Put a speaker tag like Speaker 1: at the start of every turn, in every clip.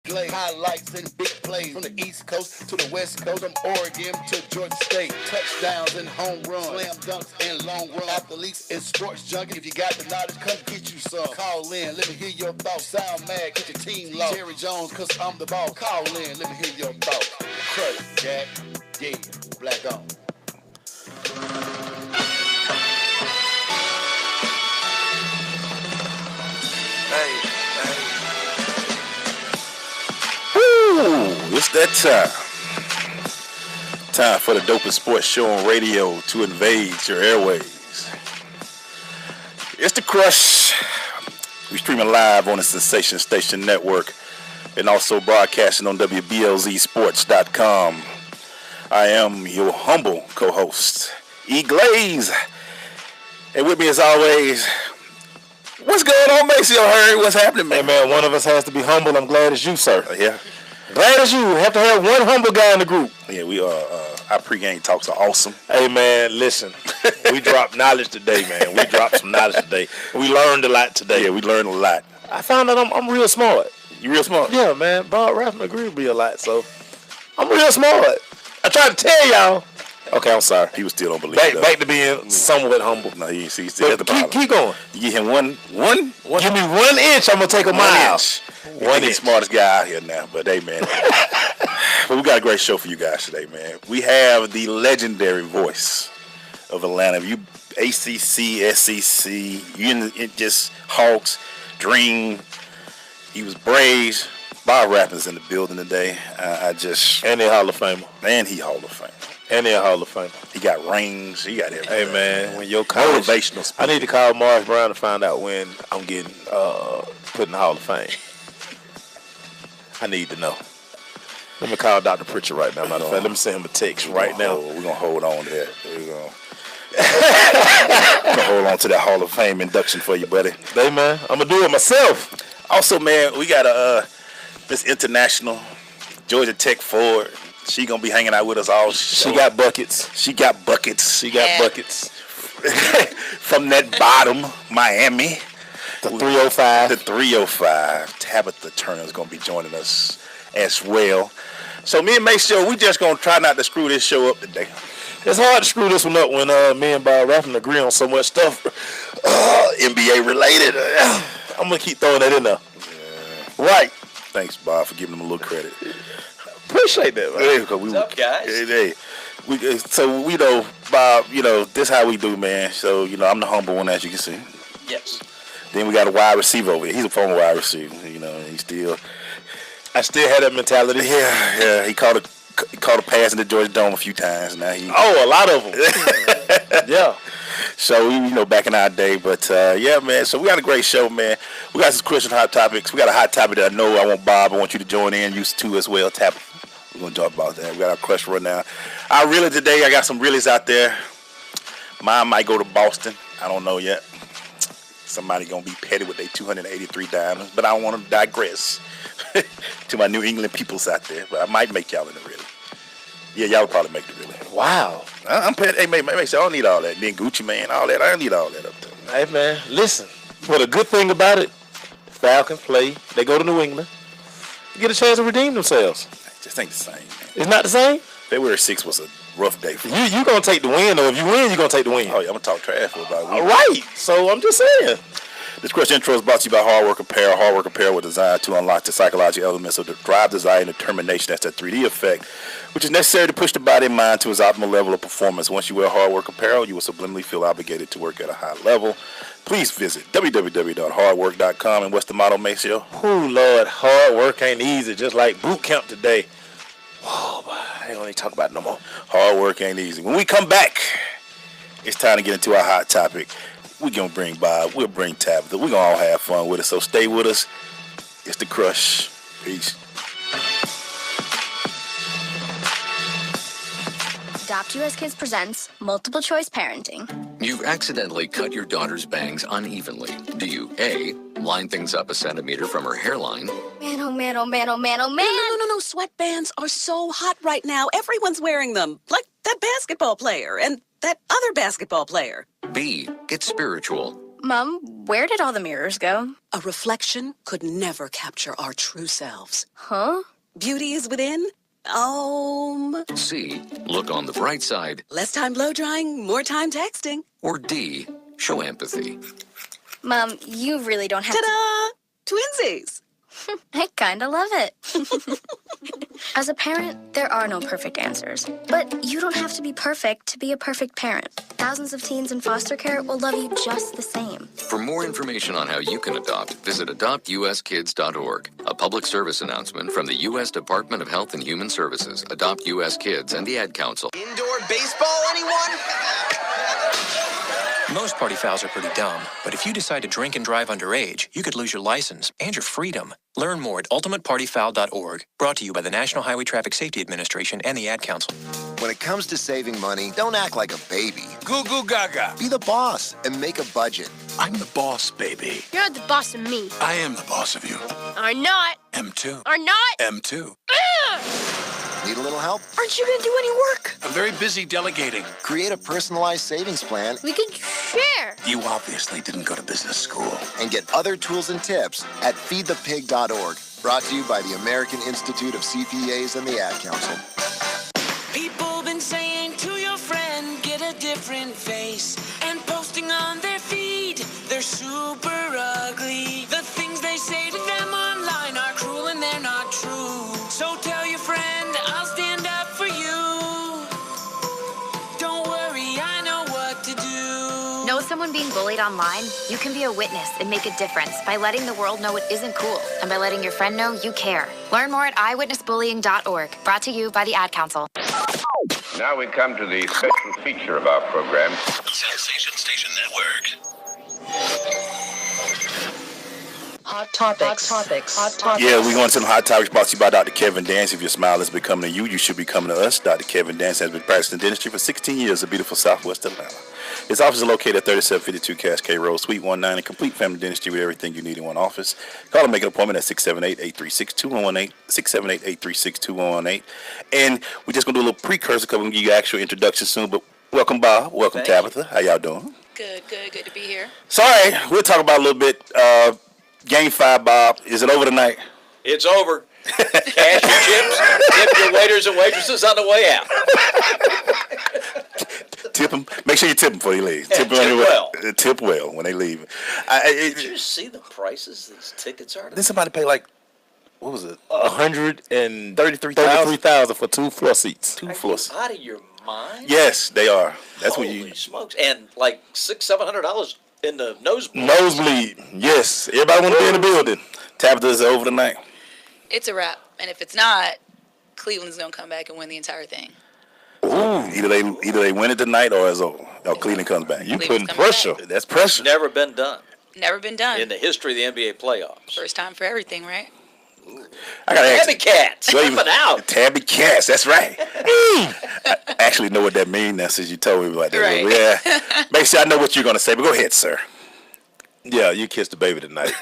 Speaker 1: Highlights and big plays from the East Coast to the West Coast, from Oregon to Georgia State. Touchdowns and home runs, slam dunks and long runs. Athletes and sports junkies. If you got the knowledge, come get you some. Call in, let me hear your thoughts. Sound mad, get your team low. Jerry Jones, cause I'm the ball. Call in, let me hear your thoughts. Crush, Jack, yeah, black on.
Speaker 2: It's that time. Time for the dopest sports show on radio to invade your airways. It's the Crush. We streaming live on the Sensation Station Network and also broadcasting on WBLZSports.com. I am your humble co-host, E. Glaze. And with me as always, what's going on, Macy? You heard what's happening, man?
Speaker 3: Hey, man, one of us has to be humble. I'm glad it's you, sir.
Speaker 2: Yeah.
Speaker 3: Glad as you. Have to have one humble guy in the group.
Speaker 2: Yeah, we are. Our pregame talks are awesome.
Speaker 3: Hey, man, listen. We dropped knowledge today, man. We dropped some knowledge today. We learned a lot today.
Speaker 2: Yeah, we learned a lot.
Speaker 3: I found out I'm real smart.
Speaker 2: You real smart?
Speaker 3: Yeah, man. Bob Rathbun agreed with me a lot, so I'm real smart. I tried to tell y'all. Okay, I'm sorry.
Speaker 2: He still don't believe it.
Speaker 3: Back to being somewhat humble.
Speaker 2: No, he still has the problem.
Speaker 3: Keep going.
Speaker 2: You get him one.
Speaker 3: Give me 1 inch, I'm gonna take a mile.
Speaker 2: One inch. Smartest guy out here now, but hey, man. But we got a great show for you guys today, man. We have the legendary voice of Atlanta. You ACC, SEC, you just Hawks, Dream. He was Braves. Bob Rathbun's in the building today.
Speaker 3: And he Hall of Famer.
Speaker 2: And he Hall of Famer.
Speaker 3: And he a Hall of Famer.
Speaker 2: He got rings. He got everything.
Speaker 3: Hey, man, when your college,
Speaker 2: motivational speaker.
Speaker 3: I need to call Morris Brown to find out when I'm getting put in the Hall of Fame. I need to know. Let me call Dr. Pritchard right now, matter of fact. Let me send him a text right now.
Speaker 2: We're going to hold on to that. We're going to hold on to that Hall of Fame induction for you, buddy.
Speaker 3: Hey, man, I'm going to do it myself.
Speaker 2: Also, man, we got this international Georgia Tech forward. She going to be hanging out with us all.
Speaker 3: She got buckets.
Speaker 2: She got buckets. From that bottom, Miami.
Speaker 3: The 305.
Speaker 2: The 305. Tabitha Turner is going to be joining us as well. So me and Maceo, we just going to try not to screw this show up today.
Speaker 3: It's hard to screw this one up when me and Bob Rathbun agree on so much stuff. NBA related. I'm going to keep throwing that in there.
Speaker 2: Yeah. Right. Thanks, Bob, for giving him a little credit.
Speaker 3: Appreciate that, man.
Speaker 2: What's
Speaker 4: up, guys?
Speaker 2: So we know, Bob, this how we do, man. So, I'm the humble one, as you can see.
Speaker 4: Yes.
Speaker 2: Then we got a wide receiver over here. He's a former wide receiver, and
Speaker 3: I still had that mentality.
Speaker 2: Yeah. He caught a pass in the Georgia Dome a few times. Now
Speaker 3: a lot of them. Yeah.
Speaker 2: So, back in our day. But, yeah, man. So we got a great show, man. We got some Christian hot topics. We got a hot topic that I know I want you to join in. You too as well. We're going to talk about that. We got our crush rundown. Our really today, I got some reallys out there. Mine might go to Boston. I don't know yet. Somebody going to be petty with their 283 diamonds. But I don't want to digress to my New England peoples out there. But I might make y'all in the really. Yeah, y'all will probably make the really.
Speaker 3: Wow.
Speaker 2: I'm petty. Hey, man, I don't need all that. Then Gucci Man, all that. I don't need all that up there.
Speaker 3: Hey, man, listen. What a good thing about it, Falcons play. They go to New England. Get a chance to redeem themselves.
Speaker 2: It just ain't the same, man.
Speaker 3: It's not the same?
Speaker 2: February 6th was a rough day for
Speaker 3: you. You going to take the win, or if you win, you're going to take the win.
Speaker 2: Oh, yeah, I'm going to talk trash for about a week.
Speaker 3: All right. So I'm just saying.
Speaker 2: This question intro is brought to you by Hard Work Apparel. Hard Work Apparel was designed to unlock the psychological elements of the drive, desire, and determination. That's that 3D effect, which is necessary to push the body and mind to its optimal level of performance. Once you wear Hard Work Apparel, you will subliminally feel obligated to work at a high level. Please visit www.hardwork.com. And what's the motto, Maceo?
Speaker 3: Oh, Lord, hard work ain't easy, just like boot camp today. Oh, boy, I ain't gonna talk about it no more.
Speaker 2: Hard work ain't easy. When we come back, it's time to get into our hot topic. We're going to bring Bob. We'll bring Tabitha. We're going to all have fun with it. So stay with us. It's the Crush. Peace.
Speaker 5: Adopt US Kids presents Multiple Choice Parenting.
Speaker 6: You've accidentally cut your daughter's bangs unevenly. Do you A, line things up a centimeter from her hairline?
Speaker 5: Man, oh man, oh man, oh man, oh man.
Speaker 7: No. Sweatbands are so hot right now. Everyone's wearing them. Like that basketball player and that other basketball player.
Speaker 6: B, get spiritual.
Speaker 5: Mom, where did all the mirrors go?
Speaker 7: A reflection could never capture our true selves.
Speaker 5: Huh?
Speaker 7: Beauty is within.
Speaker 6: C, look on the bright side.
Speaker 7: Less time blow drying, more time texting.
Speaker 6: Or D, show empathy.
Speaker 5: Mom, you really don't have to...
Speaker 7: Ta-da! Twinsies!
Speaker 5: I kinda love it. As a parent, there are no perfect answers. But you don't have to be perfect to be a perfect parent. Thousands of teens in foster care will love you just the same.
Speaker 6: For more information on how you can adopt, visit adoptuskids.org. A public service announcement from the U.S. Department of Health and Human Services, Adopt U.S. Kids, and the Ad Council.
Speaker 4: Indoor baseball, anyone?
Speaker 8: Most party fouls are pretty dumb, but if you decide to drink and drive underage, you could lose your license and your freedom. Learn more at ultimatepartyfoul.org. Brought to you by the National Highway Traffic Safety Administration and the Ad Council.
Speaker 4: When it comes to saving money, don't act like a baby.
Speaker 9: Goo goo gaga.
Speaker 4: Be the boss and make a budget.
Speaker 9: I'm the boss, baby.
Speaker 10: You're not the boss of me.
Speaker 9: I am the boss of you.
Speaker 10: Are not.
Speaker 9: M2.
Speaker 10: Are not.
Speaker 9: M2.
Speaker 4: Need a little help?
Speaker 10: Aren't you gonna do any work?
Speaker 9: I'm very busy delegating.
Speaker 4: Create a personalized savings plan
Speaker 10: We could share.
Speaker 9: You obviously didn't go to business school.
Speaker 4: and get other tools and tips at feedthepig.org. Brought to you by the American Institute of CPAs and the Ad Council.
Speaker 11: People been saying to your friend, get a different face. And posting on their feed, they're super ugly. The things they say to them online are cruel and they're not true. So tell your friend, I'll stand up for you. Don't worry, I know what to do.
Speaker 12: Know someone being bullied online? You can be a witness and make a difference by letting the world know it isn't cool and by letting your friend know you care. Learn more at eyewitnessbullying.org. Brought to you by the Ad Council.
Speaker 13: Now we come to the special feature of our program.
Speaker 9: Sensation Station Network.
Speaker 7: Hot topics.
Speaker 2: Yeah, we're going to some hot topics brought to you by Dr. Kevin Dance. If your smile is becoming to you, you should be coming to us. Dr. Kevin Dance has been practicing dentistry for 16 years in beautiful Southwest Atlanta. His office is located at 3752 Cascade Road, Suite 190. Complete family dentistry with everything you need in one office. Call and make an appointment at 678-836-2118, 678-836-2118. And we're just going to do a little precursor because we're going to give you an actual introduction soon. But welcome, Bob. Welcome, Tabitha. How y'all doing?
Speaker 14: Good to be here.
Speaker 2: Sorry, we'll talk about a little bit. Game 5, Bob. Is it over tonight?
Speaker 15: It's over. Cash your chips. Tip your waiters and waitresses on the way out.
Speaker 2: Tip them. Make sure you tip them before you leave.
Speaker 15: Tip well.
Speaker 2: Tip well when they leave.
Speaker 15: Did you see the prices these tickets are?
Speaker 2: Did somebody pay like, what was it?
Speaker 3: $133,000 for 2 floor seats.
Speaker 2: Two floor seats.
Speaker 15: Out of your mind?
Speaker 2: Yes, they are. That's what you.
Speaker 15: Holy smokes! And like $600-700 in the nosebleed.
Speaker 2: Nosebleed. Yes. Everybody want to be in the building. Tabitha, is it over tonight?
Speaker 14: It's a wrap. And if it's not, Cleveland's going to come back and win the entire thing.
Speaker 2: Ooh. Either they win it tonight or it's over. Or Cleveland comes back.
Speaker 3: You putting pressure.
Speaker 14: Back.
Speaker 2: That's pressure.
Speaker 15: Never been done.
Speaker 14: Never been done.
Speaker 15: In the history of the NBA playoffs.
Speaker 14: First time for everything, right?
Speaker 2: I gotta ask.
Speaker 15: Tabby Cats. Helping out.
Speaker 2: Tabby Cats. That's right. I actually know what that means now since you told me about that.
Speaker 14: Right.
Speaker 2: Yeah. Make sure I know what you're going to say, but go ahead, sir.
Speaker 3: Yeah, you kissed the baby tonight.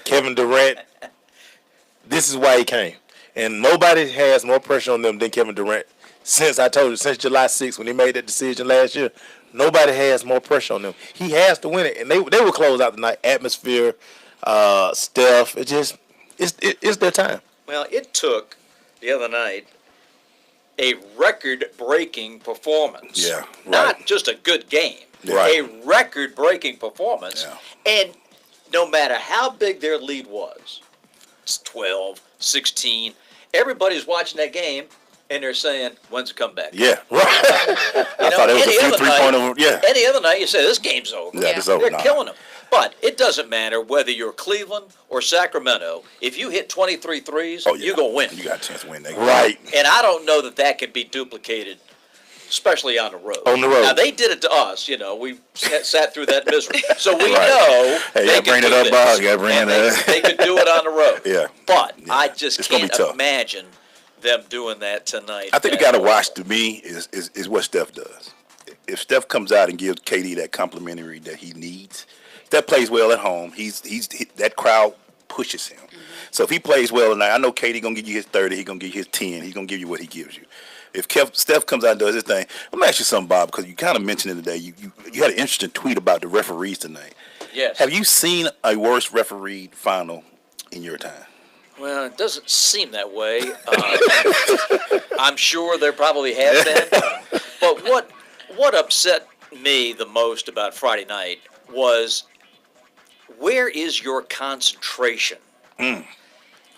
Speaker 3: Kevin Durant, this is why he came. And nobody has more pressure on them than Kevin Durant. Since July 6th when he made that decision last year, nobody has more pressure on them. He has to win it. And they will close out the night. Atmosphere, Steph, it's their time.
Speaker 15: Well, it took the other night a record-breaking performance.
Speaker 2: Yeah, right.
Speaker 15: Not just a good game.
Speaker 2: Right.
Speaker 15: A record-breaking performance.
Speaker 2: Yeah.
Speaker 15: And no matter how big their lead was, it's 12, 16, everybody's watching that game and they're saying, when's it come back?
Speaker 2: Yeah, right. I thought it was a few three-pointer. Yeah.
Speaker 15: Any other night you say, this game's over.
Speaker 2: Yeah, it's over.
Speaker 15: They're killing them. But it doesn't matter whether you're Cleveland or Sacramento. If you hit 23 threes, you're going to win.
Speaker 2: You got a chance to win that game.
Speaker 3: Right.
Speaker 15: And I don't know that can be duplicated, especially on the road.
Speaker 3: On the road.
Speaker 15: Now, they did it to us. You know, we sat through that misery. So we
Speaker 2: Right.
Speaker 15: know
Speaker 2: Hey,
Speaker 15: they
Speaker 2: you
Speaker 15: can
Speaker 2: bring it
Speaker 15: do
Speaker 2: up,
Speaker 15: this.
Speaker 2: Bob. You got to bring
Speaker 15: And
Speaker 2: it up.
Speaker 15: they could do it on the road.
Speaker 2: Yeah.
Speaker 15: But
Speaker 2: Yeah.
Speaker 15: I just
Speaker 2: It's gonna be
Speaker 15: can't
Speaker 2: tough.
Speaker 15: imagine them doing that tonight.
Speaker 2: I think you got to watch, to me, is what Steph does. If Steph comes out and gives KD that complimentary that he needs, Steph plays well at home. That crowd pushes him. So if he plays well tonight, I know KD going to give you his 30. He's going to give you his 10. He's going to give you what he gives you. if Steph comes out and does his thing, let me ask you something, Bob, because you kind of mentioned it today. You had an interesting tweet about the referees tonight.
Speaker 15: Yes.
Speaker 2: Have you seen a worse refereed final in your time?
Speaker 15: Well, it doesn't seem that way. I'm sure there probably have been. But what upset me the most about Friday night was, where is your concentration?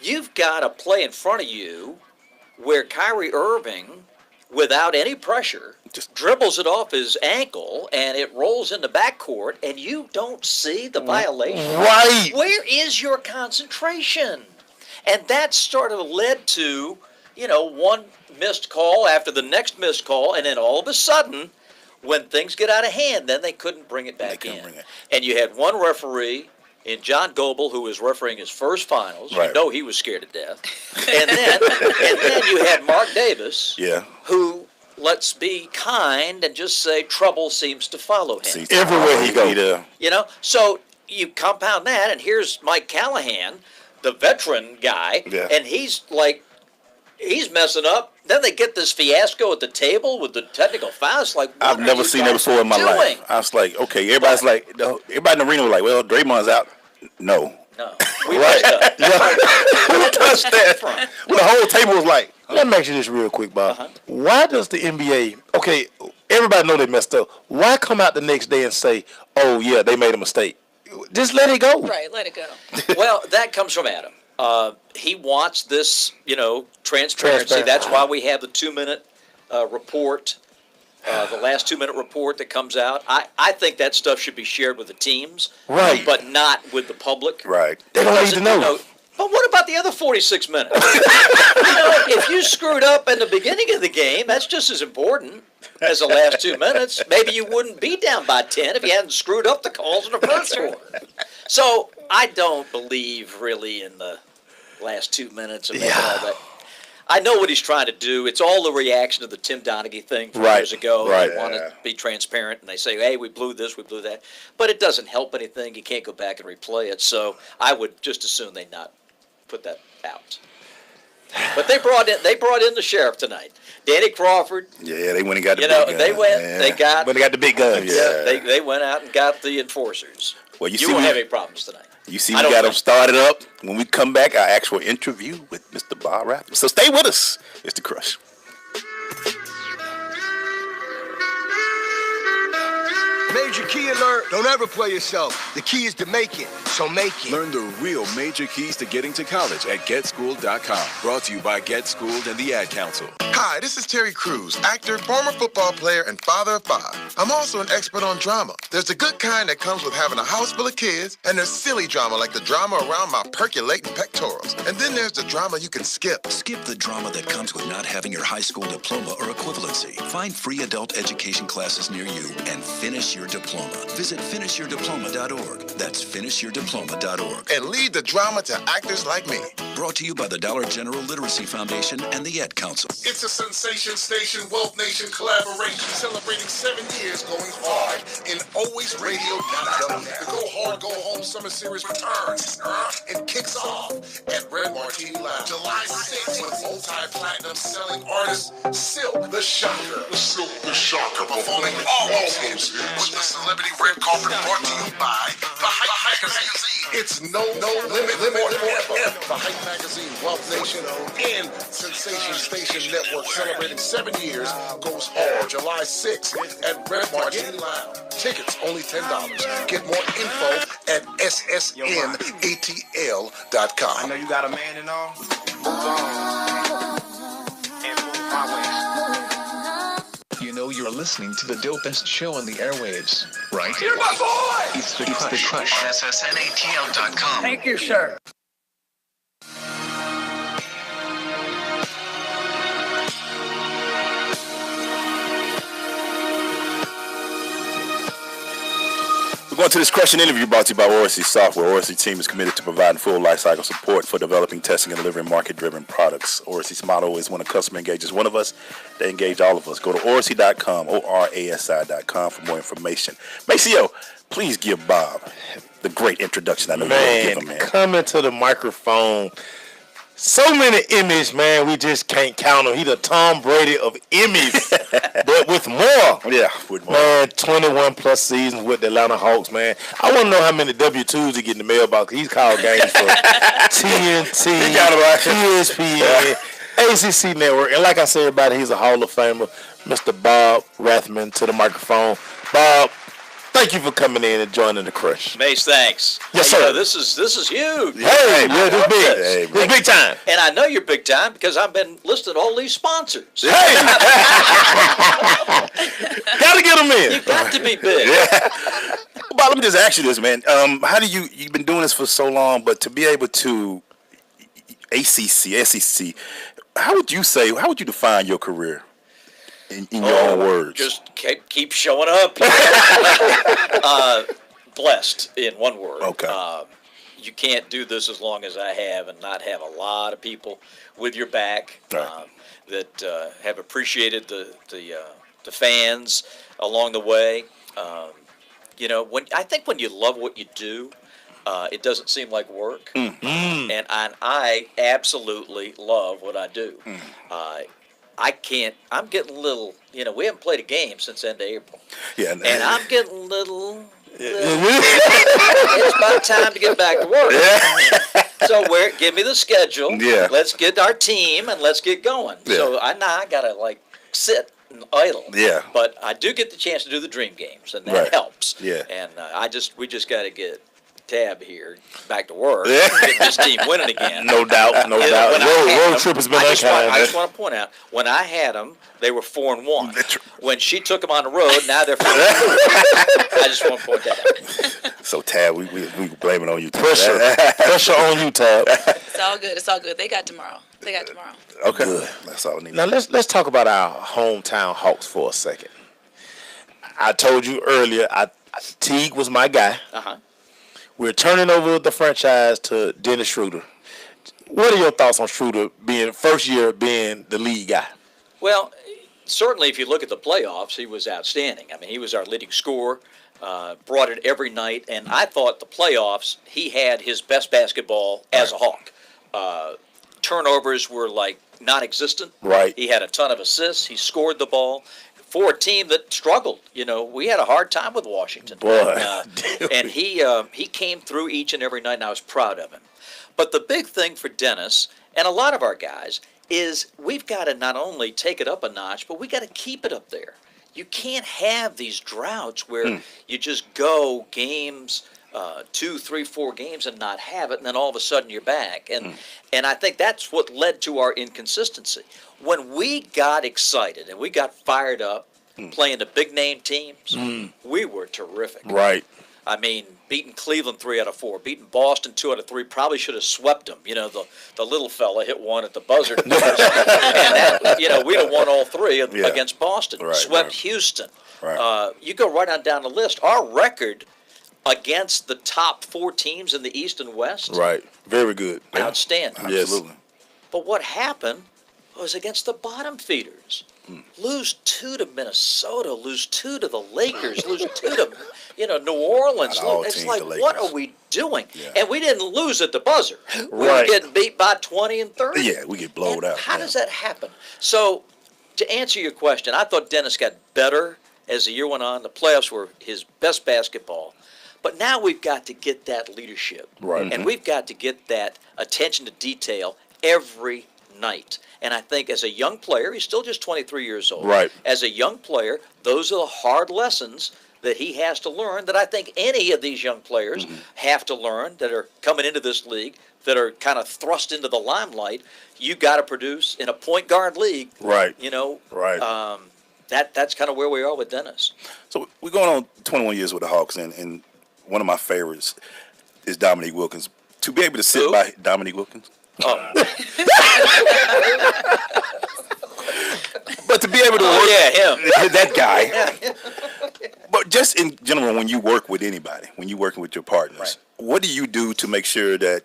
Speaker 15: You've got a play in front of you where Kyrie Irving, without any pressure, just dribbles it off his ankle and it rolls in the backcourt, and you don't see the violation.
Speaker 2: Right.
Speaker 15: Where is your concentration? And that sort of led to, one missed call after the next missed call, and then all of a sudden, when things get out of hand, then they couldn't bring it back in. And you had one referee in John Goebel, who was refereeing his first finals.
Speaker 2: Right.
Speaker 15: You know he was scared to death. And then you had Mark Davis, who, let's be kind and just say, trouble seems to follow him.
Speaker 2: Everywhere he goes.
Speaker 15: So you compound that, and here's Mike Callahan, the veteran guy, and he's messing up. Then they get this fiasco at the table with the technical foul. It's like,
Speaker 2: I've never seen that before in my life. I was like, okay, everybody in the arena was like, well, Draymond's out. No.
Speaker 15: We messed up.
Speaker 2: Who touched that? Well, the whole table was like,
Speaker 3: let me ask you this real quick, Bob. Why does the NBA, okay, everybody know they messed up. Why come out the next day and say, oh, yeah, they made a mistake? Just let it go.
Speaker 14: Right, let it go.
Speaker 15: Well, that comes from Adam. He wants this, transparency. That's why we have the 2-minute report, the last 2-minute report that comes out. I think that stuff should be shared with the teams,
Speaker 3: right?
Speaker 15: But not with the public,
Speaker 2: right?
Speaker 3: They don't need to know.
Speaker 15: But what about the other 46 minutes? If you screwed up in the beginning of the game, that's just as important as the last 2 minutes. Maybe you wouldn't be down by 10 if you hadn't screwed up the calls in the first quarter. So I don't believe really in the last 2 minutes of all that. I know what he's trying to do. It's all the reaction to the Tim Donaghy thing from years ago. They want to be transparent, and they say, hey, we blew this, we blew that. But it doesn't help anything. You can't go back and replay it. So I would just assume they not put that out. But they brought in the sheriff tonight. Danny Crawford.
Speaker 2: Yeah, they went and got the big guns.
Speaker 15: They went, they got
Speaker 2: the big guns.
Speaker 15: They went out and got the enforcers.
Speaker 2: Well,
Speaker 15: you won't have any problems tonight.
Speaker 2: You see, we got them started up. When we come back, our actual interview with Mr. Bob Rathbun. So stay with us. It's The Crush.
Speaker 16: Major key alert. Don't ever play yourself. The key is to make it, so make it.
Speaker 17: Learn the real major keys to getting to college at GetSchooled.com. Brought to you by GetSchooled and the Ad Council.
Speaker 18: Hi, this is Terry Crews, actor, former football player, and father of 5. I'm also an expert on drama. There's the good kind that comes with having a house full of kids, and there's silly drama like the drama around my percolating pectorals. And then there's the drama you can skip.
Speaker 9: Skip the drama that comes with not having your high school diploma or equivalency. Find free adult education classes near you and finish your diploma. Visit finishyourdiploma.org. That's finishyourdiploma.org.
Speaker 18: And lead the drama to actors like me.
Speaker 9: Brought to you by the Dollar General Literacy Foundation and the Ed Council.
Speaker 19: It's a Sensation Station Wealth Nation collaboration celebrating 7 years going hard in alwaysradio.com. The Go Hard, Go Home Summer Series returns and kicks off at Red Martini Lounge July 6th with multi-platinum selling artist Silk the Shocker. Silk the Shocker performing all hits with the celebrity red carpet brought to you by The Hype Magazine. It's no limit forever. The Hype Magazine, Wealth Nation, and Sensation Station Network celebrating 7 years goes hard July 6th at Red Martini Lounge. Tickets only $10. Get more info at ssnatl.com.
Speaker 20: I know you got a man and all. Move on. And move my way.
Speaker 21: You know you're listening to the dopest show on the airwaves, right?
Speaker 19: You're my boy!
Speaker 21: It's the Crush.
Speaker 9: ssnatl.com.
Speaker 20: Thank you, sir.
Speaker 2: We're going to this crushing interview brought to you by Oracy Software. Oracy team is committed to providing full lifecycle support for developing, testing, and delivering market-driven products. Oracy's motto is when a customer engages one of us, they engage all of us. Go to oracy.com, ORASI.com for more information. Maceo, please give Bob the great introduction I know you're going to give him, man.
Speaker 3: Coming to the microphone So many Emmys, man, we just can't count him. He's the Tom Brady of Emmys, but with more.
Speaker 2: Yeah, with more.
Speaker 3: Man, 21 plus seasons with the Atlanta Hawks, man. I want to know how many W-2s he get in the mailbox. He's called games for TNT, ESPN, ACC Network. And like I said, everybody, he's a Hall of Famer. Mr. Bob Rathbun to the microphone. Bob, thank you for coming in and joining the Crush.
Speaker 15: Mace, thanks.
Speaker 3: Yes,
Speaker 15: Hey,
Speaker 3: sir.
Speaker 15: this is huge.
Speaker 3: Hey, yeah, this big.
Speaker 2: Hey,
Speaker 3: This big time.
Speaker 15: And I know you're big time because I've been listing all these sponsors.
Speaker 3: Hey! Gotta get them in.
Speaker 15: You got to be big.
Speaker 2: Bob, let me just ask you this, man. How do you've been doing this for so long, but to be able to SEC, how would you define your career in your own words?
Speaker 15: Just keep showing up. Blessed in one word.
Speaker 2: Okay.
Speaker 15: You can't do this as long as I have and not have a lot of people with your back that have appreciated the fans along the way. I think when you love what you do, it doesn't seem like work. And I absolutely love what I do. I'm getting a little, we haven't played a game since end of April.
Speaker 2: Yeah,
Speaker 15: and I'm getting a little. It's about time to get back to work. So give me the schedule.
Speaker 2: Yeah.
Speaker 15: Let's get our team and let's get going.
Speaker 2: Yeah.
Speaker 15: So I gotta sit and idle.
Speaker 2: Yeah.
Speaker 15: But I do get the chance to do the dream games, and that
Speaker 2: Right.
Speaker 15: helps.
Speaker 2: Yeah.
Speaker 15: And we just got to get Tab here back to work. Get this team winning again.
Speaker 3: No doubt.
Speaker 15: When I had
Speaker 3: Road
Speaker 15: them,
Speaker 3: trip has been
Speaker 15: I just
Speaker 3: unkind.
Speaker 15: want to point out, when I had them, they were 4-1. When she took them on the road, now they're 4-2. I just want to point that out.
Speaker 2: So Tab, we blame it on you.
Speaker 3: Pressure on you, Tab.
Speaker 14: It's all good. It's all good. They got tomorrow.
Speaker 2: Okay, that's all we need.
Speaker 3: Now let's talk about our hometown Hawks for a second. I told you earlier, Teague was my guy. We're turning over the franchise to Dennis Schroeder. What are your thoughts on Schroeder being the lead guy?
Speaker 15: Well, certainly if you look at the playoffs, he was outstanding. I mean, he was our leading scorer, brought it every night, and I thought the playoffs, he had his best basketball as a Hawk. Turnovers were non-existent.
Speaker 3: Right.
Speaker 15: He had a ton of assists. He scored the ball. For a team that struggled, we had a hard time with Washington.
Speaker 3: Boy,
Speaker 15: and he came through each and every night, and I was proud of him. But the big thing for Dennis and a lot of our guys is we've got to not only take it up a notch, but we got to keep it up there. You can't have these droughts where you just go games, 2, 3, 4 games and not have it, and then all of a sudden you're back. And I think that's what led to our inconsistency. When we got excited and we got fired up playing the big name teams, we were terrific.
Speaker 3: Right.
Speaker 15: I mean, beating Cleveland 3 out of 4, beating Boston 2 out of 3, probably should have swept them. The little fella hit one at the buzzer. And that, we'd have won all 3 against Boston.
Speaker 2: Right,
Speaker 15: Swept
Speaker 2: right.
Speaker 15: Houston.
Speaker 2: Right.
Speaker 15: You go right on down the list. Our record against the top 4 teams in the East and West,
Speaker 3: Right. Very good.
Speaker 15: outstanding.
Speaker 3: Yes.
Speaker 2: Absolutely.
Speaker 15: But what happened was against the bottom feeders. Lose 2 to Minnesota, lose 2 to the Lakers, lose 2 to New Orleans.
Speaker 2: Not all
Speaker 15: It's
Speaker 2: teams,
Speaker 15: like,
Speaker 2: the
Speaker 15: what
Speaker 2: Lakers.
Speaker 15: are we doing?
Speaker 2: Yeah.
Speaker 15: And we didn't lose at the buzzer. We were
Speaker 3: Right.
Speaker 15: getting beat by 20 and 30.
Speaker 2: Yeah, we get blowed out.
Speaker 15: How does that happen? So, to answer your question, I thought Dennis got better as the year went on. The playoffs were his best basketball. But now we've got to get that leadership.
Speaker 3: Right.
Speaker 15: And we've got to get that attention to detail every night. And I think as a young player, he's still just 23 years old.
Speaker 3: Right.
Speaker 15: As a young player, those are the hard lessons that he has to learn that I think any of these young players have to learn that are coming into this league, that are kind of thrust into the limelight. You got to produce in a point guard league.
Speaker 3: Right.
Speaker 15: Right. That's kind of where we are with Dennis.
Speaker 2: So we're going on 21 years with the Hawks, and one of my favorites is Dominique Wilkins. To be able to sit by Dominique Wilkins. But to be able to work,
Speaker 15: him.
Speaker 2: that guy. But just in general, when you work with anybody, when you're working with your partners, what do you do to make sure that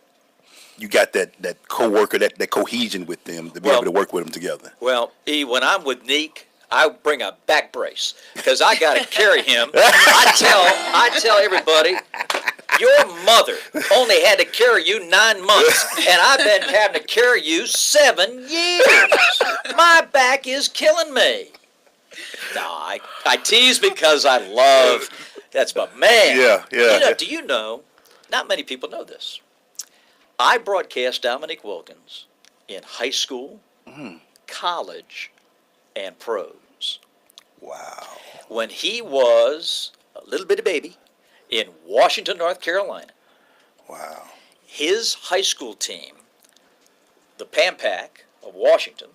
Speaker 2: you got that co-worker, that cohesion with them to be able to work with them together?
Speaker 15: Well, when I'm with Neek, I bring a back brace because I got to carry him. I tell everybody, Your mother only had to carry you 9 months, and I've been having to carry you 7 years. My back is killing me. No, I tease because I love, that's my man.
Speaker 3: Yeah.
Speaker 15: Do you know, not many people know this. I broadcast Dominique Wilkins in high school, college, and pros.
Speaker 3: Wow.
Speaker 15: When he was a little bitty baby in Washington, North Carolina.
Speaker 3: Wow.
Speaker 15: His high school team, the Pampac of Washington,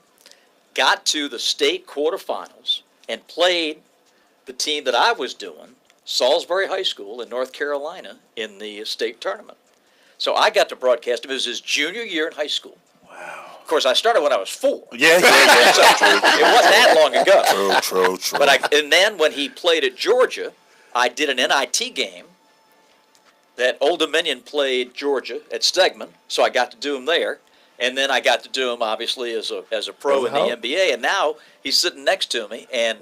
Speaker 15: got to the state quarterfinals and played the team that I was doing, Salisbury High School in North Carolina, in the state tournament. So I got to broadcast him. It was his junior year in high school. Wow. Of course, I started when I was 4.
Speaker 3: Yeah.
Speaker 15: So it wasn't that long ago.
Speaker 3: True.
Speaker 15: But and then when he played at Georgia, I did an NIT game that Old Dominion played Georgia at Stegman, so I got to do him there. And then I got to do him, obviously, as a pro in the NBA. And now he's sitting next to me. And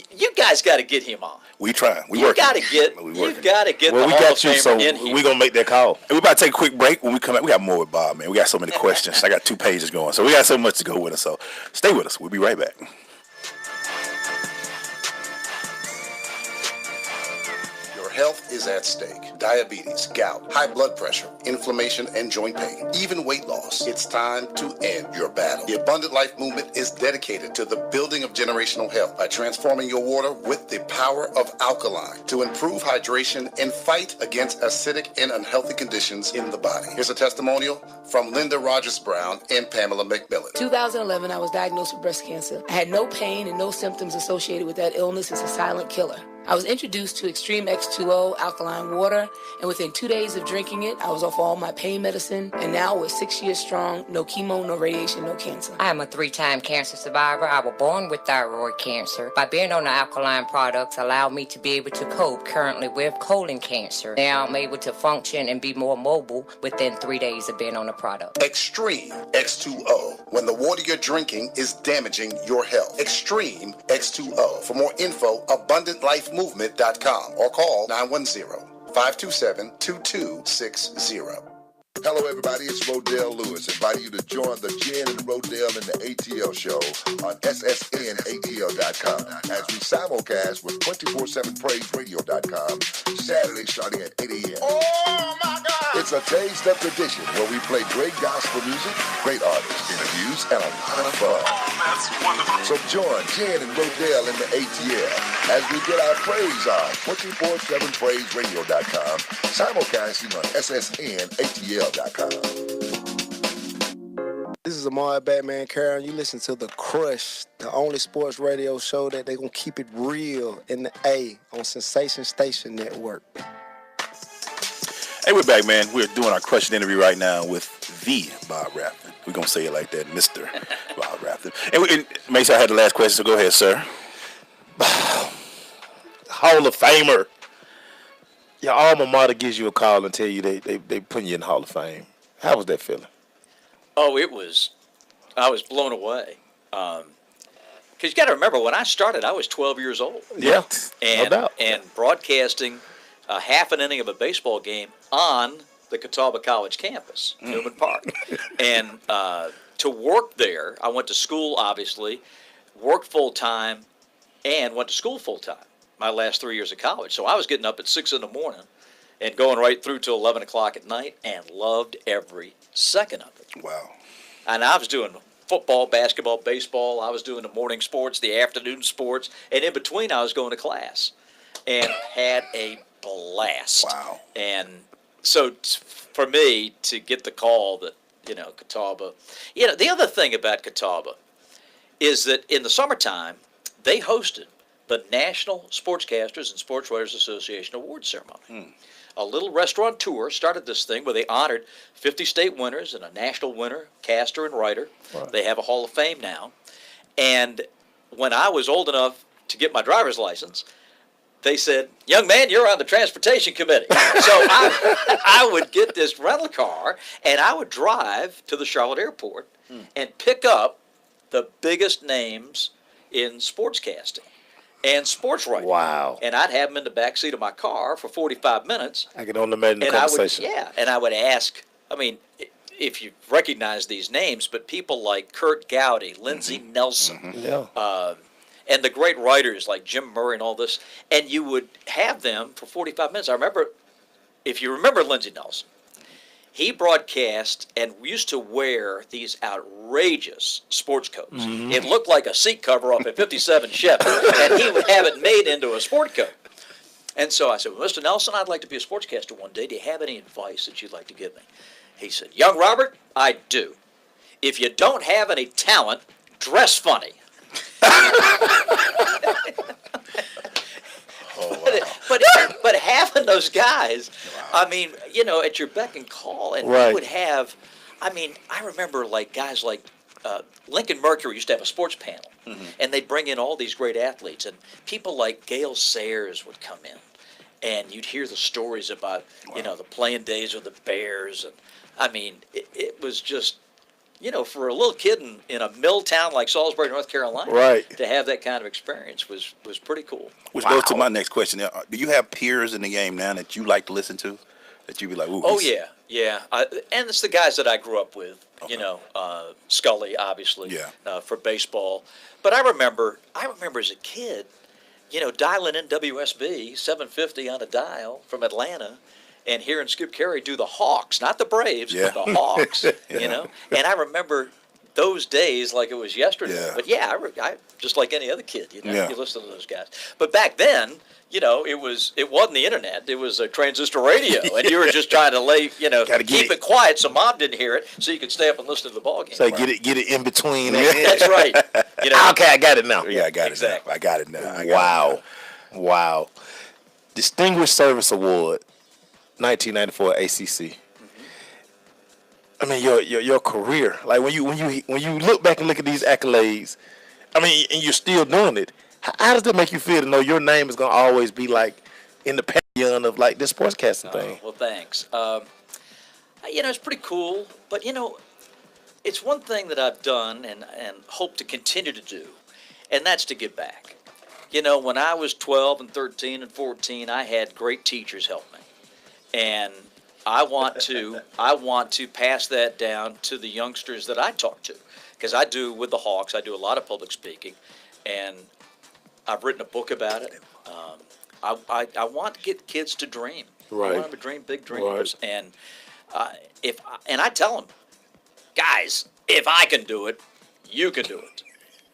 Speaker 15: you guys got to get him on.
Speaker 3: We trying. We
Speaker 15: You
Speaker 3: working.
Speaker 15: got to get. You got to get
Speaker 3: Well,
Speaker 15: the
Speaker 3: we
Speaker 15: Hall
Speaker 3: got
Speaker 15: of
Speaker 3: you, so
Speaker 15: Famer in here.
Speaker 3: we gonna make that call. And we about to take a quick break. When we come back, we got more with Bob, man. We got so many questions. I got 2 pages going, so we got so much to go with us. So stay with us. We'll be right back.
Speaker 1: Health is at stake. Diabetes, gout, high blood pressure, inflammation, and joint pain, even weight loss. It's time to end your battle. The Abundant Life Movement is dedicated to the building of generational health by transforming your water with the power of alkaline to improve hydration and fight against acidic and unhealthy conditions in the body. Here's a testimonial from Linda Rogers Brown and Pamela McMillan.
Speaker 22: 2011, I was diagnosed with breast cancer. I had no pain and no symptoms associated with that illness. It's a silent killer. I was introduced to Extreme X2O alkaline water, and within 2 days of drinking it, I was off all my pain medicine, and now we're 6 years strong, no chemo, no radiation, no cancer.
Speaker 23: I am a 3-time cancer survivor. I was born with thyroid cancer. By being on the alkaline products allowed me to be able to cope currently with colon cancer. Now I'm able to function and be more mobile within 3 days of being on the product.
Speaker 1: Extreme X2O, when the water you're drinking is damaging your health. Extreme X2O. For more info, AbundantLifeMovement.com or call 910-527-2260.
Speaker 19: Hello, everybody. It's Rodell Lewis, inviting you to join the Jen and Rodell in the ATL show on SSNATL.com as we simulcast with 247praiseradio.com Saturday starting at 8 a.m. Oh, my God! It's a taste of tradition where we play great gospel music, great artists, interviews, and a lot of fun. Oh, that's wonderful. So join Jen and Rodell in the ATL as we get our praise on 247praiseradio.com, simulcasting on SSNATL.com.
Speaker 24: This is Amari Batman Karen. You listen to The Crush, the only sports radio show that they gonna keep it real in the A on Sensation Station Network.
Speaker 2: Hey, we're back, man. We're doing our Crush interview right now with the Bob Rathbun. We're gonna say it like that, Mr. Bob Rathbun. And make sure I had the last question, so go ahead, sir.
Speaker 3: Hall of Famer. Your alma mater gives you a call and tell you they putting you in the Hall of Fame. How was that feeling?
Speaker 15: Oh, I was blown away. Because you got to remember, when I started, I was 12 years old.
Speaker 3: Yeah, no doubt.
Speaker 15: And broadcasting a half an inning of a baseball game on the Catawba College campus, Newman Park. And to work there, I went to school, obviously, worked full-time, and went to school full-time my last 3 years of college. So I was getting up at 6 in the morning and going right through till 11 o'clock at night and loved every second of it.
Speaker 2: Wow.
Speaker 15: And I was doing football, basketball, baseball. I was doing the morning sports, the afternoon sports, and in between I was going to class and had a blast.
Speaker 2: Wow.
Speaker 15: And so for me to get the call that, Catawba, the other thing about Catawba is that in the summertime, they hosted the National Sportscasters and Sports Writers Association Award Ceremony. A little restaurateur started this thing where they honored 50 state winners and a national winner, caster and writer. Right. They have a Hall of Fame now. And when I was old enough to get my driver's license, they said, "Young man, you're on the transportation committee." So I would get this rental car and I would drive to the Charlotte airport and pick up the biggest names in sportscasting. and sports writing.
Speaker 3: Wow.
Speaker 15: And I'd have them in the back seat of my car for 45 minutes.
Speaker 3: I can only imagine the
Speaker 15: And
Speaker 3: conversation.
Speaker 15: and I would ask, I mean, if you recognize these names, but people like Kurt Gowdy, Lindsey Nelson,
Speaker 3: Yeah.
Speaker 15: and the great writers like Jim Murray and all this, and you would have them for 45 minutes. I remember, if you remember Lindsey Nelson, he broadcast and used to wear these outrageous sports coats. It looked like a seat cover off a 57 Chevy, and he would have it made into a sport coat. And so I said, well, Mr. Nelson, I'd like to be a sportscaster one day. Do you have any advice that you'd like to give me? He said, young Robert, I do. If you don't have any talent, dress funny. But having those guys, I mean, you know, at your beck and call, and we would have, I mean, I remember like guys like Lincoln Mercury used to have a sports panel, and they'd bring in all these great athletes, and people like Gale Sayers would come in, and you'd hear the stories about, you know, the playing days with the Bears, and I mean, it was just, you know, for a little kid in a mill town like Salisbury, North Carolina, to have that kind of experience was pretty cool.
Speaker 2: Which goes to my next question. Do you have peers in the game now that you like to listen to? That you be like, ooh.
Speaker 15: Oh, yeah. And it's the guys that I grew up with, you know, Scully, obviously, for baseball. But I remember as a kid, you know, dialing in WSB 750 on a dial from Atlanta, and hearing Skip Carey do the Hawks, not the Braves, but the Hawks, you know. And I remember those days like it was yesterday. But I just like any other kid, you know, you listen to those guys. But back then, you know, it wasn't the internet. It was a transistor radio, and you were just trying to keep it quiet so mom didn't hear it, so you could stay up and listen to the ball game.
Speaker 3: So get it in between.
Speaker 15: That's right. You know,
Speaker 3: okay, I got it now.
Speaker 2: Yeah, I got it now. I got it now.
Speaker 3: Wow. Distinguished Service Award, 1994 ACC. I mean, your career. Like when you look back and look at these accolades, I mean, and you're still doing it. How does that make you feel to know your name is gonna always be like in the pantheon of like this sportscasting thing?
Speaker 15: Well, thanks. You know, it's pretty cool, but you know, it's one thing that I've done and hope to continue to do, and that's to give back. You know, when I was 12 and 13 and 14, I had great teachers help me, and I want to pass that down to the youngsters that I talk to, because I do with the Hawks. I do a lot of public speaking, and I've written a book about it. I want to get kids to dream. I want them to dream big dreams, and I tell them, guys, if I can do it, you can do it.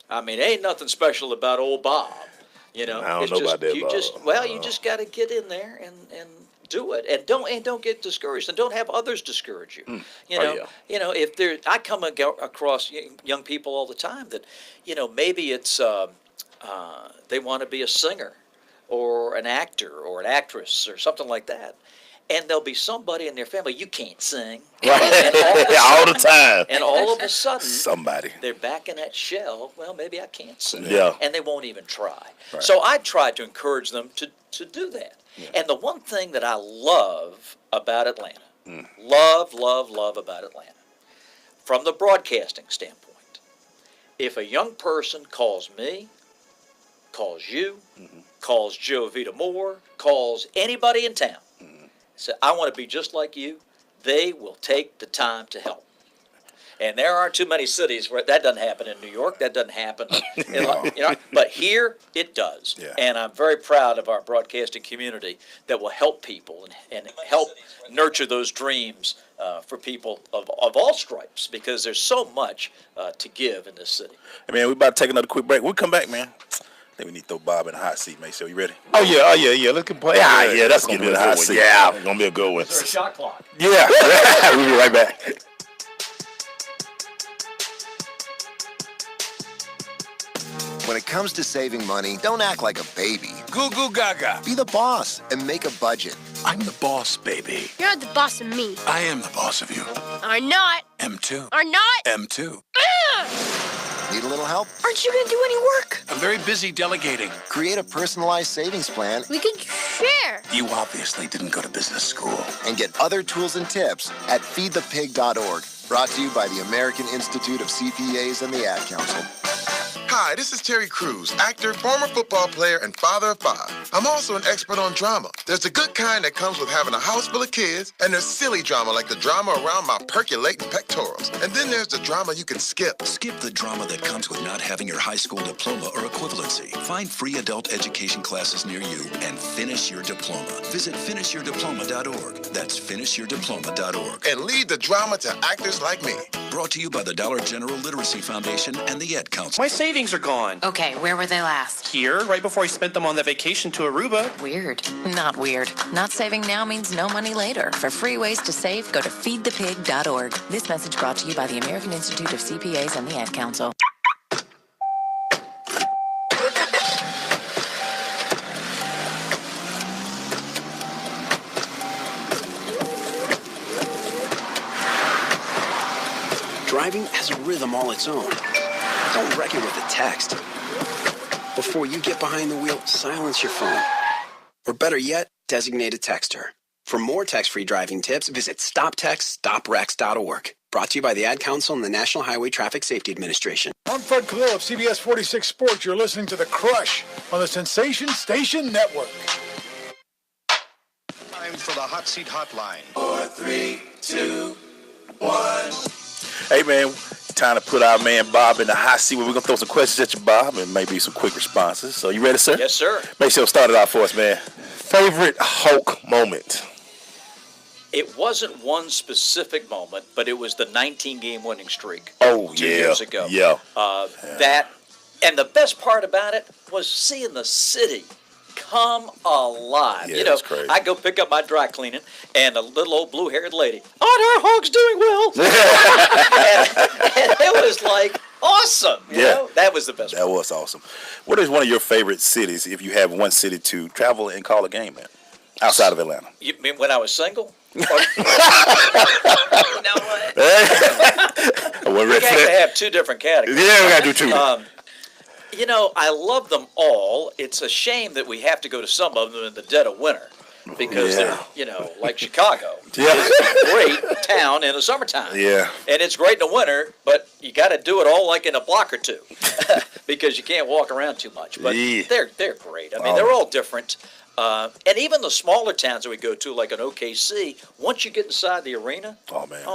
Speaker 15: I mean, ain't nothing special about old Bob. You know,
Speaker 3: I don't know about that, Bob.
Speaker 15: You just got to get in there and do it, and don't get discouraged, and don't have others discourage you. You know, if I come across young people all the time that, you know, maybe it's they want to be a singer, or an actor, or an actress, or something like that, and there'll be somebody in their family, you can't sing,
Speaker 3: all the time,
Speaker 15: and all of a sudden
Speaker 2: somebody
Speaker 15: they're back in that shell. Well, maybe I can't sing, and they won't even try. So I try to encourage them to do that. And the one thing that I love about Atlanta, love about Atlanta, from the broadcasting standpoint, if a young person calls me, calls you, calls Joe Vita Moore, calls anybody in town, say, I want to be just like you, they will take the time to help. And there aren't too many cities where that doesn't happen. In New York, that doesn't happen. You know, but here it does. And I'm very proud of our broadcasting community that will help people and help nurture those dreams for people of all stripes, because there's so much to give in this city.
Speaker 2: Hey, man, we're about to take another quick break. We'll come back, man. I think we need to throw Bob in the hot seat, man. So you ready?
Speaker 3: Oh yeah. Let's play. Yeah, that's gonna be a good one. Yeah,
Speaker 2: it's gonna be a good one.
Speaker 15: Is there a shot clock?
Speaker 3: Yeah, we'll be right back.
Speaker 4: When it comes to saving money, don't act like a baby.
Speaker 17: Goo goo gaga.
Speaker 4: Be the boss and make a budget.
Speaker 17: I'm the boss, baby.
Speaker 5: You're the boss of me.
Speaker 17: I am the boss of you.
Speaker 5: Are not.
Speaker 17: M2.
Speaker 5: Are not.
Speaker 17: M2.
Speaker 4: Need a little help?
Speaker 5: Aren't you going to do any work?
Speaker 17: I'm very busy delegating.
Speaker 4: Create a personalized savings plan.
Speaker 5: We can share.
Speaker 17: You obviously didn't go to business school.
Speaker 4: And get other tools and tips at feedthepig.org. Brought to you by the American Institute of CPAs and the Ad Council.
Speaker 18: Hi, this is Terry Crews, actor, former football player, and father of 5. I'm also an expert on drama. There's the good kind that comes with having a house full of kids, and there's silly drama like the drama around my percolating pectorals. And then there's the drama you can skip.
Speaker 9: Skip the drama that comes with not having your high school diploma or equivalency. Find free adult education classes near you and finish your diploma. Visit finishyourdiploma.org. That's finishyourdiploma.org.
Speaker 18: And lead the drama to actors like me.
Speaker 9: Brought to you by the Dollar General Literacy Foundation and the Ed Council.
Speaker 6: My savings are gone.
Speaker 12: Okay, where were they last?
Speaker 6: Here, right before I spent them on that vacation to Aruba.
Speaker 8: Weird. Not weird. Not saving now means no money later. For free ways to save, go to feedthepig.org. This message brought to you by the American Institute of CPAs and the Ad Council.
Speaker 10: Driving has a rhythm all its own. Don't wreck it with a text. Before you get behind the wheel, silence your phone. Or better yet, designate a texter. For more text-free driving tips, visit stoptextstoprex.org. Brought to you by the Ad Council and the National Highway Traffic Safety Administration.
Speaker 11: I'm Fred Khalil of CBS 46 Sports. You're listening to The Crush on the Sensation Station Network.
Speaker 25: Time for the Hot Seat Hotline.
Speaker 2: 4, 3, 2, 1. Hey, man, time to put our man Bob in the hot seat. We're going to throw some questions at you, Bob, and maybe some quick responses. So you ready, sir?
Speaker 15: Yes, sir.
Speaker 2: Make sure you start it out for us, man. Favorite Hulk moment?
Speaker 15: It wasn't one specific moment, but it was the 19-game winning streak.
Speaker 2: Oh,
Speaker 15: 2
Speaker 2: yeah.
Speaker 15: years ago.
Speaker 2: Yeah.
Speaker 15: That, and the best part about it was seeing the city come alive.
Speaker 2: Yeah,
Speaker 15: you know,
Speaker 2: that's crazy.
Speaker 15: I go pick up my dry cleaning, and a little old blue-haired lady, "Aren't our Hogs doing well?" and it was like awesome. You know? That was the best part.
Speaker 2: That was awesome. What is one of your favorite cities, if you have one city to travel and call a game in, outside of Atlanta?
Speaker 15: You mean when I was single? You know what? We got to have two different categories.
Speaker 2: Yeah, we got to do two.
Speaker 15: You know, I love them all. It's a shame that we have to go to some of them in the dead of winter because they're, you know, like Chicago. It's a great town in the summertime.
Speaker 2: Yeah.
Speaker 15: And it's great in the winter, but you got to do it all like in a block or two because you can't walk around too much. But they're great. I mean, they're all different. And even the smaller towns that we go to, like an OKC, once you get inside the arena, oh man,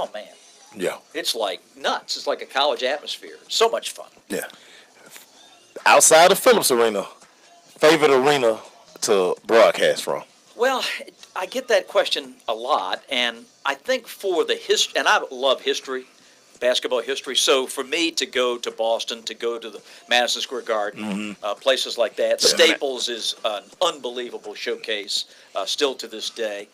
Speaker 2: yeah,
Speaker 15: it's like nuts. It's like a college atmosphere. So much fun.
Speaker 2: Yeah. Outside of Phillips Arena, favorite arena to broadcast from?
Speaker 15: Well, I get that question a lot, and I think for the history, and I love history, basketball history. So for me to go to Boston, to go to the Madison Square Garden, places like that, Staples is an unbelievable showcase still to this day.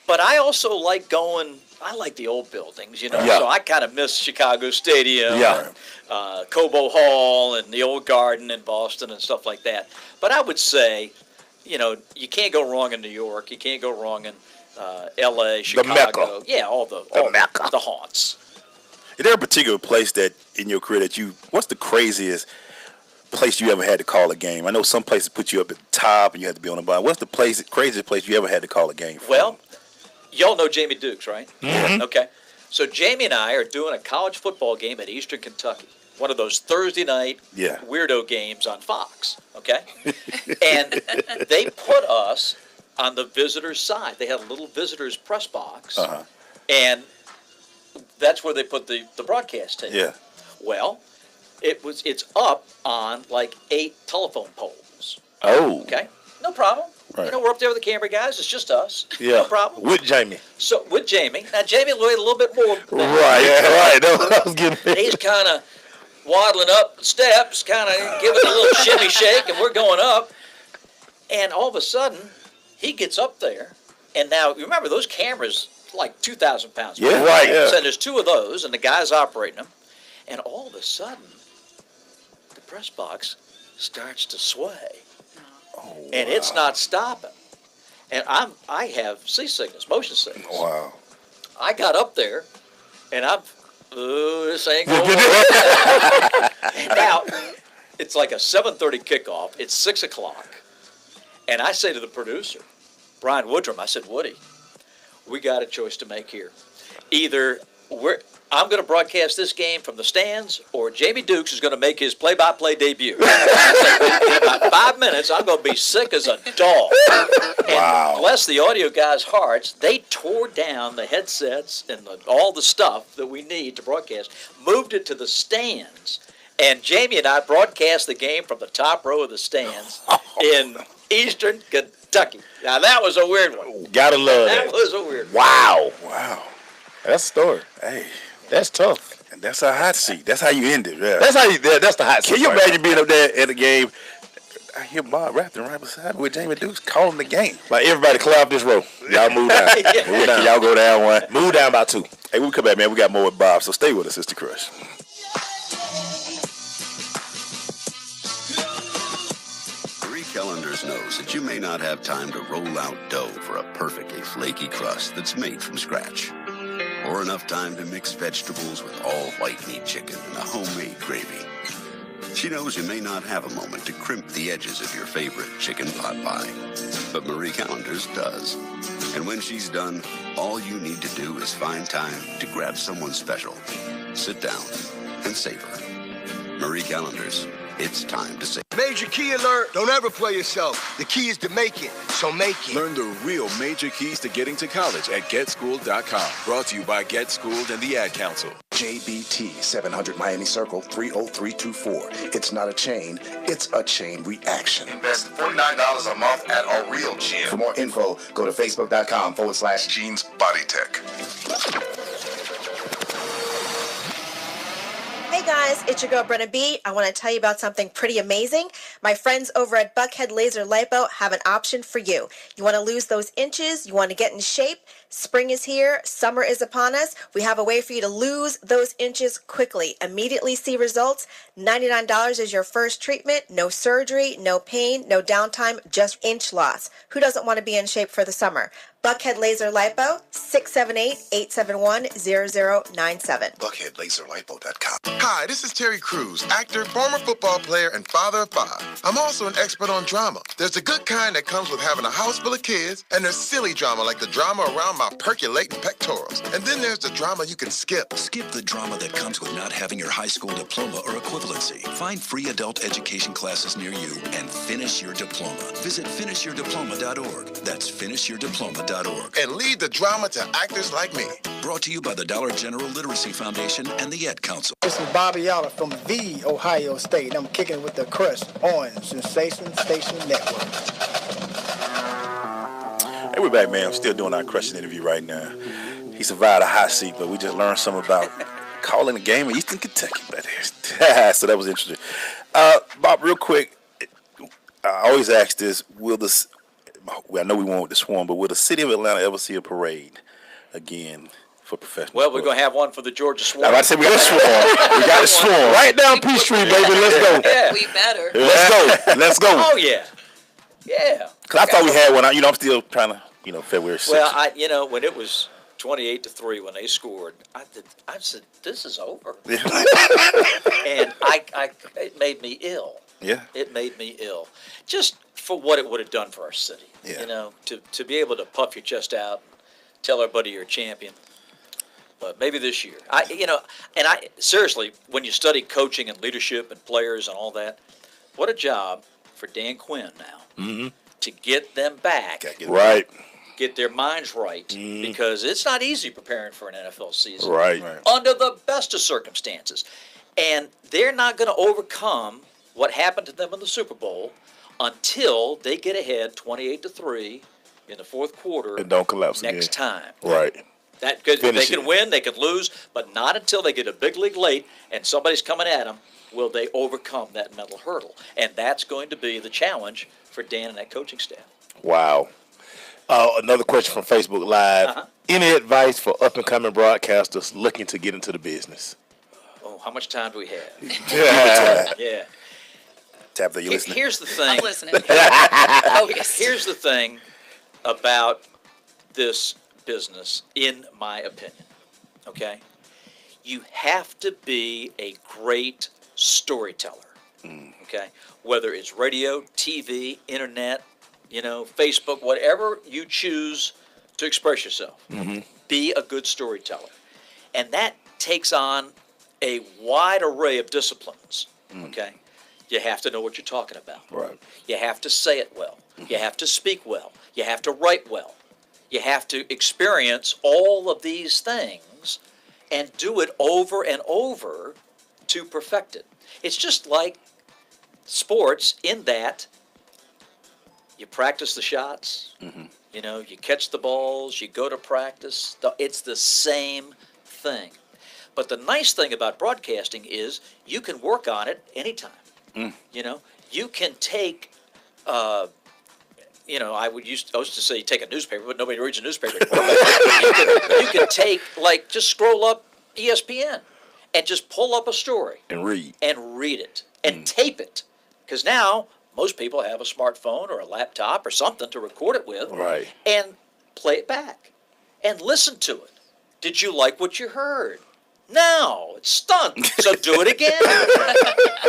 Speaker 15: But I also like going. I like the old buildings, you know.
Speaker 2: Yeah.
Speaker 15: So I kind of miss Chicago Stadium,
Speaker 2: Yeah.
Speaker 15: Cobo Hall, and the old Garden in Boston and stuff like that. But I would say, you know, you can't go wrong in New York. You can't go wrong in L.A., Chicago.
Speaker 2: The Mecca.
Speaker 15: Yeah, all the haunts.
Speaker 2: Is there a particular place that in your career that what's the craziest place you ever had to call a game? I know some places put you up at the top and you had to be on the bottom. What's the craziest place you ever had to call a game from?
Speaker 15: Well, y'all know Jamie Dukes, right?
Speaker 2: Mhm.
Speaker 15: Okay. So Jamie and I are doing a college football game at Eastern Kentucky. One of those Thursday night weirdo games on Fox, okay? And they put us on the visitors' side. They had a little visitors' press box, and that's where they put the broadcast tape.
Speaker 2: Yeah.
Speaker 15: Well, it's up on like 8 telephone poles.
Speaker 2: Oh.
Speaker 15: Okay. No problem.
Speaker 2: Right.
Speaker 15: You know, we're up there with the camera guys. It's just us.
Speaker 2: Yeah.
Speaker 15: No problem.
Speaker 2: With Jamie.
Speaker 15: So with Jamie. Now Jamie weighed a little bit more.
Speaker 2: Right. Yeah. Right. That's what I was getting.
Speaker 15: He's kind of waddling up the steps, kind of giving a little shimmy shake, and we're going up. And all of a sudden, he gets up there. And now, remember, those cameras, like 2,000 pounds.
Speaker 2: Yeah, right, yeah.
Speaker 15: So there's 2 of those, and the guy's operating them. And all of a sudden, the press box starts to sway. And it's not stopping. And I have seasickness, motion sickness.
Speaker 2: Wow.
Speaker 15: I got up there, and this ain't going well. Now, it's like a 7:30 kickoff. It's 6 o'clock. And I say to the producer, Brian Woodrum, I said, Woody, we got a choice to make here. Either I'm going to broadcast this game from the stands, or Jamie Dukes is going to make his play-by-play debut. I said, in about 5 minutes, I'm going to be sick as a dog. And bless the audio guys' hearts, they tore down the headsets and all the stuff that we need to broadcast, moved it to the stands, and Jamie and I broadcast the game from the top row of the stands in Eastern Kentucky. Now, that was a weird one.
Speaker 3: Gotta love
Speaker 15: That
Speaker 3: that.
Speaker 15: was a weird one.
Speaker 3: Wow. That's a story.
Speaker 2: Hey,
Speaker 3: That's tough.
Speaker 2: and that's a hot seat. That's how you end it. Yeah.
Speaker 3: That's how you. That's the hot seat.
Speaker 2: Can you
Speaker 3: right
Speaker 2: imagine being up there at the game? I hear Bob Rathbun right beside me with Jamie Dukes calling the game.
Speaker 3: Like, everybody clear off this row. Y'all move down. Move down.
Speaker 2: Y'all go down one.
Speaker 3: Move down by 2.
Speaker 2: Hey, we'll come back, man. We got more with Bob, so stay with us. It's The Crush.
Speaker 7: Marie Callender's knows that you may not have time to roll out dough for a perfectly flaky crust that's made from scratch, or enough time to mix vegetables with all white meat chicken and a homemade gravy. She knows you may not have a moment to crimp the edges of your favorite chicken pot pie, but Marie Callender's does. And when she's done, all you need to do is find time to grab someone special, sit down, and savor. Marie Callender's. It's time to say.
Speaker 13: Major key alert. Don't ever play yourself. The key is to make it, so make it.
Speaker 17: Learn the real major keys to getting to college at GetSchooled.com. Brought to you by Get Schooled and the Ad Council.
Speaker 1: JBT 700 Miami Circle 30324. It's not a chain, it's a chain reaction. Invest $49 a month at a real gym. For more info, go to facebook.com/Jeans Body Tech.
Speaker 16: Hey guys, it's your girl Brenna B. I want to tell you about something pretty amazing. My friends over at Buckhead Laser Lipo have an option for you. You want to lose those inches, you want to get in shape, spring is here, summer is upon us. We have a way for you to lose those inches quickly. Immediately see results. $99 is your first treatment. No surgery, no pain, no downtime, just inch loss. Who doesn't want to be in shape for the summer? Buckhead Laser Lipo, 678-871-0097.
Speaker 1: BuckheadLaserLipo.com.
Speaker 18: Hi, this is Terry Crews, actor, former football player, and father of 5. I'm also an expert on drama. There's the good kind that comes with having a house full of kids, and there's silly drama like the drama around my percolating pectorals. And then there's the drama you can skip.
Speaker 9: Skip the drama that comes with not having your high school diploma or equivalency. Find free adult education classes near you and finish your diploma. Visit finishyourdiploma.org. That's finishyourdiploma.org.
Speaker 18: And leave the drama to actors like me.
Speaker 9: Brought to you by the Dollar General Literacy Foundation and the Ed Council.
Speaker 24: This is Bobby Yoller from the Ohio State. I'm kicking with the Crush on Sensation Station Network.
Speaker 2: Hey, we're back, man. I'm still doing our crushing interview right now. He survived a hot seat, but we just learned something about calling a game in Eastern Kentucky. So that was interesting. Bob, real quick, I always ask this, I know we won't with the Swarm, but will the city of Atlanta ever see a parade again for professional
Speaker 15: Well,
Speaker 2: sports?
Speaker 15: we're going to have one for the Georgia Swarm.
Speaker 2: I about to say we got the Swarm. We got the Swarm. Right down Peachtree, baby. Let's go.
Speaker 15: Yeah.
Speaker 14: We better.
Speaker 2: Let's go. Let's go.
Speaker 15: Oh, yeah. Yeah.
Speaker 2: Because I thought we had one. I'm still trying to, February 6th.
Speaker 15: Well, when it was 28-3 when they scored, I said, this is over.
Speaker 2: Yeah.
Speaker 15: And it made me ill.
Speaker 2: Yeah.
Speaker 15: It made me ill. Just for what it would have done for our city.
Speaker 2: Yeah.
Speaker 15: To be able to puff your chest out, tell everybody you're a champion. But maybe this year. Seriously, when you study coaching and leadership and players and all that, what a job for Dan Quinn now to get them back.
Speaker 2: Right.
Speaker 15: Get their minds right, because it's not easy preparing for an NFL season.
Speaker 2: Right.
Speaker 15: Under the best of circumstances. And they're not going to overcome what happened to them in the Super Bowl until they get ahead 28-3 in the fourth quarter.
Speaker 2: And don't collapse
Speaker 15: next
Speaker 2: again.
Speaker 15: time.
Speaker 2: Right.
Speaker 15: They can
Speaker 2: it.
Speaker 15: win, they can lose, but not until they get a big league late and somebody's coming at them will they overcome that mental hurdle. And that's going to be the challenge for Dan and that coaching staff.
Speaker 3: Wow. Another question from Facebook Live. Any advice for up-and-coming broadcasters looking to get into the business?
Speaker 15: Oh, how much time do we have?
Speaker 3: Yeah.
Speaker 2: Tabitha, you listening?
Speaker 15: Here's the thing.
Speaker 14: I'm listening. Oh, yes.
Speaker 15: Here's the thing about this business, in my opinion. Okay? You have to be a great storyteller. Okay? Whether it's radio, TV, internet, Facebook, whatever you choose to express yourself. Be a good storyteller. And that takes on a wide array of disciplines, okay? You have to know what you're talking about.
Speaker 3: Right.
Speaker 15: You have to say it well. You have to speak well. You have to write well. You have to experience all of these things and do it over and over to perfect it. It's just like sports in that you practice the shots, you know, you catch the balls, you go to practice. It's the same thing. But the nice thing about broadcasting is you can work on it anytime. You know, you can take, you know, I used to say you take a newspaper, but nobody reads a newspaper anymore. you can take, like, just scroll up ESPN and just pull up a story.
Speaker 3: And read.
Speaker 15: And read it. And tape it. Because now most people have a smartphone or a laptop or something to record it with.
Speaker 3: Right.
Speaker 15: And play it back. And listen to it. Did you like what you heard? No, it stunk. So do it again.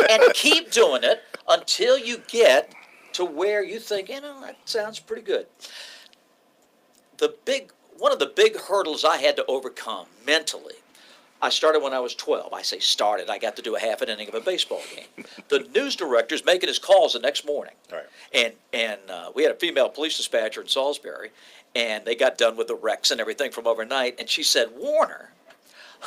Speaker 15: And keep doing it until you get to where you think, you know, that sounds pretty good. One of the big hurdles I had to overcome mentally, I started when I was 12. I say started. I got to do a half an inning of a baseball game. The news director's making his calls the next morning.
Speaker 3: Right.
Speaker 15: And we had a female police dispatcher in Salisbury, and they got done with the wrecks and everything from overnight. And she said, Warner,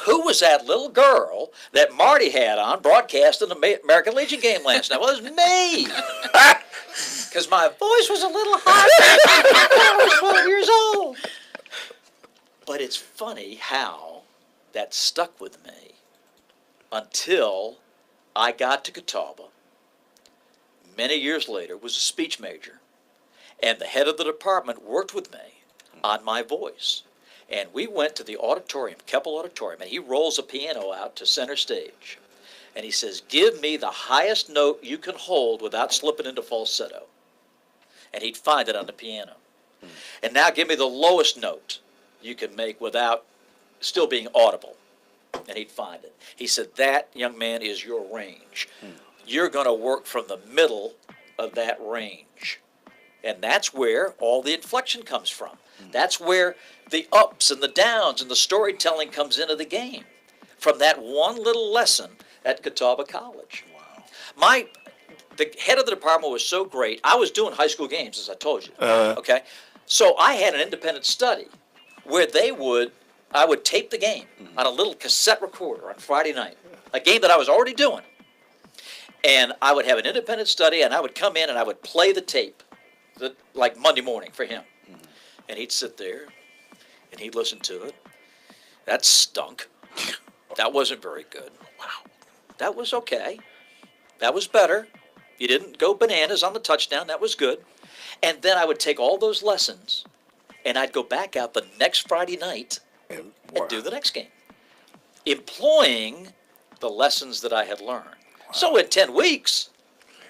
Speaker 15: who was that little girl that Marty had on broadcasting the American Legion game last night? Well, it was me. Because my voice was a little hot when I was 12 years old. But it's funny how that stuck with me until I got to Catawba. Many years later, was a speech major. And the head of the department worked with me on my voice. And we went to the auditorium, Keppel Auditorium, and he rolls a piano out to center stage. And he says, give me the highest note you can hold without slipping into falsetto. And he'd find it on the piano. And now give me the lowest note you can make without still being audible. And he'd find it. He said, that, young man, is your range. You're going to work from the middle of that range. And that's where all the inflection comes from. That's where the ups and the downs and the storytelling comes into the game. From that one little lesson at Catawba College. Wow. The head of the department was so great. I was doing high school games, as I told you. Okay? So I had an independent study where I would tape the game on a little cassette recorder on Friday night. A game that I was already doing. And I would have an independent study, and I would come in and I would play the tape, like Monday morning for him. And he'd sit there, and he'd listen to it. That stunk. That wasn't very good. Wow. That was okay. That was better. You didn't go bananas on the touchdown. That was good. And then I would take all those lessons, and I'd go back out the next Friday night and do the next game, employing the lessons that I had learned. Wow. So in 10 weeks,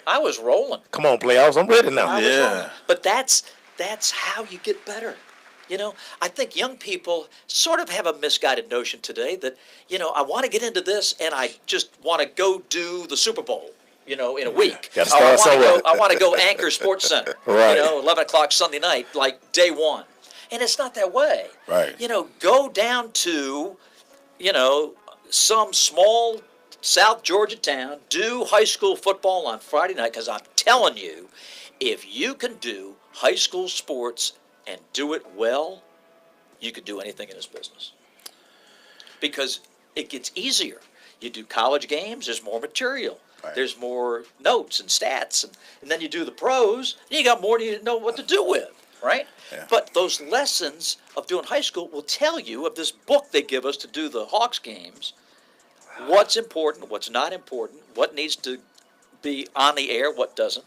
Speaker 15: I was rolling.
Speaker 3: Come on, playoffs. I'm ready now.
Speaker 15: I was rolling. But that's how you get better. You know, I think young people sort of have a misguided notion today that, you know, I want to get into this and I just want to go do the Super Bowl, you know, in a week. I want to go anchor Sports Center,
Speaker 3: right.
Speaker 15: You know, 11 o'clock Sunday night, like day one. And it's not that way.
Speaker 3: Right.
Speaker 15: You know, go down to, you know, some small South Georgia town, do high school football on Friday night, because I'm telling you, if you can do high school sports and do it well, you can do anything in this business. Because it gets easier. You do college games, there's more material. Right. There's more notes and stats. And then you do the pros, and you got more to know what to do with, right? Yeah. But those lessons of doing high school will tell you of this book they give us to do the Hawks games, what's important, what's not important, what needs to be on the air, what doesn't.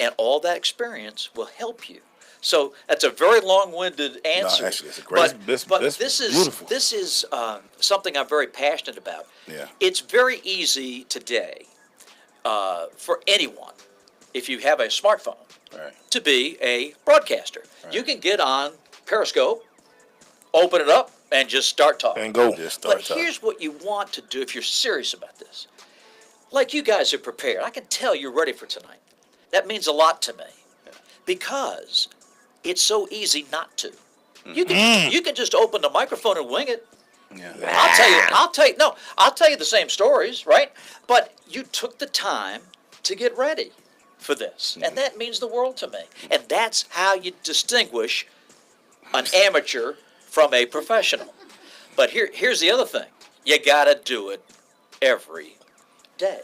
Speaker 15: And all that experience will help you. So that's a very long-winded answer.
Speaker 3: No, actually, it's a great.
Speaker 15: But this is something I'm very passionate about.
Speaker 3: Yeah.
Speaker 15: It's very easy today for anyone, if you have a smartphone, to be a broadcaster. Right. You can get on Periscope, open it up, and just start talking.
Speaker 3: And go.
Speaker 15: But here's what you want to do if you're serious about this. Like you guys are prepared. I can tell you're ready for tonight. That means a lot to me because it's so easy not to. You can just open the microphone and wing it.
Speaker 3: Yeah.
Speaker 15: I'll tell you the same stories, right? But you took the time to get ready for this, and that means the world to me. And that's how you distinguish an amateur from a professional. But here's the other thing: you gotta do it every day.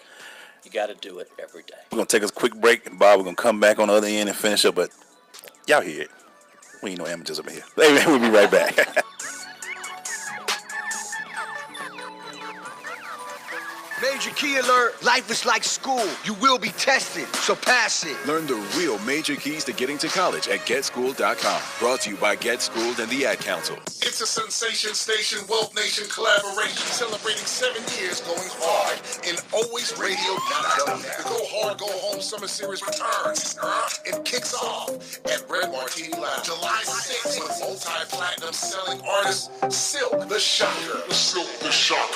Speaker 15: You gotta do it every day.
Speaker 3: We're gonna take us a quick break, and Bob, we're gonna come back on the other end and finish up. But y'all hear it. We ain't no amateurs up here. We'll be right back.
Speaker 13: Major key alert. Life is like school. You will be tested, so pass it.
Speaker 17: Learn the real major keys to getting to college at GetSchooled.com. Brought to you by Get Schooled and the Ad Council.
Speaker 1: It's a Sensation Station Wealth Nation collaboration celebrating 7 years going hard in Always Radio Night. The Go Hard, Go Home Summer Series returns. It kicks off at Red Martini Lounge July 6th with multi-platinum selling artist Silk the Shocker.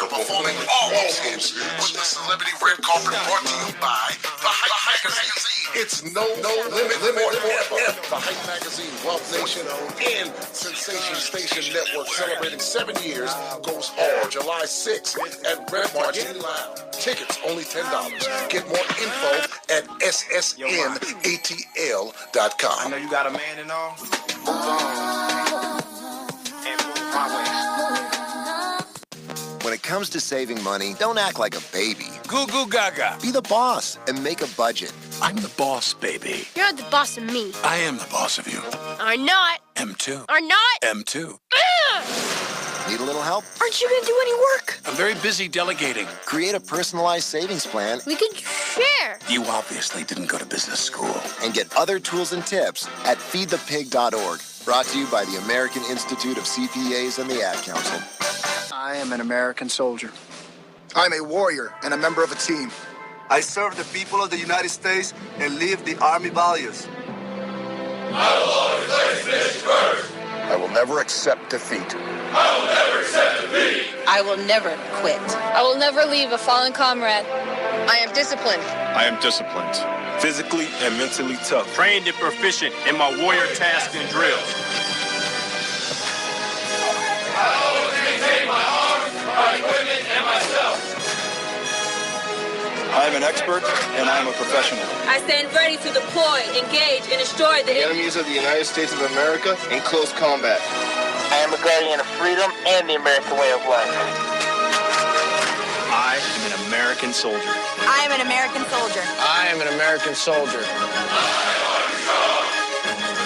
Speaker 1: Performing all those hits with the celebrity red carpet brought to you by The Hype Magazine. It's no limit forever. The Hype Magazine, Wealth Nation, and Sensation Station Network celebrating 7 years goes hard July 6th at Red Martini Lounge. Tickets only $10. Get more info at ssnatl.com.
Speaker 13: I know you got a man and all. Move on. And move my way.
Speaker 4: When it comes to saving money, don't act like a baby.
Speaker 17: Goo goo gaga.
Speaker 4: Be the boss and make a budget.
Speaker 17: I'm the boss, baby.
Speaker 5: You're the boss of me.
Speaker 17: I am the boss of you.
Speaker 5: Are not.
Speaker 17: M2.
Speaker 5: Are not.
Speaker 17: M2.
Speaker 4: Need a little help?
Speaker 5: Aren't you gonna do any work?
Speaker 17: I'm very busy delegating.
Speaker 4: Create a personalized savings plan.
Speaker 5: We could share.
Speaker 17: You obviously didn't go to business school.
Speaker 4: And get other tools and tips at feedthepig.org. Brought to you by the American Institute of CPAs and the Ad Council.
Speaker 10: I am an American soldier.
Speaker 13: I'm a warrior and a member of a team.
Speaker 19: I serve the people of the United States and live the Army values.
Speaker 1: I will always place this first. I will never accept defeat. I will never accept defeat.
Speaker 20: I will never quit.
Speaker 5: I will never leave a fallen comrade.
Speaker 20: I am disciplined.
Speaker 21: I am disciplined, physically and mentally tough. Trained and proficient in my warrior tasks and drills.
Speaker 1: I always maintain my arms, my equipment, and myself.
Speaker 21: I am an expert and I am a professional.
Speaker 20: I stand ready to deploy, engage, and destroy the
Speaker 19: Enemies of the United States of America in close combat.
Speaker 22: I am a guardian of freedom and the American way of life.
Speaker 21: I am an American soldier.
Speaker 20: I am an American soldier.
Speaker 10: I am an American soldier.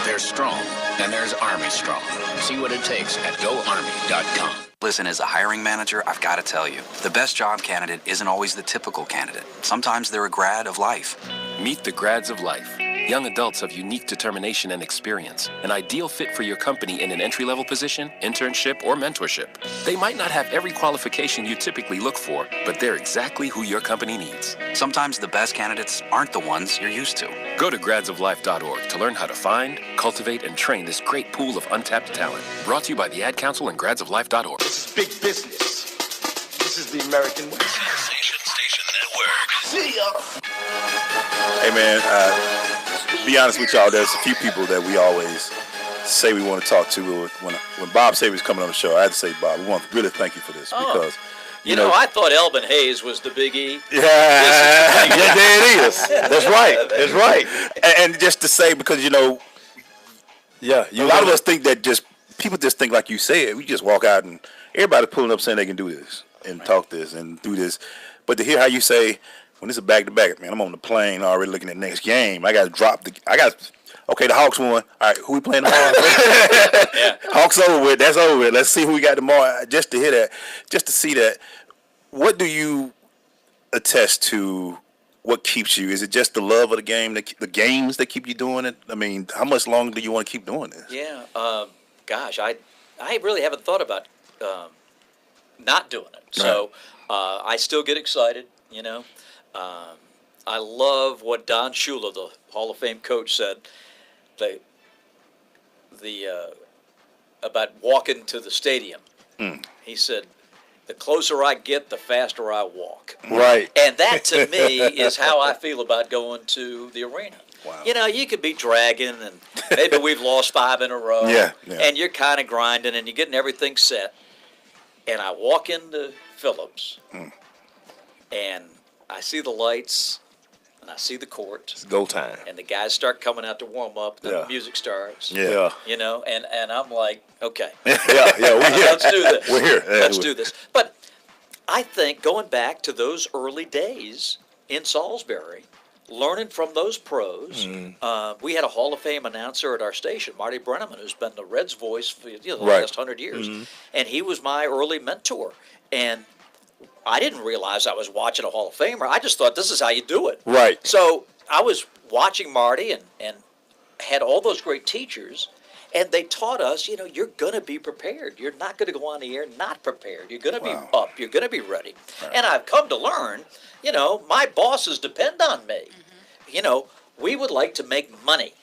Speaker 9: There's strong, and there's Army strong. See what it takes at GoArmy.com.
Speaker 23: Listen, as a hiring manager, I've got to tell you, the best job candidate isn't always the typical candidate. Sometimes they're a grad of life.
Speaker 26: Meet the grads of life. Young adults of unique determination and experience. An ideal fit for your company in an entry-level position, internship, or mentorship. They might not have every qualification you typically look for, but they're exactly who your company needs.
Speaker 23: Sometimes the best candidates aren't the ones you're used to.
Speaker 26: Go to gradsoflife.org to learn how to find, cultivate, and train this great pool of untapped talent. Brought to you by the Ad Council and gradsoflife.org.
Speaker 13: This is big business. This is the American way.
Speaker 9: Sensation Station Network.
Speaker 13: See ya.
Speaker 3: Hey, man, be honest with y'all, there's a few people that we always say we want to talk to. When Bob said he was coming on the show, I had to say, Bob, we want to really thank you for this because,
Speaker 15: you know, I thought Elvin Hayes was the Big E.
Speaker 3: Yeah, there it is. That's right. That's right. And just to say, because, you know, a lot of us think that people just think like you said, we just walk out and everybody's pulling up saying they can do this and talk this and do this. But to hear how you say, when this is back-to-back, man, I'm on the plane already looking at the next game. I got to drop the Hawks won. All right, who we playing tomorrow? Hawks over with. That's over with. Let's see who we got tomorrow. Just to hear that, just to see that, what do you attest to? What keeps you? Is it just the love of the game, the games that keep you doing it? I mean, how much longer do you want to keep doing this?
Speaker 15: Yeah, gosh, I really haven't thought about not doing it. So I still get excited, you know. I love what Don Shula, the Hall of Fame coach, said. About walking to the stadium. He said, "The closer I get, the faster I walk."
Speaker 3: Right.
Speaker 15: And that to me is how I feel about going to the arena. Wow. You know, you could be dragging, and maybe we've lost 5 in a row.
Speaker 3: Yeah.
Speaker 15: And you're kind of grinding, and you're getting everything set. And I walk into Phillips, and I see the lights, and I see the court.
Speaker 3: It's go time.
Speaker 15: And the guys start coming out to warm up. The
Speaker 3: Yeah.
Speaker 15: music starts.
Speaker 3: Yeah.
Speaker 15: You know, and I'm like, okay.
Speaker 3: Yeah, we're here.
Speaker 15: Let's do this.
Speaker 3: We're here. Yeah,
Speaker 15: Let's do this. But I think going back to those early days in Salisbury, learning from those pros, we had a Hall of Fame announcer at our station, Marty Brenneman, who's been the Reds voice for the last 100 years. And he was my early mentor. And I didn't realize I was watching a Hall of Famer. I just thought this is how you do it.
Speaker 3: Right.
Speaker 15: So I was watching Marty and had all those great teachers, and they taught us, you know, you're going to be prepared. You're not going to go on the air not prepared. You're going to be up. You're going to be ready. Right. And I've come to learn, you know, my bosses depend on me. You know, we would like to make money.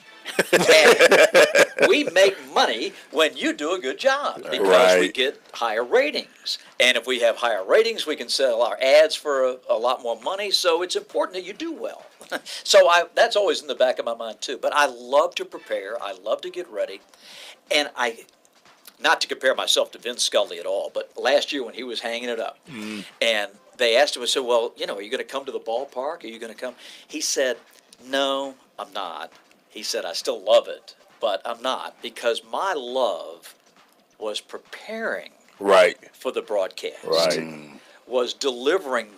Speaker 15: And we make money when you do a good job because we get higher ratings. And if we have higher ratings, we can sell our ads for a lot more money. So it's important that you do well. So that's always in the back of my mind too. But I love to prepare. I love to get ready. And not to compare myself to Vince Scully at all, but last year when he was hanging it up, and they asked him, I said, well, you know, are you going to come to the ballpark? Are you going to come? He said, no, I'm not. He said, I still love it, but I'm not, because my love was preparing for the broadcast, was delivering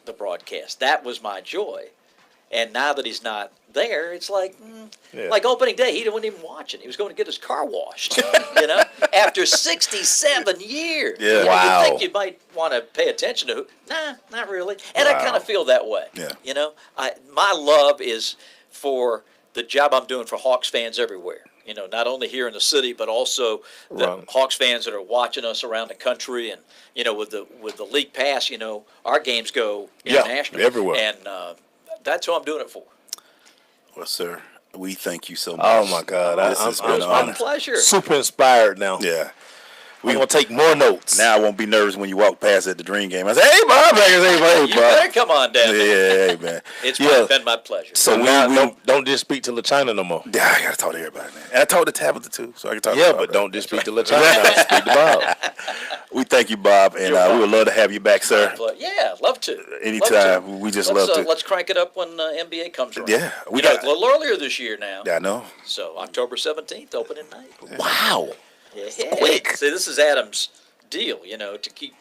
Speaker 15: the broadcast. That was my joy. And now that he's not there, it's like, like opening day, he wasn't even watching. He was going to get his car washed, you know, after 67 years.
Speaker 3: Yeah.
Speaker 15: You
Speaker 3: Wow.
Speaker 15: think you might want to pay attention to Nah, not really. And I kind of feel that way.
Speaker 3: Yeah.
Speaker 15: You know, my love is for the job I'm doing for Hawks fans everywhere. You know, not only here in the city, but also the Hawks fans that are watching us around the country. And, you know, with the league pass, you know, our games go international.
Speaker 3: Everywhere.
Speaker 15: And that's who I'm doing it for.
Speaker 2: Well, sir, we thank you so much.
Speaker 3: Oh, my God.
Speaker 2: This has been
Speaker 15: my pleasure.
Speaker 3: Super inspired now.
Speaker 2: Yeah.
Speaker 3: We're going to take more notes.
Speaker 2: Now I won't be nervous when you walk past at the Dream Game. I say, hey, Bob. Hey, Bob.
Speaker 15: You better come on down.
Speaker 2: Yeah, hey, man.
Speaker 15: It's been my pleasure.
Speaker 2: So
Speaker 3: now don't just speak to LaChina no more.
Speaker 2: Yeah, I got to talk to everybody, man. And I talked to Tabitha, too, so I can talk to
Speaker 3: Yeah,
Speaker 2: Bob,
Speaker 3: but
Speaker 2: right?
Speaker 3: don't just speak to LaChina. Speak to Bob.
Speaker 2: We thank you, Bob, and we would love to have you back, sir.
Speaker 15: Yeah, love to.
Speaker 2: Anytime. We just love to.
Speaker 15: Let's crank it up when NBA comes around.
Speaker 2: Yeah.
Speaker 15: We got a little earlier this year now.
Speaker 2: Yeah, I know.
Speaker 15: So October 17th, opening night.
Speaker 3: Wow.
Speaker 15: Yeah. Quick. See, this is Adam's deal, you know, to keep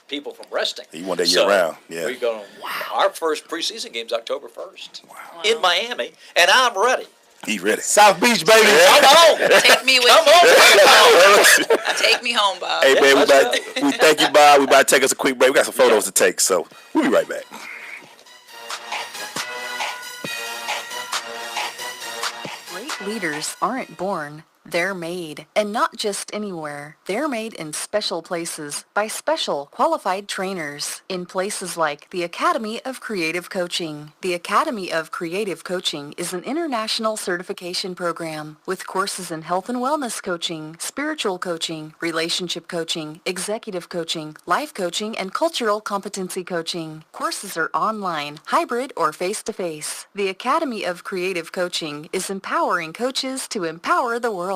Speaker 15: people from resting.
Speaker 2: You want that year round. Yeah.
Speaker 15: We're going. Our first preseason game's October 1st in Miami, and I'm ready.
Speaker 2: He ready.
Speaker 3: South Beach, baby.
Speaker 15: Come on.
Speaker 14: Take me with
Speaker 15: Come
Speaker 14: you.
Speaker 15: on.
Speaker 14: Take me home, Bob.
Speaker 2: Hey, man, we thank you, Bob. We about to take us a quick break. We got some photos to take, so we'll be right back.
Speaker 6: Great leaders aren't born. They're made, and not just anywhere. They're made in special places by special qualified trainers in places like the Academy of Creative Coaching. The Academy of Creative Coaching is an international certification program with courses in health and wellness coaching, spiritual coaching, relationship coaching, executive coaching, life coaching, and cultural competency coaching. Courses are online, hybrid, or face-to-face. The Academy of Creative Coaching is empowering coaches to empower the world.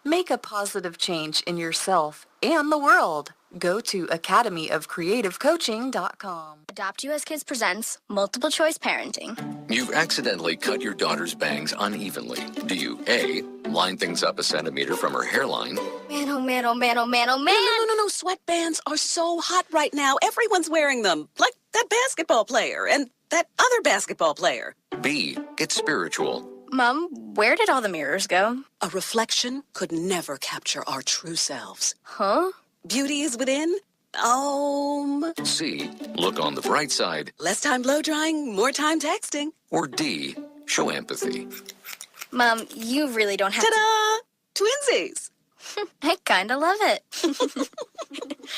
Speaker 6: Make a positive change in yourself and the world. Go to academyofcreativecoaching.com.
Speaker 7: Adopt US Kids presents Multiple Choice Parenting.
Speaker 8: You've accidentally cut your daughter's bangs unevenly. Do you A, line things up a centimeter from her hairline?
Speaker 7: Man, oh man, oh man, oh man, oh man.
Speaker 11: No. Sweatbands are so hot right now. Everyone's wearing them. Like that basketball player and that other basketball player.
Speaker 8: B, get spiritual.
Speaker 7: Mom, where did all the mirrors go?
Speaker 11: A reflection could never capture our true selves.
Speaker 7: Huh?
Speaker 11: Beauty is within.
Speaker 8: C, look on the bright side.
Speaker 11: Less time blow drying, more time texting.
Speaker 8: Or D, show empathy.
Speaker 7: Mom, you really don't have
Speaker 11: Ta-da! Twinsies!
Speaker 7: I kinda love it.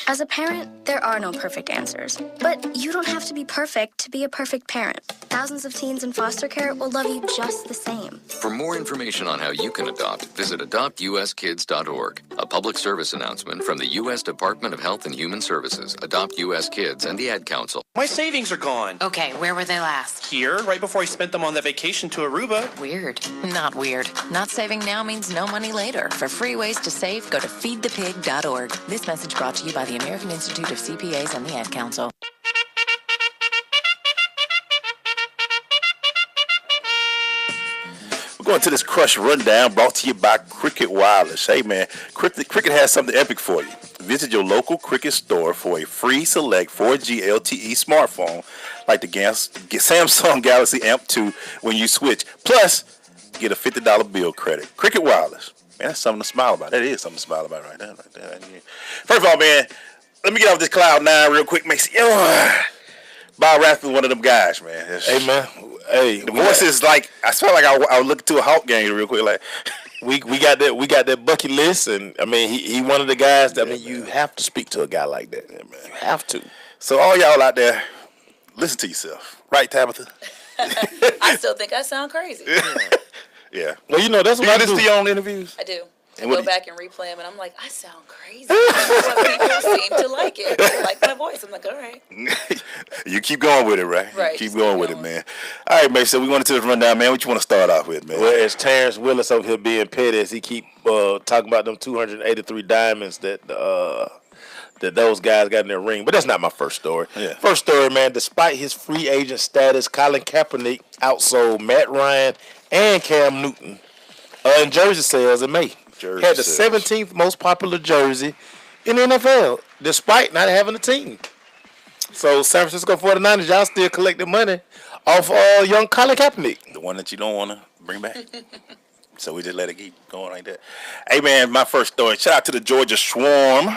Speaker 7: As a parent, there are no perfect answers. But you don't have to be perfect to be a perfect parent. Thousands of teens in foster care will love you just the same.
Speaker 8: For more information on how you can adopt, visit adoptuskids.org. A public service announcement from the U.S. Department of Health and Human Services, Adopt U.S. Kids, and the Ad Council.
Speaker 12: My savings are gone.
Speaker 16: Okay, where were they last?
Speaker 12: Here, right before I spent them on that vacation to Aruba.
Speaker 16: Weird. Not weird. Not saving now means no money later. For free ways to save, go to feedthepig.org. This message brought to you by the American Institute of CPAs and the Ad Council.
Speaker 2: Going to this Crush Rundown brought to you by Cricket Wireless. Hey, man, Cricket has something epic for you. Visit your local Cricket store for a free select 4G LTE smartphone like the Samsung Galaxy Amp 2 when you switch. Plus, get a $50 bill credit. Cricket Wireless. Man, that's something to smile about. That is something to smile about right there. First of all, man, let me get off this cloud nine real quick. Bob Rathbun, one of them guys, man.
Speaker 3: Hey, man. Hey,
Speaker 2: the voice is like, I felt like I was looking to a Hawk game real quick. Like,
Speaker 3: we got that bucket list, and I mean, he one of the guys that you have to speak to a guy like that. Yeah, man. You have to.
Speaker 2: So all y'all out there, listen to yourself, right, Tabitha?
Speaker 14: I still think I sound crazy.
Speaker 2: Yeah.
Speaker 3: Well, you know that's what I do.
Speaker 2: You listen to your own interviews?
Speaker 14: I do.
Speaker 2: And
Speaker 14: I go back and replay them, and I'm like, I sound crazy. But people seem to like it. They like my voice. I'm like, all right.
Speaker 2: You keep going with it, right?
Speaker 14: Right.
Speaker 2: Keep going with it, man. All right, man. So we wanted to rundown, man. What you want to start off with, man?
Speaker 3: Well, it's Terrence Willis over here being petty as he keep talking about them 283 diamonds that those guys got in their ring. But that's not my first story.
Speaker 2: Yeah.
Speaker 3: First story, man. Despite his free agent status, Colin Kaepernick outsold Matt Ryan and Cam Newton in jersey sales in May. Had the 17th most popular jersey in the NFL, despite not having a team. So San Francisco 49ers, y'all still collecting money off young Colin Kaepernick.
Speaker 2: The one that you don't want to bring back. So we just let it keep going like that. Hey, man, my first story. Shout out to the Georgia Swarm,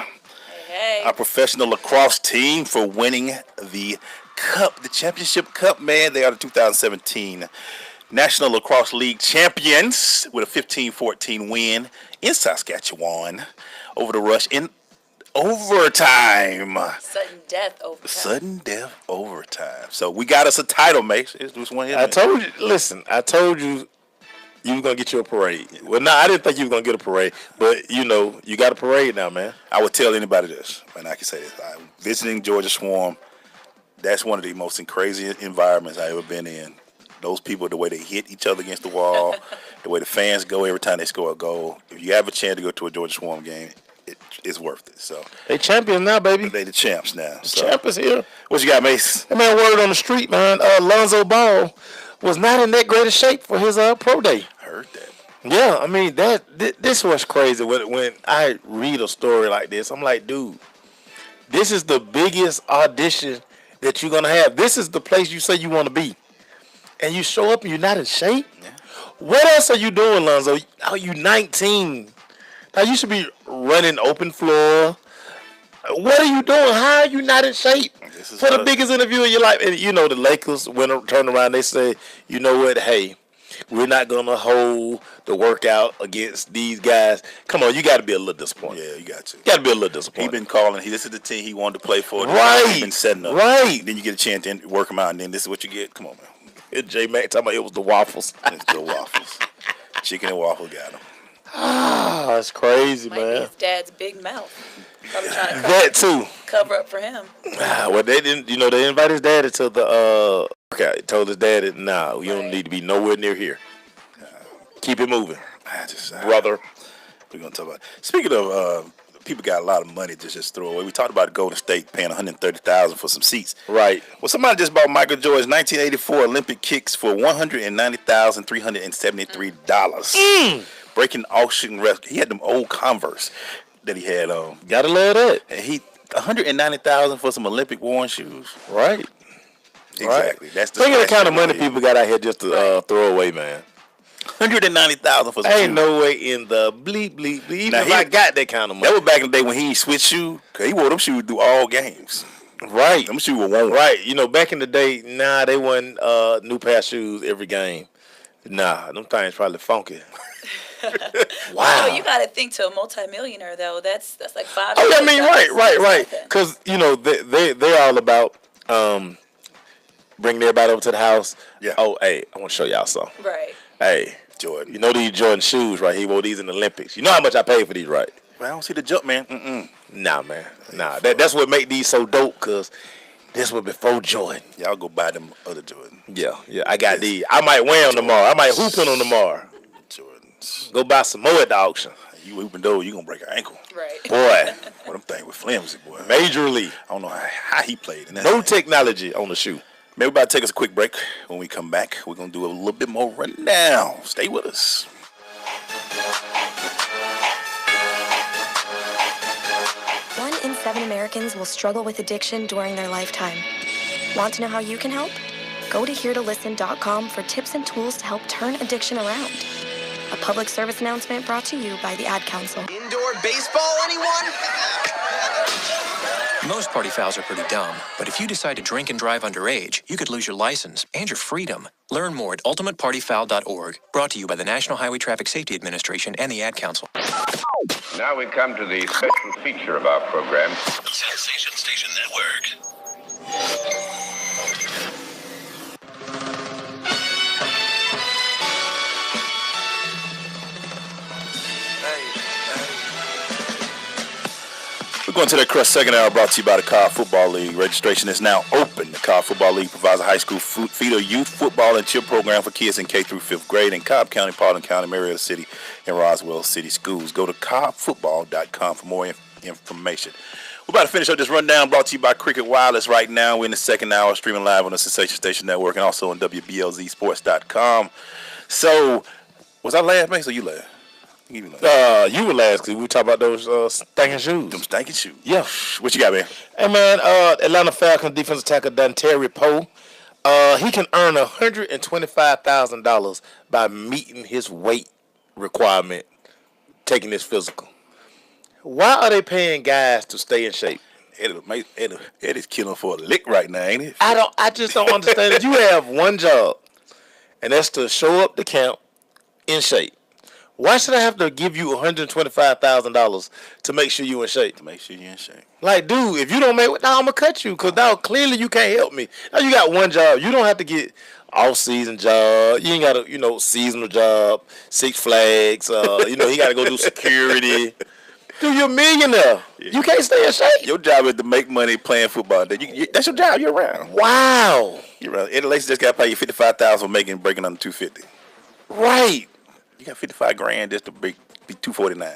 Speaker 2: our professional lacrosse team, for winning the cup, the championship cup, man. They are the 2017 National Lacrosse League champions with a 15-14 win in Saskatchewan over the Rush in overtime.
Speaker 14: Sudden death overtime.
Speaker 2: Sudden death overtime. So we got us a title, mate.
Speaker 3: I told you, listen, I told you you were going to get you a parade. Well, no, I didn't think you were going to get a parade, but, you know, you got a parade now, man.
Speaker 2: I would tell anybody this, and I can say this. I'm visiting Georgia Swarm. That's one of the most crazy environments I've ever been in. Those people, the way they hit each other against the wall, the way the fans go every time they score a goal. If you have a chance to go to a Georgia Swarm game, it's worth it. So
Speaker 3: they champions now, baby.
Speaker 2: They the champs now.
Speaker 3: The champ is here.
Speaker 2: What you got, Mace?
Speaker 3: That man, word on the street, man. Lonzo Ball was not in that great a shape for his pro day.
Speaker 2: Heard that.
Speaker 3: Yeah, I mean this was crazy. When I read a story like this, I'm like, dude, this is the biggest audition that you're gonna have. This is the place you say you want to be. And you show up and you're not in shape? Yeah. What else are you doing, Lonzo? Are you 19? Now you should be running open floor. What are you doing? How are you not in shape for the biggest interview of your life? And you know the Lakers turn around. They say, you know what? Hey, we're not gonna hold the workout against these guys. Come on, you got to be a little disappointed.
Speaker 2: Yeah, you got to.
Speaker 3: Got to be a little disappointed.
Speaker 2: He been calling. This is the team he wanted to play for.
Speaker 3: Right.
Speaker 2: He been setting up.
Speaker 3: Right.
Speaker 2: Then you get a chance to work him out, and then this is what you get. Come on, man.
Speaker 3: J Mac talking about it was the waffles.
Speaker 2: It's the waffles. Chicken and waffle got him.
Speaker 3: Ah, that's crazy,
Speaker 14: Might
Speaker 3: man.
Speaker 14: be his dad's big mouth. Probably trying to cover up for him.
Speaker 3: Well, they didn't. You know, they invited his daddy to the. Okay, told his daddy, "Nah, you don't need to be nowhere near here. Keep it moving, brother."
Speaker 2: We're gonna talk about. Speaking of. People got a lot of money to just throw away. We talked about Golden State paying $130,000 for some seats.
Speaker 3: Right.
Speaker 2: Well, somebody just bought Michael Jordan's 1984 Olympic kicks for $190,373. Breaking auction record. He had them old Converse that he had on.
Speaker 3: Gotta love that.
Speaker 2: And he $190,000 for some Olympic worn shoes.
Speaker 3: Right.
Speaker 2: Exactly.
Speaker 3: Right. That's the kind of money people got out here just to throw away, man.
Speaker 2: $190,000 for some
Speaker 3: ain't
Speaker 2: shoes.
Speaker 3: No way in the bleep. Even if I got that kind of money.
Speaker 2: That was back in the day when he switched shoes. Cause he wore them shoes through all games.
Speaker 3: Right.
Speaker 2: Them shoes were worn.
Speaker 3: Right. You know, back in the day, they wasn't new pair of shoes every game. Nah, them things probably funky.
Speaker 14: Wow. You got to think to a multimillionaire though. That's like $5.
Speaker 3: Oh, I mean, right. Because you know they're all about bringing everybody over to the house.
Speaker 2: Yeah.
Speaker 3: Oh, hey, I want to show y'all something.
Speaker 14: Right.
Speaker 3: Hey,
Speaker 2: Jordan.
Speaker 3: You know these Jordan shoes, right? He wore these in the Olympics. You know how much I paid for these, right?
Speaker 2: I don't see the jump, man.
Speaker 3: Nah, man. Nah, that's what make these so dope, cause this was before Jordan.
Speaker 2: Y'all go buy them other Jordan.
Speaker 3: Yeah. I got these. I might wear them tomorrow. I might hoop in them tomorrow.
Speaker 2: Jordans.
Speaker 3: Go buy some more at the auction.
Speaker 2: You hooping those, you gonna break an ankle.
Speaker 14: Right.
Speaker 3: Boy.
Speaker 2: Well, them things with flimsy, boy.
Speaker 3: Majorly.
Speaker 2: I don't know how he played.
Speaker 3: No technology on the shoe.
Speaker 2: Maybe about to take us a quick break. When we come back, we're gonna do a little bit more rundown. Stay with us.
Speaker 7: 1 in 7 Americans will struggle with addiction during their lifetime. Want to know how you can help? Go to heretolisten.com for tips and tools to help turn addiction around. A public service announcement brought to you by the Ad Council.
Speaker 4: Indoor baseball, anyone?
Speaker 5: Most party fouls are pretty dumb, but if you decide to drink and drive underage, you could lose your license and your freedom. Learn more at ultimatepartyfoul.org. Brought to you by the National Highway Traffic Safety Administration and the Ad Council.
Speaker 17: Now we come to the special feature of our program.
Speaker 9: Sensation Station Network.
Speaker 2: We're going to the Crush second hour, brought to you by the College Football League. Registration is now open. The College Football League provides a high school feeder youth football and cheer program for kids in K through 5th grade in Cobb County, Paulding County, Marietta City, and Roswell City schools. Go to cobbfootball.com for more information. We're about to finish up this rundown, brought to you by Cricket Wireless right now. We're in the second hour, streaming live on the Sensation Station Network and also on WBLZsports.com. So, was I last, man? So you last? You
Speaker 3: were last because we were talking about those stinking shoes.
Speaker 2: Them stinking shoes.
Speaker 3: Yeah.
Speaker 2: What you got, man?
Speaker 3: Hey, man, Atlanta Falcons defensive tackle Dontari Poe, he can earn $125,000 by meeting his weight requirement, taking his physical. Why are they paying guys to stay in shape?
Speaker 2: Eddie's killing for a lick right now, ain't it?
Speaker 3: I just don't understand it. You have one job, and that's to show up to camp in shape. Why should I have to give you $125,000 to make sure you're in shape?
Speaker 2: To make sure you're in shape.
Speaker 3: Like, dude, if you don't make it, now I'm going to cut you because now clearly you can't help me. Now you got one job. You don't have to get off-season job. You ain't got a, seasonal job, Six Flags. He got to go do security. Dude, you're a millionaire. You can't stay in shape.
Speaker 2: Your job is to make money playing football. That's your job. You're around.
Speaker 3: Wow.
Speaker 2: You're around. Eddie Lacy just got to pay you $55,000 for breaking under 250.
Speaker 3: Right.
Speaker 2: You got $55,000 just to be 249.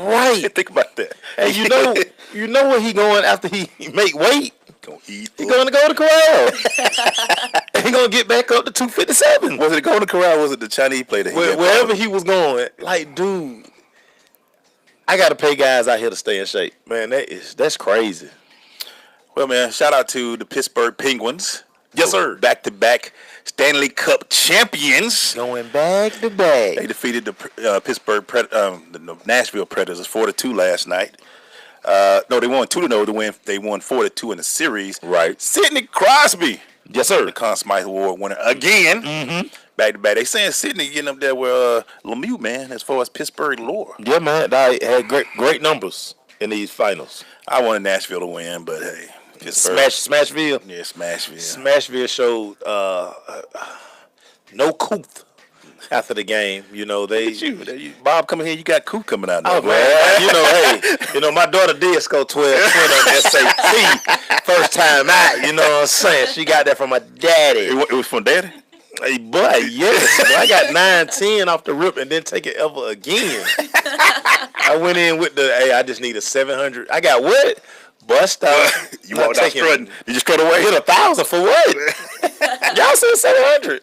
Speaker 3: Right.
Speaker 2: Think about that.
Speaker 3: Hey, you know where he going after he make weight?
Speaker 2: Gonna eat.
Speaker 3: He going to go to Corral. And he gonna get back up to 257.
Speaker 2: Was it going to Corral? Or was it the Chinese play that
Speaker 3: wherever he was going? Like, dude, I got to pay guys out here to stay in shape. Man, that's crazy.
Speaker 2: Well, man, shout out to the Pittsburgh Penguins.
Speaker 3: Yes, sir.
Speaker 2: Back-to-back Stanley Cup champions.
Speaker 3: Going back to back.
Speaker 2: They defeated the the Nashville Predators 4-2 last night. No, they won 2-0 They won 4-2 in the series.
Speaker 3: Right.
Speaker 2: Sidney Crosby.
Speaker 3: Yes, sir.
Speaker 2: The Conn Smythe Award winner again.
Speaker 3: Mm-hmm.
Speaker 2: Back-to-back. They saying Sidney getting up there with Lemieux, man, as far as Pittsburgh lore.
Speaker 3: Yeah, man. They had great numbers in these finals.
Speaker 2: I wanted Nashville to win, but hey.
Speaker 3: Smashville.
Speaker 2: Yeah, Smashville.
Speaker 3: Smashville showed no couth after the game.
Speaker 2: Bob coming here, you got couth coming out now.
Speaker 3: Oh, man. My daughter did score 12 on the SAT first time out. You know what I'm saying? She got that from her daddy.
Speaker 2: It was from daddy?
Speaker 3: Hey, boy, yes. Boy, I got 9-10 off the rip and didn't take it ever again. I went in with I just need a 700. I got what? Bust out.
Speaker 2: You walked out strutting. You just cut away.
Speaker 3: Get 1,000 for what? Y'all said 700.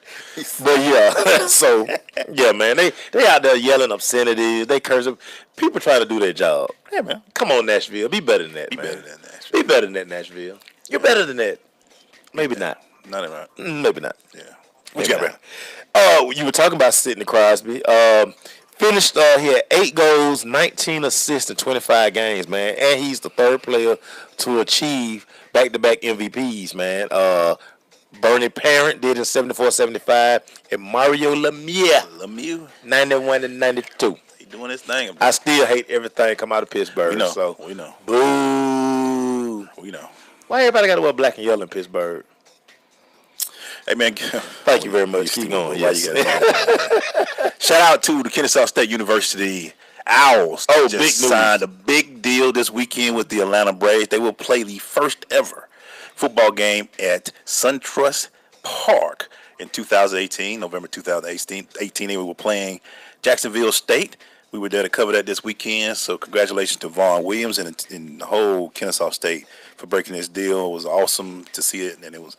Speaker 3: But yeah, so yeah, man, they out there yelling obscenities. They cursing. People try to do their job. Hey, man, come on, Nashville. Be better than that. Be better than Nashville. Be better than that, Nashville. You're better than that. Maybe not.
Speaker 2: Not right.
Speaker 3: Maybe not.
Speaker 2: Yeah. What you got, man?
Speaker 3: You were talking about Sidney Crosby. Finished, he had 8 goals, 19 assists in 25 games, man. And he's the third player to achieve back-to-back MVPs, man. Bernie Parent did in 74-75, and Mario Lemieux 91 and 92.
Speaker 2: He doing his thing. Bro.
Speaker 3: I still hate everything come out of Pittsburgh.
Speaker 2: We know.
Speaker 3: So.
Speaker 2: We know.
Speaker 3: Boo.
Speaker 2: We know.
Speaker 3: Why everybody got to wear black and yellow in Pittsburgh?
Speaker 2: Hey, man.
Speaker 3: Thank you very much. Keep going.
Speaker 2: Yes. Shout out to the Kennesaw State University Owls
Speaker 3: Oh,
Speaker 2: just
Speaker 3: big news.
Speaker 2: signed a big deal this weekend with the Atlanta Braves. They will play the first ever football game at SunTrust Park in 2018, November 2018. They were playing Jacksonville State. We were there to cover that this weekend. So congratulations to Vaughn Williams and the whole Kennesaw State for breaking this deal. It was awesome to see it, and it was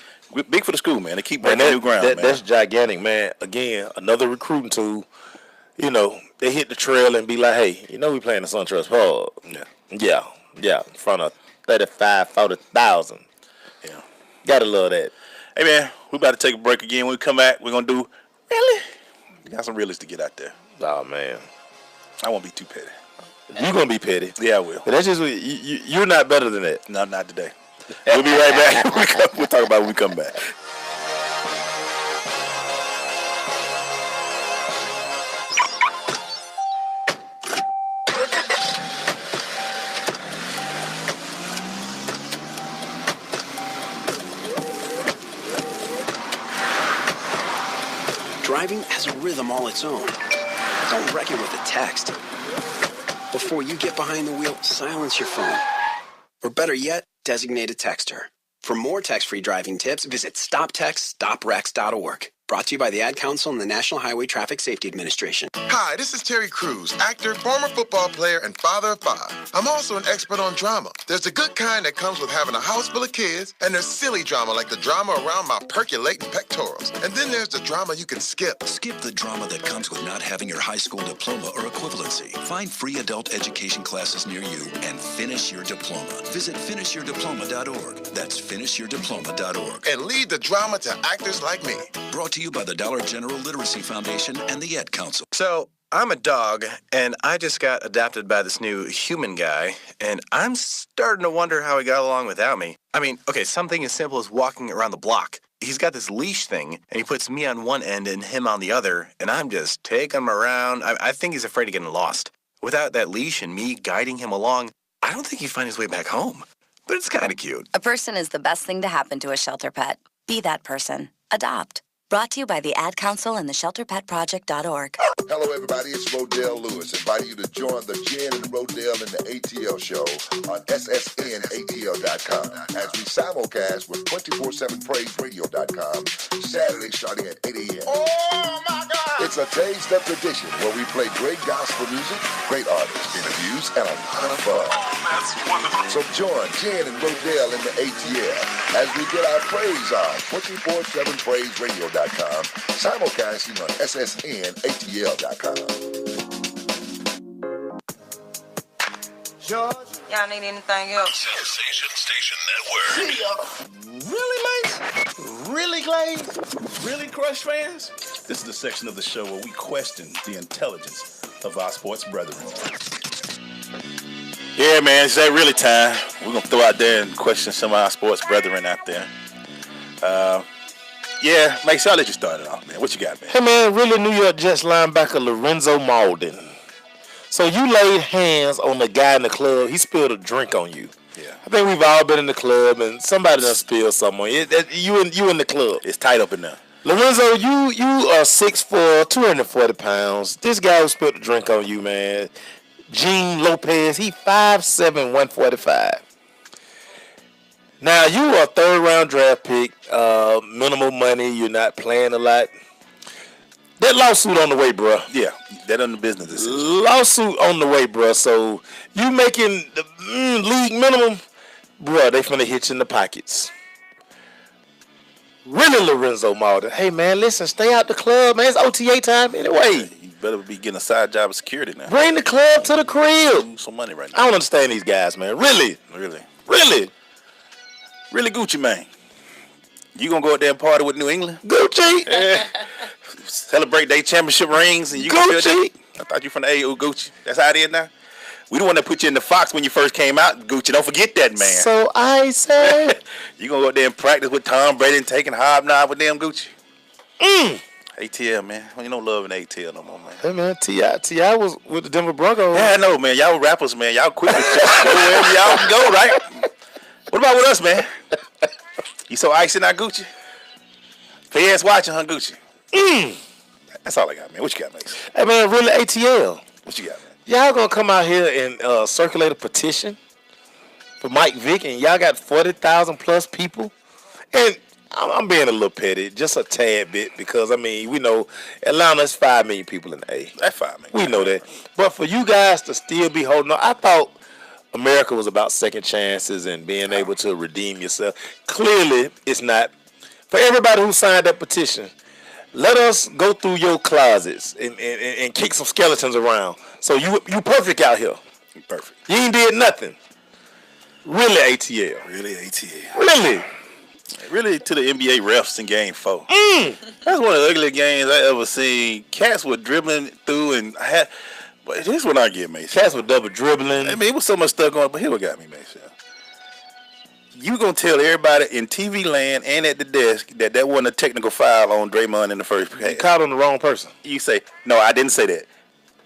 Speaker 2: big for the school, man. They keep breaking new ground, man.
Speaker 3: That's gigantic, man. Again, another recruiting tool. You know, they hit the trail and be like, hey, you know we playing the SunTrust Park. Yeah, in front of 35, 40,000.
Speaker 2: Yeah.
Speaker 3: Gotta love that.
Speaker 2: Hey, man, we about to take a break again. When we come back, we're going to do, really? We got some realists to get out there.
Speaker 3: Oh, man.
Speaker 2: I won't be too petty.
Speaker 3: You're going to be petty.
Speaker 2: Yeah, I will.
Speaker 3: But that's just, you're not better than that.
Speaker 2: No, not today. We'll be right back. We'll talk about it when we come back.
Speaker 10: Driving has a rhythm all its own. Don't wreck it with a text. Before you get behind the wheel, silence your phone. Or better yet, designate a texter. For more text-free driving tips, visit stoptextstoprex.org. Brought to you by the Ad Council and the National Highway Traffic Safety Administration.
Speaker 1: Hi, this is Terry Crews, actor, former football player, and father of 5. I'm also an expert on drama. There's the good kind that comes with having a house full of kids, and there's silly drama like the drama around my percolating pectorals. And then there's the drama you can skip.
Speaker 9: Skip the drama that comes with not having your high school diploma or equivalency. Find free adult education classes near you and finish your diploma. Visit finishyourdiploma.org. That's finishyourdiploma.org.
Speaker 1: And leave the drama to actors like me.
Speaker 9: Brought to you by the Dollar General Literacy Foundation and the Ad Council.
Speaker 18: So, I'm a dog, and I just got adopted by this new human guy, and I'm starting to wonder how he got along without me. I mean, okay, something as simple as walking around the block. He's got this leash thing, and he puts me on one end and him on the other, and I'm just taking him around. I think he's afraid of getting lost. Without that leash and me guiding him along, I don't think he'd find his way back home. But it's kind of cute.
Speaker 19: A person is the best thing to happen to a shelter pet. Be that person. Adopt. Brought to you by the Ad Council and the ShelterPetProject.org.
Speaker 22: Hello, everybody. It's Rodell Lewis, inviting you to join the Jen and Rodell in the ATL show on SSNATL.com as we simulcast with 247praiseradio.com Saturday starting at 8 a.m.
Speaker 1: Oh, my God!
Speaker 22: It's a taste of tradition where we play great gospel music, great artists, interviews, and a lot of fun.
Speaker 1: That's wonderful.
Speaker 22: So join Jen and Rodell in the ATL as we get our praise on 247praiseradio.com simulcasting on SSNATL.com.
Speaker 24: George, y'all need anything else?
Speaker 9: Sensation Station Network.
Speaker 2: Really, Lace? Really, Glaze? Really, Crush fans? This is the section of the show where we question the intelligence of our sports brethren. Yeah, man, it's that really time. We're going to throw out there and question some of our sports brethren out there. Yeah, Mace, I'll let you start it off, man. What you got, man?
Speaker 3: Hey, man, really New York Jets linebacker Lorenzo Malden. So you laid hands on the guy in the club. He spilled a drink on you.
Speaker 2: Yeah.
Speaker 3: I think we've all been in the club, and somebody done spilled something on you. You in the club.
Speaker 2: It's tight up in there.
Speaker 3: Lorenzo, you are 6'4", 240 pounds. This guy who spilled a drink on you, man, Gene Lopez, he 5'7", 145. Now, you are a third-round draft pick, minimal money, you're not playing a lot. That lawsuit on the way, bro.
Speaker 2: Yeah, that on the business decision.
Speaker 3: Lawsuit on the way, bro. So, you making the league minimum, bro, they finna hit you in the pockets. Really, Lorenzo Malden. Hey, man, listen, stay out the club, man. It's OTA time anyway.
Speaker 2: You better be getting a side job of security now.
Speaker 3: Bring the club to the crib.
Speaker 2: Some money right now.
Speaker 3: I don't understand these guys, man. Really?
Speaker 2: Really Gucci, man. You gonna go out there and party with New England?
Speaker 3: Gucci.
Speaker 2: Celebrate their championship rings and you
Speaker 3: Gucci.
Speaker 2: I thought you from the AU Gucci. That's how it is now. We the one that put you in the Fox when you first came out, Gucci. Don't forget that, man.
Speaker 3: So I say,
Speaker 2: you gonna go out there and practice with Tom Brady and taking hobnob with them, Gucci? ATL, man. You don't love an ATL no more, man.
Speaker 3: Hey, man, T.I. was with the Denver Broncos.
Speaker 2: Yeah, I know, man. Y'all rappers, man. Y'all quick as just go wherever y'all can go, right? What about with us, man? You so icy now, Gucci? Fans watching, huh, Gucci? That's all I got, man. What you got, man?
Speaker 3: Hey, man, really ATL.
Speaker 2: What you got, man?
Speaker 3: Y'all gonna come out here and circulate a petition for Mike Vick, and y'all got 40,000 plus people? And I'm being a little petty, just a tad bit, because I mean we know Atlanta's 5 million people in the A.
Speaker 2: That's 5 million.
Speaker 3: We know that, but for you guys to still be holding on, I thought America was about second chances and being able to redeem yourself. Clearly, it's not. For everybody who signed that petition, let us go through your closets and kick some skeletons around. So you perfect out here.
Speaker 2: Perfect.
Speaker 3: You ain't did nothing. Really, ATL.
Speaker 2: Really, ATL.
Speaker 3: Really.
Speaker 2: Really to the NBA refs in Game 4. That's one of the ugliest games I ever seen. Cats were dribbling through and but here's what I get, Mason.
Speaker 3: Cats were double dribbling.
Speaker 2: I mean, it was so much stuff going on, but here's what got me, Mason. You gonna tell everybody in TV land and at the desk that wasn't a technical foul on Draymond in the first half.
Speaker 3: You caught on the wrong person.
Speaker 2: You say, no, I didn't say that.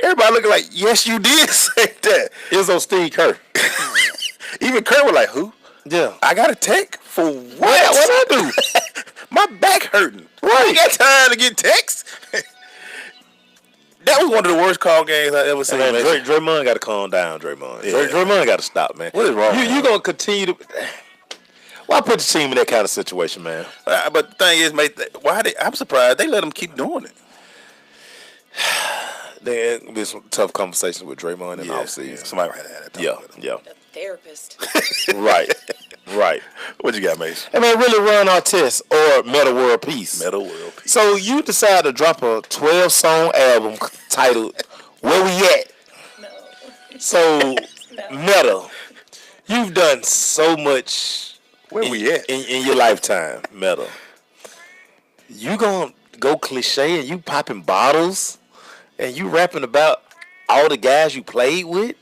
Speaker 2: Everybody looking like, yes, you did say that.
Speaker 3: It was on Steve Kerr.
Speaker 2: Even Kerr was like, who?
Speaker 3: Yeah.
Speaker 2: I got a tech for what?
Speaker 3: What I do?
Speaker 2: My back hurting.
Speaker 3: Right.
Speaker 2: You got time to get texts? That was one of the worst call games I ever seen.
Speaker 3: Draymond got to calm down, Draymond. Yeah. Draymond got to stop, man.
Speaker 2: What is wrong?
Speaker 3: You going to continue to... Why put the team in that kind of situation, man?
Speaker 2: But the thing is, mate, I'm surprised they let them keep doing it.
Speaker 3: There been some tough conversations with Draymond in the offseason.
Speaker 2: Yeah. Somebody had that talk with him.
Speaker 3: Yeah.
Speaker 14: Therapist.
Speaker 3: Right.
Speaker 2: What you got, Mason?
Speaker 3: I mean, really run our test or Meta World Peace.
Speaker 2: Meta World Peace.
Speaker 3: So you decide to drop a 12-song album titled Where We At?
Speaker 14: No.
Speaker 3: So, Meta, you've done so much
Speaker 2: Where we at?
Speaker 3: In your lifetime, Meta. You gonna go cliche and you popping bottles and you rapping about all the guys you played with?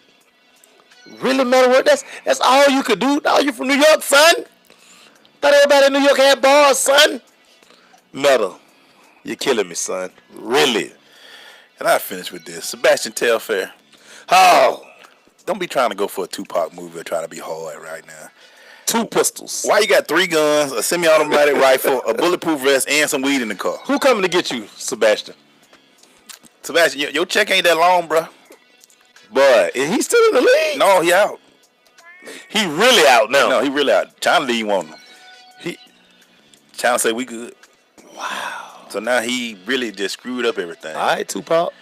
Speaker 3: Really, Meta? That's all you could do? Oh, you from New York, son? Thought everybody in New York had bars, son. Meta, you're killing me, son. Really.
Speaker 2: And I finish with this. Sebastian Telfair.
Speaker 3: Oh.
Speaker 2: Don't be trying to go for a Tupac movie or trying to be hard right now.
Speaker 3: 2 pistols.
Speaker 2: Why you got 3 guns, a semi-automatic rifle, a bulletproof vest, and some weed in the car?
Speaker 3: Who coming to get you, Sebastian?
Speaker 2: Sebastian, your check ain't that long, bro.
Speaker 3: But is he still in the league?
Speaker 2: No, he out.
Speaker 3: He really out now.
Speaker 2: No, he really out. China didn't want him. China say we good.
Speaker 3: Wow.
Speaker 2: So now he really just screwed up everything.
Speaker 3: All right, Tupac.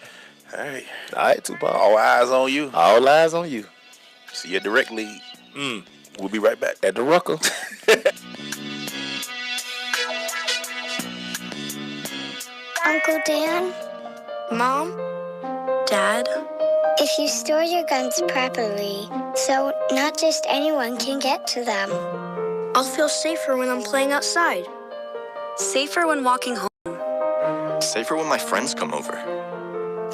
Speaker 2: All
Speaker 3: right, Tupac.
Speaker 2: All eyes on you.
Speaker 3: All eyes on you.
Speaker 2: See you at Direct League. We'll be right back.
Speaker 3: At the Rucker.
Speaker 13: Uncle Dan?
Speaker 7: Mom? Dad?
Speaker 13: If you store your guns properly, so not just anyone can get to them.
Speaker 7: I'll feel safer when I'm playing outside. Safer when walking home.
Speaker 5: Safer when my friends come over.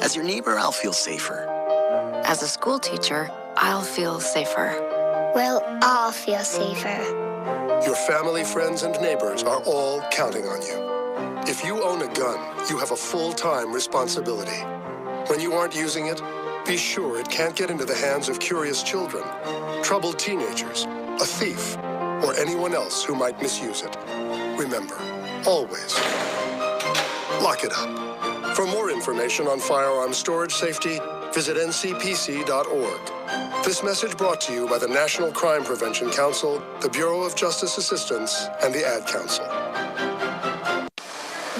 Speaker 5: As your neighbor, I'll feel safer.
Speaker 16: As a school teacher, I'll feel safer.
Speaker 13: We'll all feel safer.
Speaker 20: Your family, friends, and neighbors are all counting on you. If you own a gun, you have a full-time responsibility. When you aren't using it, be sure it can't get into the hands of curious children, troubled teenagers, a thief, or anyone else who might misuse it. Remember, always, lock it up. For more information on firearm storage safety, visit ncpc.org. This message brought to you by the National Crime Prevention Council, the Bureau of Justice Assistance, and the Ad Council.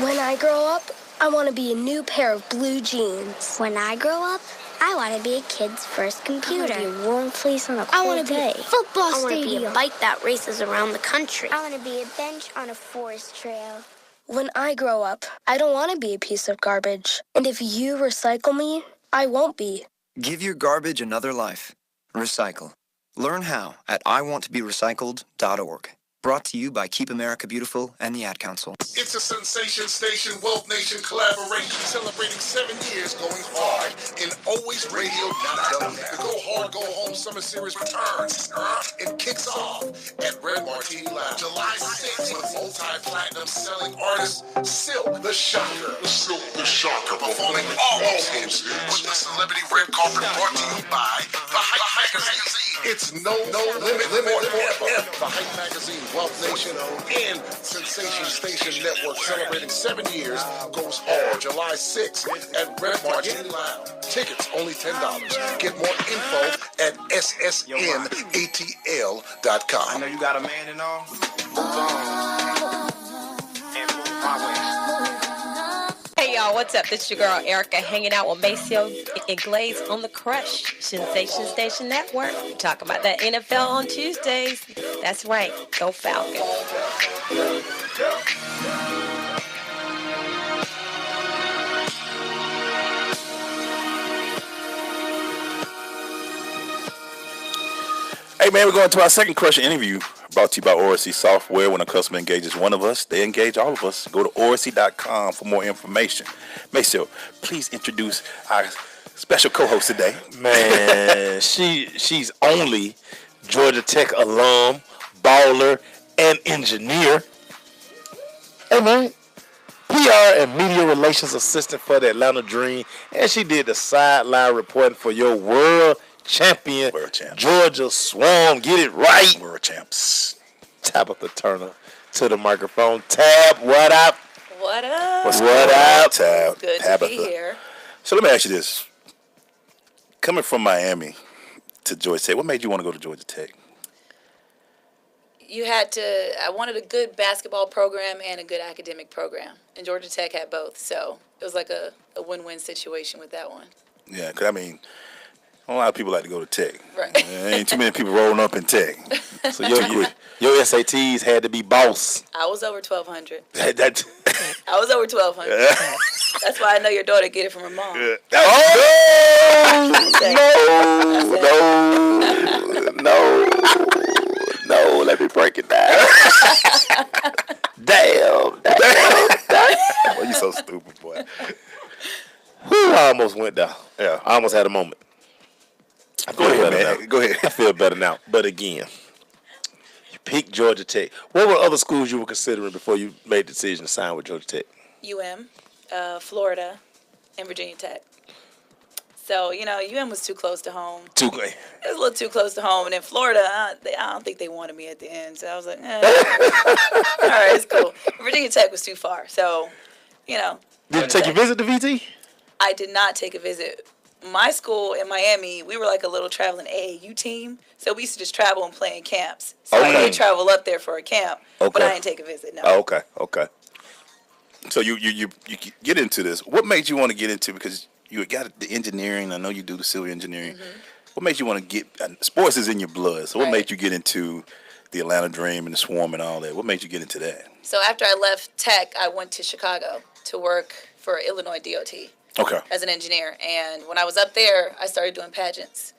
Speaker 21: When I grow up, I want to be a new pair of blue jeans.
Speaker 13: When I grow up, I want to be a kid's first computer.
Speaker 21: I want to be a warm place on a cold day.
Speaker 13: I want to be a football stadium.
Speaker 21: I want to be a bike that races around the country.
Speaker 13: I want to be a bench on a forest trail.
Speaker 21: When I grow up, I don't want to be a piece of garbage. And if you recycle me, I won't be.
Speaker 23: Give your garbage another life. Recycle. Learn how at iwanttoberecycled.org. Brought to you by Keep America Beautiful and the Ad Council.
Speaker 22: It's a Sensation Station, Wealth Nation collaboration celebrating 7 years going hard in Always Radio.w. The Go Hard, Go Home Summer Series returns. It kicks off at Red Martini Lounge July 6th with multi-platinum selling artist Silk the Shocker. Silk the Shocker performing all hits with the celebrity red carpet brought to you by The Hype Magazine. It's no limit forever. The Hype Magazine, Wealth Nation, and Sensation Station Network celebrating 7 years goes hard July 6th at Red Market Lounge. Tickets only $10. Get more info at ssnatl.com.
Speaker 6: I know you got a man and all. Move on. And move my way.
Speaker 8: Hey y'all, what's up? This is your girl Erica hanging out with Maceo and Glaze on the Crush Sensation Station Network. We talk about that NFL on Tuesdays. That's right. Go Falcons.
Speaker 2: Hey man, we're going to our second Crush interview brought to you by ORC Software. When a customer engages one of us, they engage all of us. Go to ORC.com for more information. Maceo, please introduce our special co-host today.
Speaker 3: Man, she's only Georgia Tech alum, baller, and engineer. Hey man, PR and media relations assistant for the Atlanta Dream, and she did the sideline reporting for your world champion, Georgia Swarm. Get it right.
Speaker 2: World champs.
Speaker 3: Tabitha Turner to the microphone. Tab, what up?
Speaker 14: What up?
Speaker 2: What up, Tab?
Speaker 14: Good
Speaker 2: Tabitha.
Speaker 14: to be here.
Speaker 2: So let me ask you this. Coming from Miami to Georgia Tech, what made you want to go to Georgia Tech?
Speaker 14: I wanted a good basketball program and a good academic program. And Georgia Tech had both. So it was like a win-win situation with that one.
Speaker 2: Yeah, because I mean, a lot of people like to go to Tech.
Speaker 14: Right.
Speaker 2: There ain't too many people rolling up in Tech.
Speaker 3: So your SATs had to be boss.
Speaker 14: I was over 1,200.
Speaker 3: That
Speaker 14: I was over 1,200. That's why I know your daughter get it from her mom.
Speaker 2: No, let me break it down. Damn. Boy, you so stupid, boy.
Speaker 3: Whew, I almost went down.
Speaker 2: Yeah.
Speaker 3: I almost had a moment.
Speaker 2: Go ahead, man. Go ahead.
Speaker 3: I feel better now. But again, you picked Georgia Tech. What were other schools you were considering before you made the decision to sign with Georgia Tech?
Speaker 14: Florida, and Virginia Tech. So, UM was too close to home. It was a little too close to home. And in Florida, I don't think they wanted me at the end. So I was like, all right, it's cool. Virginia Tech was too far. So,
Speaker 3: Did you take a visit to VT?
Speaker 14: I did not take a visit. My school in Miami, we were like a little traveling AAU team. So we used to just travel and play in camps. So I did travel up there for a camp, but I didn't take a visit, no.
Speaker 2: Oh, okay. So you get into this. What made you want to get into, because you got the engineering, I know you do the civil engineering. Mm-hmm. What made you want to get, sports is in your blood, so what made you get into the Atlanta Dream and the Swarm and all that? What made you get into that?
Speaker 14: So after I left Tech, I went to Chicago to work for Illinois DOT. As an engineer. And when I was up there, I started doing pageants.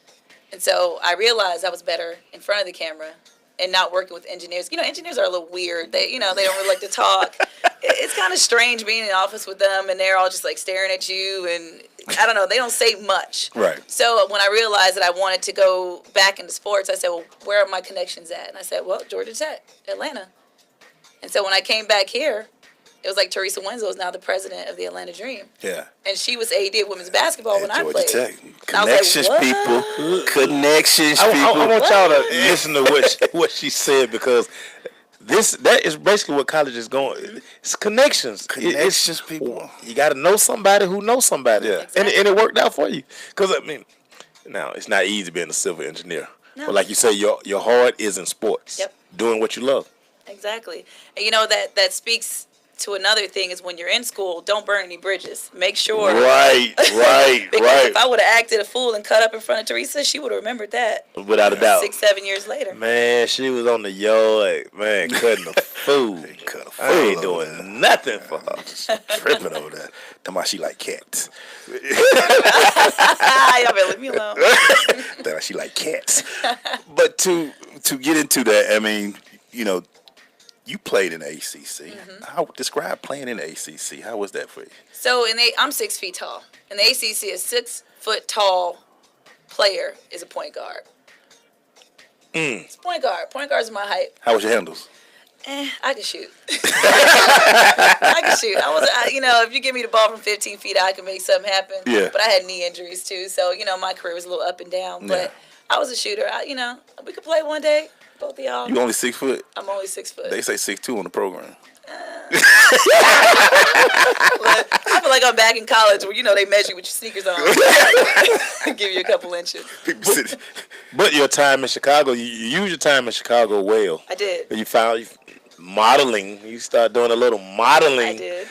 Speaker 14: And so I realized I was better in front of the camera and not working with engineers. Engineers are a little weird. They don't really like to talk. It's kind of strange being in the office with them and they're all just like staring at you and I don't know, they don't say much.
Speaker 2: Right.
Speaker 14: So when I realized that I wanted to go back into sports, I said, well, where are my connections at? And I said, well, Georgia Tech, Atlanta. And so when I came back here, it was like Teresa Winslow is now the president of the Atlanta Dream.
Speaker 2: Yeah.
Speaker 14: And she was AD of women's basketball when I played.
Speaker 2: Tech. Connections, people. Connections, people.
Speaker 3: I want y'all to listen to what she said, because that is basically what college is going. It's connections.
Speaker 2: Connections, people.
Speaker 3: You got to know somebody who knows somebody. Yeah. Exactly. And it worked out for you. Because, now, it's not easy being a civil engineer. No. But like you say, your heart is in sports.
Speaker 14: Yep.
Speaker 3: Doing what you love.
Speaker 14: Exactly. And that speaks to another thing is when you're in school, don't burn any bridges. Make sure.
Speaker 2: Right.
Speaker 14: Because if I would have acted a fool and cut up in front of Teresa, she would have remembered that.
Speaker 3: Without a doubt.
Speaker 14: 6-7 years later.
Speaker 3: Man, she was on the yard, cutting a fool. I ain't doing nothing for her.
Speaker 2: Just tripping over that. Talking about she like cats.
Speaker 14: Y'all better leave me alone.
Speaker 2: Talking about she like cats. But to get into that, you played in the ACC. Mm-hmm. How describe playing in the ACC? How was that for you?
Speaker 14: So I'm 6 feet tall. In the ACC, a 6 foot tall player is a point guard. It's point guard. Point guard is my height.
Speaker 2: How was your handles?
Speaker 14: I can shoot. I can shoot. If you give me the ball from 15 feet, I can make something happen.
Speaker 2: Yeah.
Speaker 14: But I had knee injuries too, so my career was a little up and down. But I was a shooter. We could play one day, both of y'all.
Speaker 2: You only 6 foot?
Speaker 14: I'm only 6 foot.
Speaker 2: They say 6'2" on the program.
Speaker 14: I feel like I'm back in college where, they measure you with your sneakers on. Give you a couple inches.
Speaker 3: But your time in Chicago, you use your time in Chicago well.
Speaker 14: I did.
Speaker 3: You found modeling. You started doing a little modeling.
Speaker 14: I did.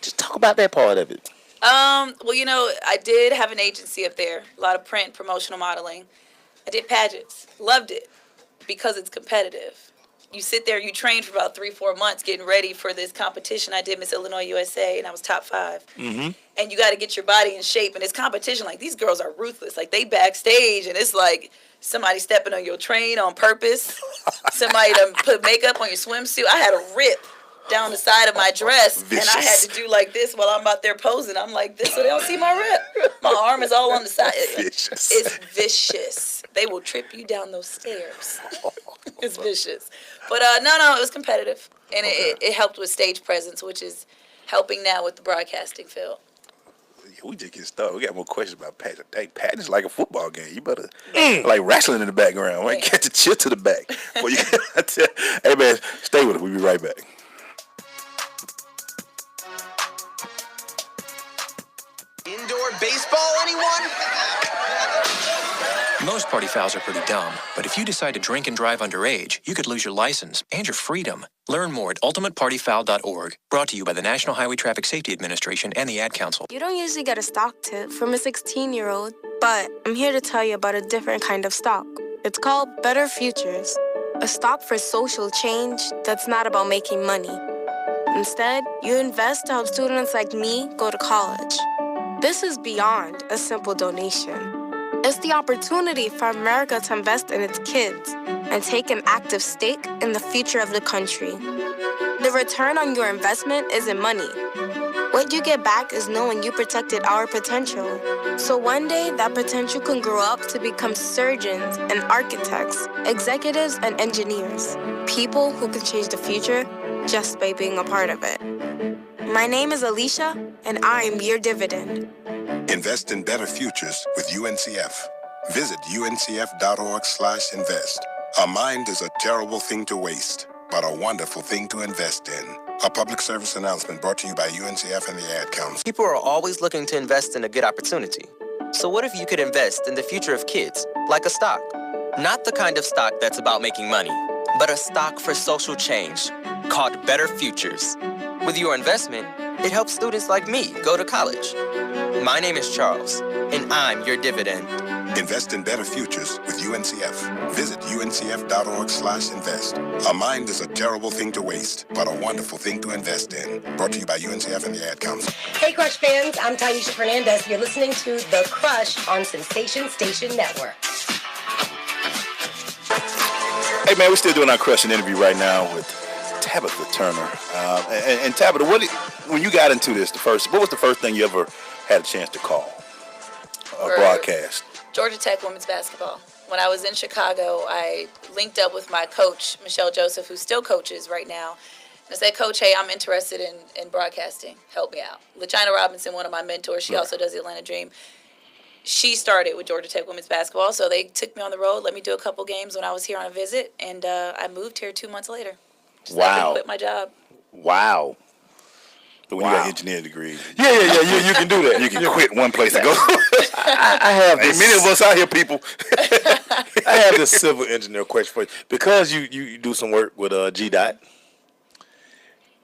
Speaker 3: Just talk about that part of it.
Speaker 14: Well, I did have an agency up there. A lot of print, promotional modeling. I did pageants. Loved it because it's competitive. You sit there, you train for about 3-4 months getting ready for this competition. I did Miss Illinois USA, and I was top 5.
Speaker 2: Mm-hmm.
Speaker 14: And you got to get your body in shape. And it's competition. Like, these girls are ruthless. Like, they backstage, and it's like somebody stepping on your train on purpose. Somebody done put makeup on your swimsuit. I had a rip down the side of my dress, and I had to do like this while I'm out there posing. I'm like this so they don't see my rip. My arm is all on the side.
Speaker 2: Vicious.
Speaker 14: It's vicious. They will trip you down those stairs. It's vicious. But no, it was competitive. And it helped with stage presence, which is helping now with the broadcasting field.
Speaker 2: We just get started. We got more questions about pageant. Hey, pageant's like a football game. You better like wrestling in the background. Right? Catch the chip to the back. Hey man, stay with us. We'll be right back.
Speaker 4: Indoor baseball, anyone?
Speaker 5: Most party fouls are pretty dumb, but if you decide to drink and drive underage, you could lose your license and your freedom. Learn more at ultimatepartyfoul.org. Brought to you by the National Highway Traffic Safety Administration and the Ad Council.
Speaker 21: You don't usually get a stock tip from a 16-year-old, but I'm here to tell you about a different kind of stock. It's called Better Futures, a stock for social change that's not about making money. Instead, you invest to help students like me go to college. This is beyond a simple donation. It's the opportunity for America to invest in its kids and take an active stake in the future of the country. The return on your investment isn't money. What you get back is knowing you protected our potential. So one day, that potential can grow up to become surgeons and architects, executives and engineers, people who can change the future just by being a part of it. My name is Alicia, and I'm your dividend.
Speaker 22: Invest in better futures with UNCF. Visit uncf.org/invest. A mind is a terrible thing to waste, but a wonderful thing to invest in. A public service announcement brought to you by UNCF and the Ad Council.
Speaker 4: People are always looking to invest in a good opportunity. So what if you could invest in the future of kids, like a stock? Not the kind of stock that's about making money, but a stock for social change, called Better Futures. With your investment, it helps students like me go to college. My name is Charles, and I'm your dividend.
Speaker 22: Invest in better futures with UNCF. Visit uncf.org/invest. A mind is a terrible thing to waste, but a wonderful thing to invest in. Brought to you by UNCF and the Ad Council.
Speaker 11: Hey, Crush fans, I'm Taisha Fernandez. You're listening to The Crush on Sensation Station Network.
Speaker 2: Hey man, we're still doing our crushing interview right now with Tabitha Turner. And Tabitha, when you got into this, what was the first thing you ever had a chance to call? A broadcast?
Speaker 14: Georgia Tech women's basketball. When I was in Chicago, I linked up with my coach, Michelle Joseph, who still coaches right now. And I said, Coach, hey, I'm interested in broadcasting. Help me out. LaChina Robinson, one of my mentors, she also does the Atlanta Dream. She started with Georgia Tech women's basketball, so they took me on the road, let me do a couple games when I was here on a visit, and I moved here 2 months later.
Speaker 2: Wow.
Speaker 14: I quit my job.
Speaker 2: Wow. But when you got an engineering degree.
Speaker 3: Yeah, you can do that.
Speaker 2: You can quit one place and go.
Speaker 3: I have
Speaker 2: this. Many of us out here, people.
Speaker 3: I have this civil engineer question for you. Because you do some work with GDOT.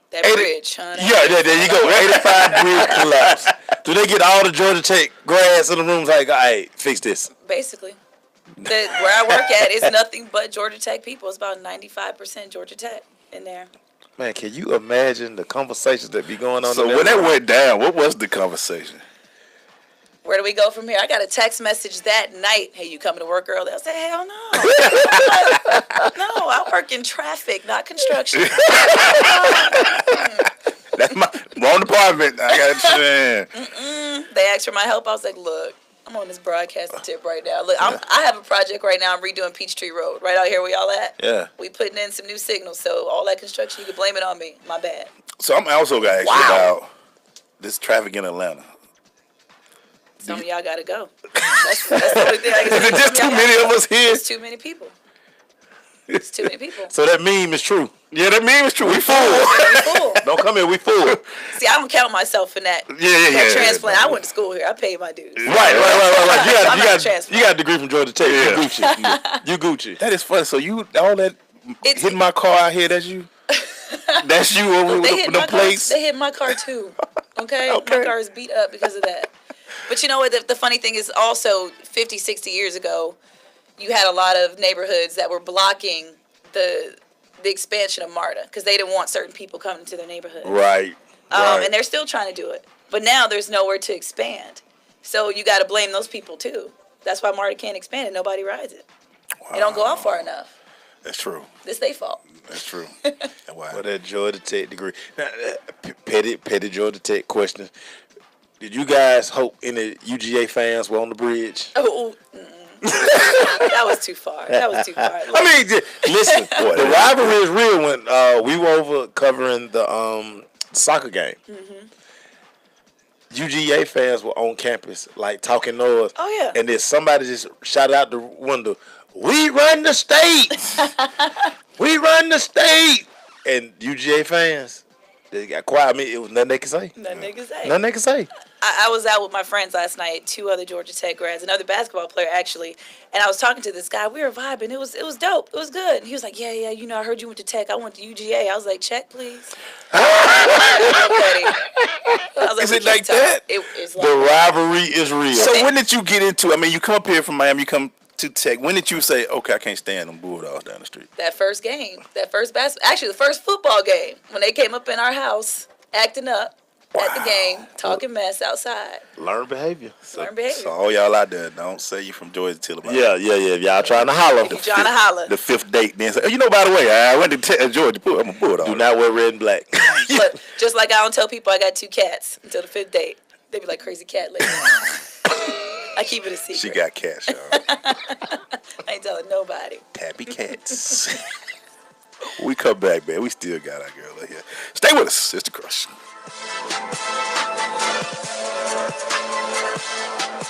Speaker 14: That bridge, huh?
Speaker 3: Yeah, there you go. 85 bridge collapse. Do they get all the Georgia Tech grads in the rooms like, all right, fix this?
Speaker 14: Basically. Where I work at is nothing but Georgia Tech people. It's about 95% Georgia Tech in there.
Speaker 3: Man, can you imagine the conversations that be going on?
Speaker 2: So when that went down, what was the conversation?
Speaker 14: Where do we go from here? I got a text message that night. Hey, you coming to work early? I said, hell no. No, I work in traffic, not construction.
Speaker 2: That's my wrong department. I got it.
Speaker 14: They asked for my help. I was like, look, I'm on this broadcasting tip right now. Look, I have a project right now. I'm redoing Peachtree Road, right out here where y'all at.
Speaker 2: Yeah.
Speaker 14: We putting in some new signals, so all that construction, you can blame it on me. My bad.
Speaker 2: So I'm also going to ask you about this traffic in Atlanta.
Speaker 14: Some of y'all gotta go. That's the only thing I can say.
Speaker 3: Is it just too many of us here?
Speaker 14: It's too many people. It's too many people.
Speaker 3: So that meme is true.
Speaker 2: Yeah, that meme is true. We full.
Speaker 3: Don't come here. We full.
Speaker 14: See, I don't count myself in that.
Speaker 2: Yeah.
Speaker 14: Transplant. I went to school here. I paid my dues.
Speaker 3: Right. You got a degree from Georgia Tech.
Speaker 2: Yeah.
Speaker 3: You Gucci.
Speaker 2: That is funny. So you all that hitting my car out here? That's you. That's you over with the plates.
Speaker 14: They hit my car too. Okay? My car is beat up because of that. But you know what? The funny thing is also 50, 60 years ago, you had a lot of neighborhoods that were blocking the expansion of MARTA because they didn't want certain people coming to their neighborhood.
Speaker 3: Right.
Speaker 14: And they're still trying to do it. But now there's nowhere to expand. So you got to blame those people too. That's why MARTA can't expand and nobody rides it. Wow. They don't go out far enough.
Speaker 2: That's true.
Speaker 14: It's their fault.
Speaker 2: That's true.
Speaker 3: Wow. For that Georgia Tech degree. Now, petty Georgia Tech question. Did you guys hope any UGA fans were on the bridge?
Speaker 14: Oh, that was too far.
Speaker 3: I mean, listen, the rivalry is real. When we were over covering the soccer game, UGA fans were on campus, like talking noise.
Speaker 14: Oh, yeah.
Speaker 3: And then somebody just shouted out the window, "We run the state! We run the state!" And UGA fans, they got quiet. I mean, it was nothing they could say.
Speaker 14: Nothing they could
Speaker 3: say.
Speaker 14: I was out with my friends last night, 2 other Georgia Tech grads, another basketball player actually, and I was talking to this guy. We were vibing. It was dope. It was good. He was like, yeah, you know, I heard you went to Tech. I went to UGA. I was like, check, please.
Speaker 2: Is it like that?
Speaker 14: It's like
Speaker 3: the rivalry is real.
Speaker 2: So when did you get into? I mean, you come up here from Miami. You come to Tech. When did you say, okay, I can't stand them Bulldogs down the street?
Speaker 14: That first game, actually the first football game, when they came up in our house, acting up. At the game, talking mess outside.
Speaker 3: Learn behavior.
Speaker 2: So all y'all out there, don't say you from Georgia till about
Speaker 3: Yeah. If y'all trying to holler.
Speaker 2: The fifth date, then say, oh, you know, by the way, I went to Georgia. I'm a Bulldog.
Speaker 3: Do not wear red and black.
Speaker 14: But just like I don't tell people I got 2 cats until the 5th date. They be like, crazy cat lady. I keep it a secret.
Speaker 2: She got cats, y'all.
Speaker 14: I ain't telling nobody.
Speaker 2: Tabby cats. We come back, man. We still got our girl right here. Stay with us. It's The Crush.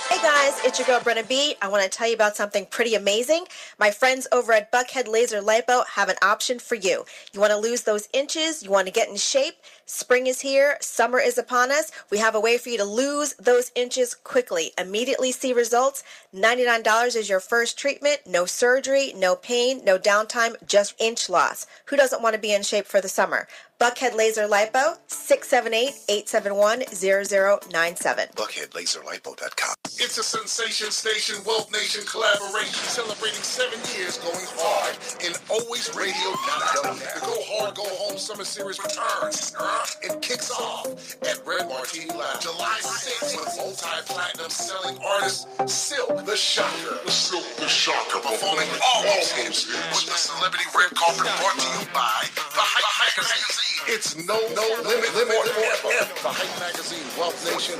Speaker 10: Hey guys, it's your girl Brenna B. I want to tell you about something pretty amazing. My friends over at Buckhead Laser Lipo have an option for you. You want to lose those inches? You want to get in shape? Spring is here. Summer is upon us. We have a way for you to lose those inches quickly. Immediately see results. $99 is your first treatment. No surgery, no pain, no downtime, just inch loss. Who doesn't want to be in shape for the summer? Buckhead Laser Lipo, 678-871-0097.
Speaker 22: BuckheadLaserLipo.com. It's a Sensation Station Wealth Nation collaboration celebrating 7 years going hard in Always Radio. The Go Hard, Go Home Summer Series returns. It kicks off at Red Martini Lounge July 6th with multi-platinum selling artist Silk the Shocker. Performing all games with the celebrity red carpet brought to you by The Hype Magazine. It's no limit forever. The Hype Magazine, Wealth Nation,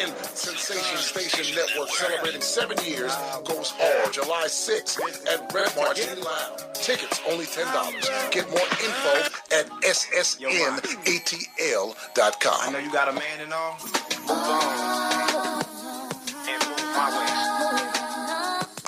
Speaker 22: and Sensation Station Network celebrating 7 years goes hard July 6th at Red Martini Lounge. Tickets only $10. Get more info at ssnatl.com.
Speaker 6: I know you got a man and all. Move on and move my way.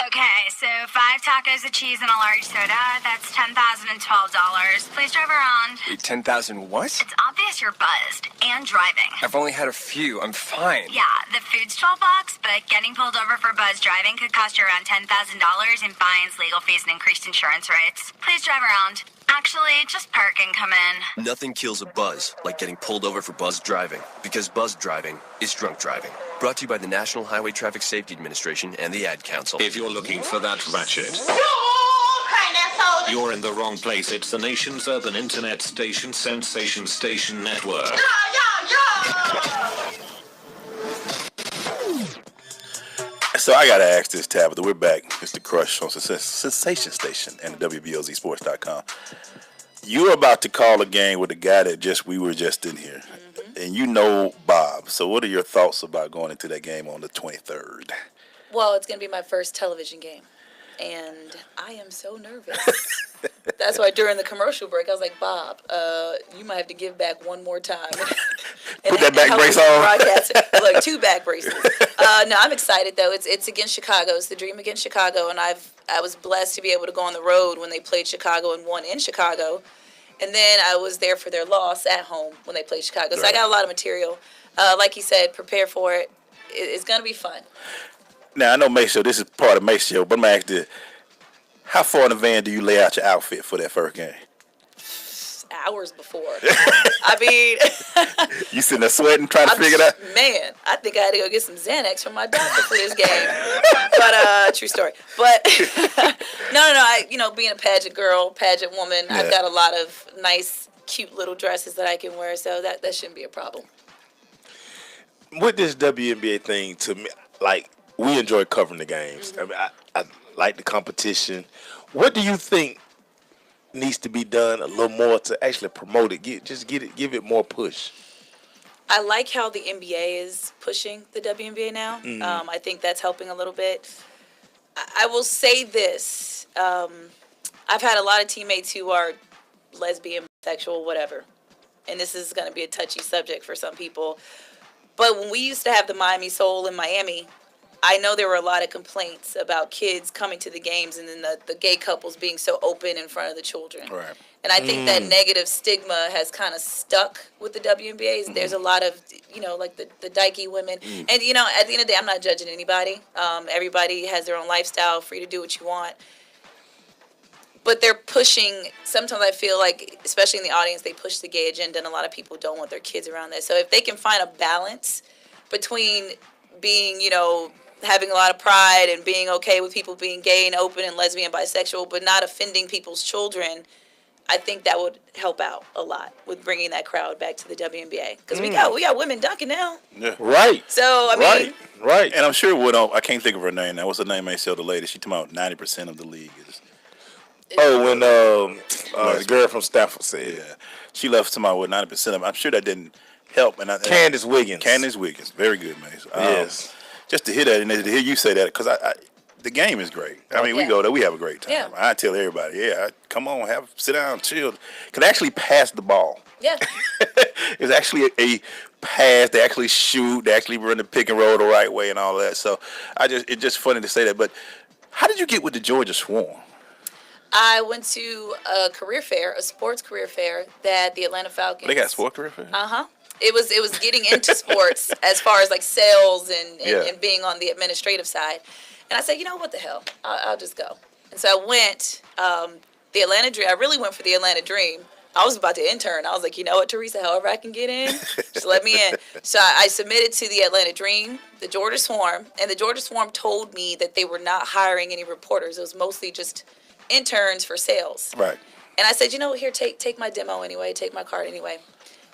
Speaker 12: Okay, so 5 tacos of cheese and a large soda. That's $10,012. Please drive around.
Speaker 15: Wait, 10,000 what?
Speaker 12: It's obvious you're buzzed and driving.
Speaker 15: I've only had a few. I'm fine.
Speaker 12: Yeah, the food's $12, but getting pulled over for buzz driving could cost you around $10,000 in fines, legal fees, and increased insurance rates. Please drive around. Actually, just park and come in.
Speaker 17: Nothing kills a buzz like getting pulled over for buzz driving, because buzz driving is drunk driving. Brought to you by the National Highway Traffic Safety Administration and the Ad Council.
Speaker 25: If you're looking for that ratchet, you're in the wrong place. It's the nation's urban internet station, Sensation Station Network.
Speaker 2: So I gotta ask this, Tabitha. We're back. It's The Crush on Sensation Station and WBLZSports.com. You're about to call a game with a guy that we were just in here, and you know Bob. So what are your thoughts about going into that game on the 23rd?
Speaker 14: Well, it's going to be my first television game, and I am so nervous. That's why during the commercial break, I was like, Bob, you might have to give back one more time.
Speaker 2: Put that back brace on.
Speaker 14: Look, 2 back braces. No, I'm excited though. It's against Chicago. It's the dream against Chicago, and I was blessed to be able to go on the road when they played Chicago and won in Chicago, and then I was there for their loss at home when they played Chicago. So I got a lot of material. Like you said, prepare for it. It's gonna be fun.
Speaker 2: Now I know Maceo. This is part of Maceo, but I'm gonna ask this: how far in advance do you lay out your outfit for that first game?
Speaker 14: Hours before. I mean,
Speaker 2: you sitting there sweating, trying to figure it out?
Speaker 14: Man, I think I had to go get some Xanax from my doctor for this game. But true story. But no. Being a pageant girl, pageant woman, yeah. I've got a lot of nice, cute little dresses that I can wear, so that shouldn't be a problem.
Speaker 3: With this WNBA thing, to me, like, we enjoy covering the games. Mm-hmm. I mean, I like the competition. What do you think needs to be done a little more to actually promote it? Give it more push.
Speaker 14: I like how the NBA is pushing the WNBA now. Mm-hmm. I think that's helping a little bit. I will say this: I've had a lot of teammates who are lesbian, bisexual, whatever, and this is going to be a touchy subject for some people. But when we used to have the Miami Soul in Miami, I know there were a lot of complaints about kids coming to the games and then the gay couples being so open in front of the children. Right. And I think that negative stigma has kind of stuck with the WNBA. Mm. There's a lot of, like the dykey women. Mm. And, at the end of the day, I'm not judging anybody. Everybody has their own lifestyle, free to do what you want. But they're pushing, sometimes I feel like, especially in the audience, they push the gay agenda, and a lot of people don't want their kids around that. So if they can find a balance between being, having a lot of pride and being okay with people being gay and open and lesbian, bisexual, but not offending people's children, I think that would help out a lot with bringing that crowd back to the WNBA. Because we got women dunking now.
Speaker 2: Yeah.
Speaker 3: Right.
Speaker 14: So, I mean.
Speaker 2: Right. And I'm sure I can't think of her name now. What's her name? Maceo, the lady. She talking about 90% of the league is.
Speaker 3: When the girl from Stanford said.
Speaker 2: Yeah. She left somebody with 90% of them. I'm sure that didn't help.
Speaker 3: Candace Wiggins.
Speaker 2: Candace Wiggins. Very good, man.
Speaker 3: Yes.
Speaker 2: Just to hear that and to hear you say that, because the game is great. I mean, we go there, we have a great time. Yeah. I tell everybody, come on, sit down, chill. Can actually pass the ball.
Speaker 14: Yeah.
Speaker 2: It's actually a pass. They actually shoot. They actually run the pick and roll the right way and all that. So it's just funny to say that. But how did you get with the Georgia Swarm?
Speaker 14: I went to a career fair, a sports career fair that the Atlanta Falcons.
Speaker 2: They got a sports career fair?
Speaker 14: Uh-huh. It was getting into sports as far as like sales and being on the administrative side. And I said, what the hell? I'll just go. And so I went, the Atlanta Dream. I really went for the Atlanta Dream. I was about to intern. I was like, you know what, Teresa, however I can get in, just let me in. So I submitted to the Atlanta Dream, the Georgia Swarm, and the Georgia Swarm told me that they were not hiring any reporters. It was mostly just interns for sales.
Speaker 2: Right.
Speaker 14: And I said, here, take my demo anyway, take my card anyway.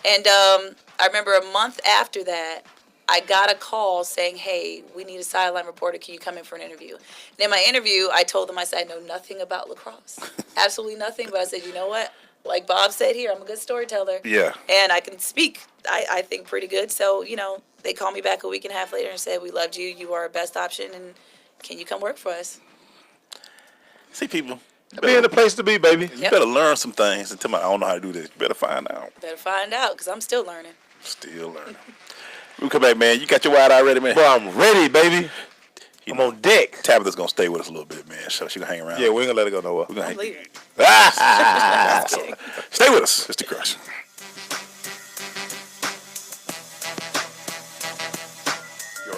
Speaker 14: And I remember a month after that, I got a call saying, hey, we need a sideline reporter. Can you come in for an interview? And in my interview, I told them, I said, I know nothing about lacrosse. Absolutely nothing. But I said, you know what? Like Bob said here, I'm a good storyteller.
Speaker 2: Yeah.
Speaker 14: And I can speak, I think, pretty good. So, they called me back a week and a half later and said, we loved you. You are our best option. And can you come work for us?
Speaker 2: See, people.
Speaker 3: Be in the place to be, baby.
Speaker 2: You better learn some things and tell me I don't know how to do this. You better find out.
Speaker 14: Better find out, because I'm still learning.
Speaker 2: Still learning. We'll come back, man. You got your wide eye ready, man?
Speaker 3: Bro, I'm ready, baby. I'm on deck.
Speaker 2: Tabitha's going to stay with us a little bit, man. So she's going to hang around.
Speaker 3: Yeah, we ain't going to let her go nowhere.
Speaker 2: We're going to
Speaker 14: leave.
Speaker 2: Stay with us. It's The Crush.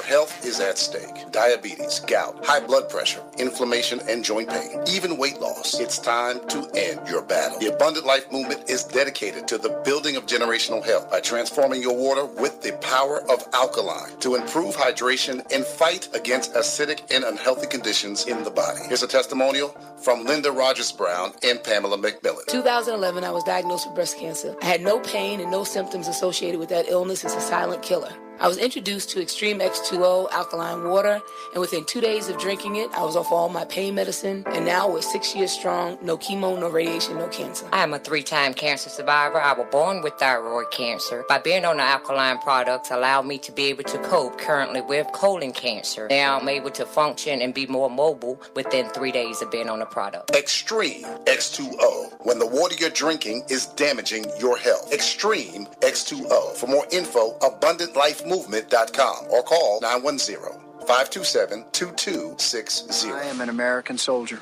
Speaker 22: Health is at stake. Diabetes, gout, high blood pressure, inflammation, and joint pain, even weight loss. It's time to end your battle. The Abundant Life Movement is dedicated to the building of generational health by transforming your water with the power of alkaline to improve hydration and fight against acidic and unhealthy conditions in the body. Here's a testimonial from Linda Rogers Brown and Pamela McMillan.
Speaker 1: 2011, I was diagnosed with breast cancer. I had no pain and no symptoms associated with that illness. It's a silent killer. I was introduced to Extreme X2O alkaline water, and within 2 days of drinking it, I was off all my pain medicine, and now we're 6 years strong, no chemo, no radiation, no cancer.
Speaker 9: I am a 3-time cancer survivor. I was born with thyroid cancer. By being on the alkaline products allowed me to be able to cope currently with colon cancer. Now I'm able to function and be more mobile within 3 days of being on the product.
Speaker 18: Extreme X2O, when the water you're drinking is damaging your health. Extreme X2O. For more info, AbundantLifeMovement.com or call 910-527-2260.
Speaker 19: I am an American soldier.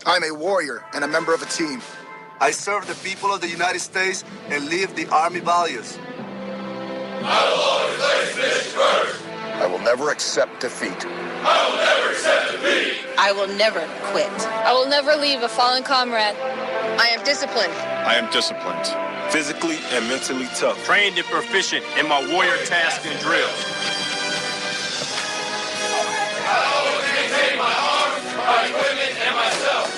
Speaker 24: I'm a warrior and a member of a team.
Speaker 26: I serve the people of the United States and live the Army values.
Speaker 22: I will always place mission first.
Speaker 24: I will never accept defeat.
Speaker 22: I will never accept defeat.
Speaker 27: I will never quit.
Speaker 28: I will never leave a fallen comrade.
Speaker 27: I am disciplined.
Speaker 26: I am disciplined. Physically and mentally tough.
Speaker 29: Trained and proficient in my warrior tasks and drills.
Speaker 22: I always maintain my arms, my equipment, and myself.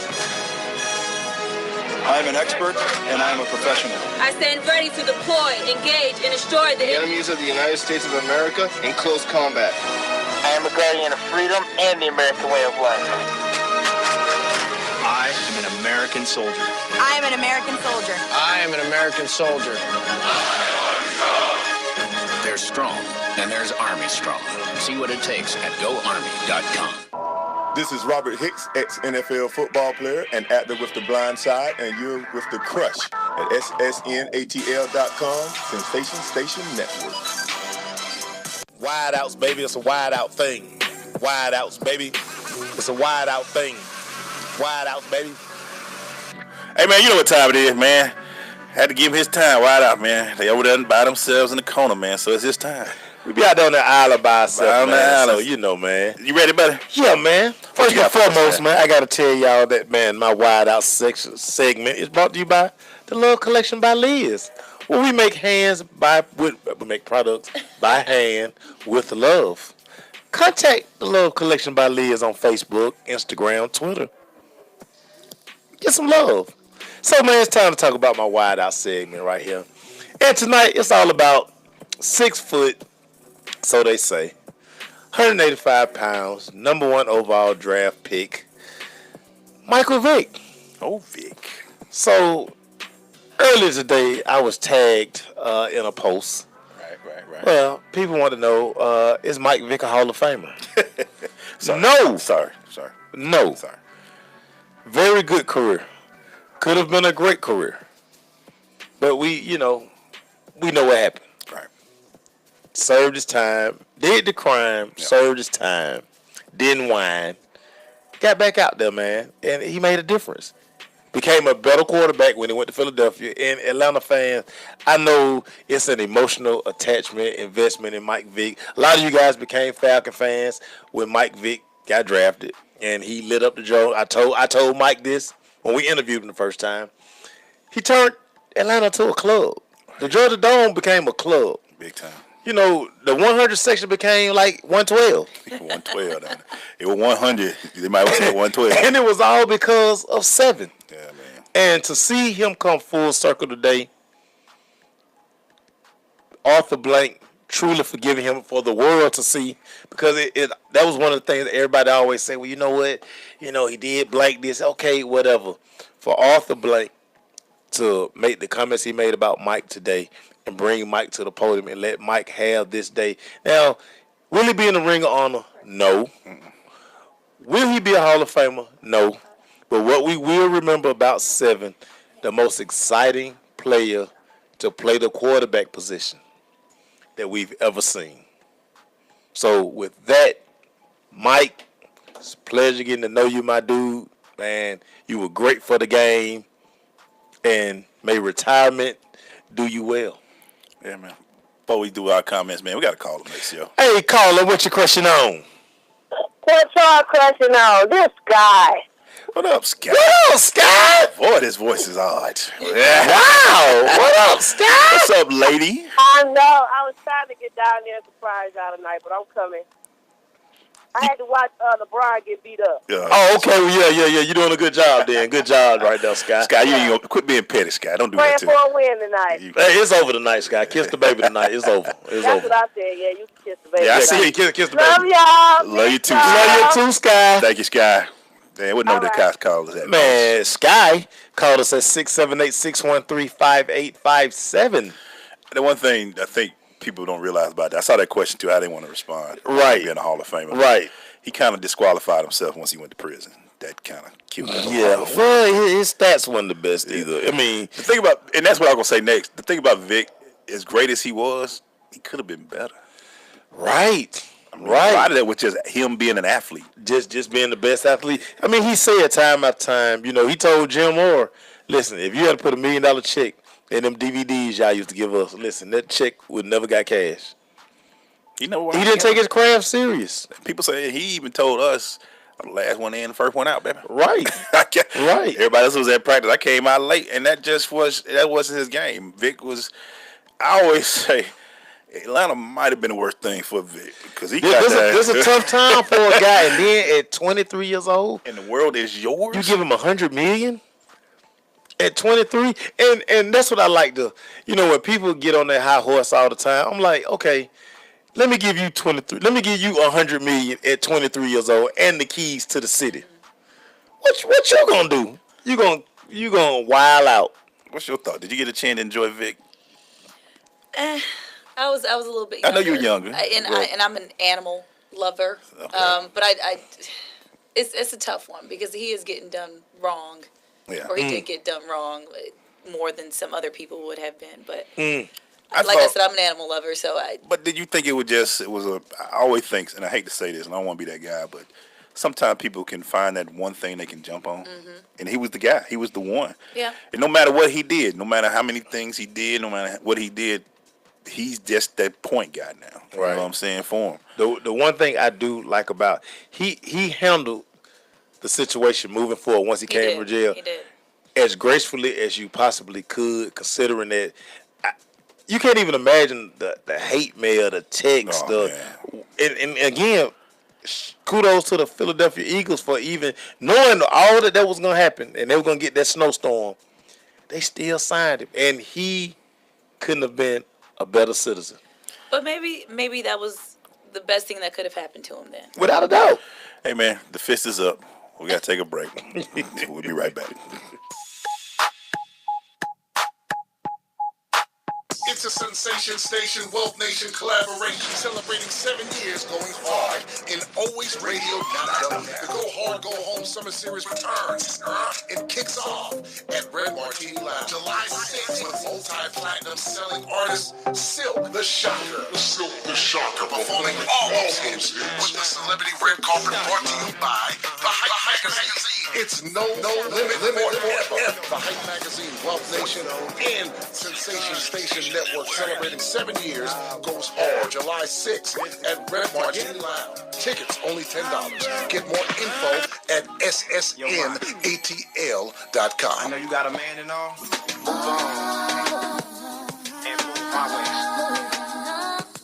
Speaker 26: I am an expert and I am a professional.
Speaker 28: I stand ready to deploy, engage, and destroy the
Speaker 26: enemies of the United States of America in close combat.
Speaker 30: I am a guardian of freedom and the American way of life.
Speaker 26: I am an American soldier.
Speaker 27: I am an American soldier.
Speaker 19: I am an American soldier. There's strong, and there's Army strong. See what it takes at GoArmy.com.
Speaker 31: This is Robert Hicks, ex-NFL football player and actor with The Blind Side, and you're with The Crush at ssnatl.com, Sensation Station Network.
Speaker 3: Wide outs, baby. It's a wide out thing. Wide outs, baby. It's a wide out thing. Wide outs, baby.
Speaker 2: Hey, man, you know what time it is, man. Had to give him his time. Wide out, man. They over there by themselves in the corner, man, so it's his time.
Speaker 3: We be out there on the island by ourselves, man.
Speaker 2: So,
Speaker 3: you know, man.
Speaker 2: You ready, buddy?
Speaker 3: Yeah, man. First and foremost, man, I got to tell y'all that, man, my wide out segment is brought to you by the Love Collection by Liz. Well, we make we make products by hand with love. Contact the Love Collection by Liz on Facebook, Instagram, Twitter. Get some love. So, man, it's time to talk about my wide out segment right here. And tonight, it's all about 6 foot, so they say, 185 pounds, #1 overall draft pick, Michael Vick.
Speaker 2: Oh, Vick.
Speaker 3: So, earlier today, I was tagged in a post.
Speaker 2: Right.
Speaker 3: Well, people want to know, is Mike Vick a Hall of Famer?
Speaker 2: Sorry.
Speaker 3: No.
Speaker 2: Sorry.
Speaker 3: No.
Speaker 2: Sorry.
Speaker 3: Very good career. Could have been a great career. But we know what happened.
Speaker 2: Right.
Speaker 3: Served his time, did the crime, served his time, didn't whine, got back out there, man, and he made a difference. Became a better quarterback when he went to Philadelphia. And Atlanta fans, I know it's an emotional attachment, investment in Mike Vick. A lot of you guys became Falcon fans when Mike Vick got drafted, and he lit up the joint. I told Mike this when we interviewed him the first time. He turned Atlanta to a club. The Georgia Dome became a club.
Speaker 2: Big time.
Speaker 3: You know, the 100 section became like 112.
Speaker 2: 112. It was 100. They might have said 112.
Speaker 3: And it was all because of 7.
Speaker 2: Yeah, man.
Speaker 3: And to see him come full circle today, Arthur Blank truly forgiving him for the world to see, because that was one of the things that everybody always say, well, you know what? You know, he did blank this. Okay, whatever. For Arthur Blank to make the comments he made about Mike today and bring Mike to the podium and let Mike have this day. Now, will he be in the Ring of Honor? No. Will he be a Hall of Famer? No. But what we will remember about 7, the most exciting player to play the quarterback position that we've ever seen. So with that, Mike, it's a pleasure getting to know you, my dude. Man, you were great for the game, and may retirement do you well.
Speaker 2: Yeah, man. Before we do our comments, man, we got to call him next year.
Speaker 3: Hey, caller, what you crushing on?
Speaker 32: What y'all crushing on? This guy.
Speaker 2: What up, Sky?
Speaker 3: What up, Sky?
Speaker 2: Boy, this voice is odd.
Speaker 3: Yeah. Wow. What up, Sky?
Speaker 2: What's up, lady?
Speaker 32: I know. I was trying to get down there and surprise y'all tonight, but I'm coming. I had to watch LeBron get beat up.
Speaker 3: Oh, okay. Well, yeah. You're doing a good job, then. Good job right there, Sky.
Speaker 2: Sky, you ain't gonna quit being petty, Sky. Don't do
Speaker 32: Praying
Speaker 2: that to
Speaker 32: for a win tonight.
Speaker 3: Hey, it's over tonight, Sky. Kiss the baby tonight. It's over. It's
Speaker 32: That's
Speaker 3: over.
Speaker 32: what I said. Yeah, you can kiss the baby.
Speaker 2: Yeah, I see you. Kiss the baby.
Speaker 32: Love y'all.
Speaker 2: Love you too.
Speaker 3: Love you too, Sky.
Speaker 2: Thank you, Sky. Man, what number the called us at?
Speaker 3: Man, Sky called us at 678-613-5857.
Speaker 2: The one thing I think people don't realize about that, I saw that question too, how they want to respond.
Speaker 3: Right.
Speaker 2: Being a Hall of Famer.
Speaker 3: Right.
Speaker 2: He kind of disqualified himself once he went to prison. That kind of killed him.
Speaker 3: Yeah. Well, his stats weren't the best either. I mean,
Speaker 2: the thing about, and that's what I'm going to say next, the thing about Vic, as great as he was, he could have been better.
Speaker 3: Right.
Speaker 2: A lot of that was just him being an athlete.
Speaker 3: Just being the best athlete. I mean, he said time after time, he told Jim Moore, listen, if you had to put $1 million check in them DVDs y'all used to give us, listen, that check would never got cash.
Speaker 2: You know why?
Speaker 3: He didn't take his craft serious.
Speaker 2: People say he even told us, I'm the last one in, the first one out, baby.
Speaker 3: Right. Right.
Speaker 2: Everybody else was at practice. I came out late, and that wasn't his game. Vic was, I always say, Atlanta might have been the worst thing for Vic because he got that.
Speaker 3: This is a tough time for a guy, and then at 23 years old,
Speaker 2: and the world is yours.
Speaker 3: You give him $100 million at 23, and that's what I like to. When people get on that high horse all the time, I'm like, okay, let me give you 23. Let me give you $100 million at 23 years old and the keys to the city. What you gonna do? You gonna wild out?
Speaker 2: What's your thought? Did you get a chance to enjoy Vic?
Speaker 14: I was a little bit
Speaker 2: I
Speaker 14: younger.
Speaker 2: know you're younger.
Speaker 14: And I'm an animal lover.
Speaker 2: Okay.
Speaker 14: But it's a tough one because he is getting done wrong.
Speaker 2: Yeah.
Speaker 14: Or he did get done wrong more than some other people would have been. But
Speaker 2: I
Speaker 14: said, I'm an animal lover, so
Speaker 2: But did you think I always think, and I hate to say this, and I don't want to be that guy, but sometimes people can find that one thing they can jump on. Mm-hmm. And he was the guy. He was the one.
Speaker 14: Yeah.
Speaker 2: And no matter what he did, no matter how many things he did, no matter what he did, he's just that point guy now.
Speaker 3: Right.
Speaker 2: You know what I'm saying for him.
Speaker 3: The one thing I do like about he handled the situation moving forward once he came from jail.
Speaker 14: He did.
Speaker 3: As gracefully as you possibly could, considering that you can't even imagine the hate mail, the text, and again, kudos to the Philadelphia Eagles for even knowing all that was going to happen and they were going to get that snowstorm. They still signed him, and he couldn't have been a better citizen.
Speaker 14: But maybe that was the best thing that could have happened to him then.
Speaker 3: Without a doubt.
Speaker 2: Hey, man, the fist is up. We got to take a break. We'll be right back.
Speaker 18: It's a Sensation Station, Wealth Nation collaboration celebrating 7 years going hard in Always Radio.com. The Go Hard, Go Home Summer Series returns. It kicks off at Red Martini Lounge July 6th with multi-platinum selling artist Silk the Shocker. Silk the Shocker performing all hits with the celebrity red carpet brought to you by The Hype Magazine. It's no limit forever. The Hype Magazine, Wealth Nation, and Sensation Station Network celebrating 7 years goes hard July 6th at Red Martini Lounge. Tickets only $10. Get more info at ssnatl.com.
Speaker 4: I know you got a man and all. Move on. And move my way.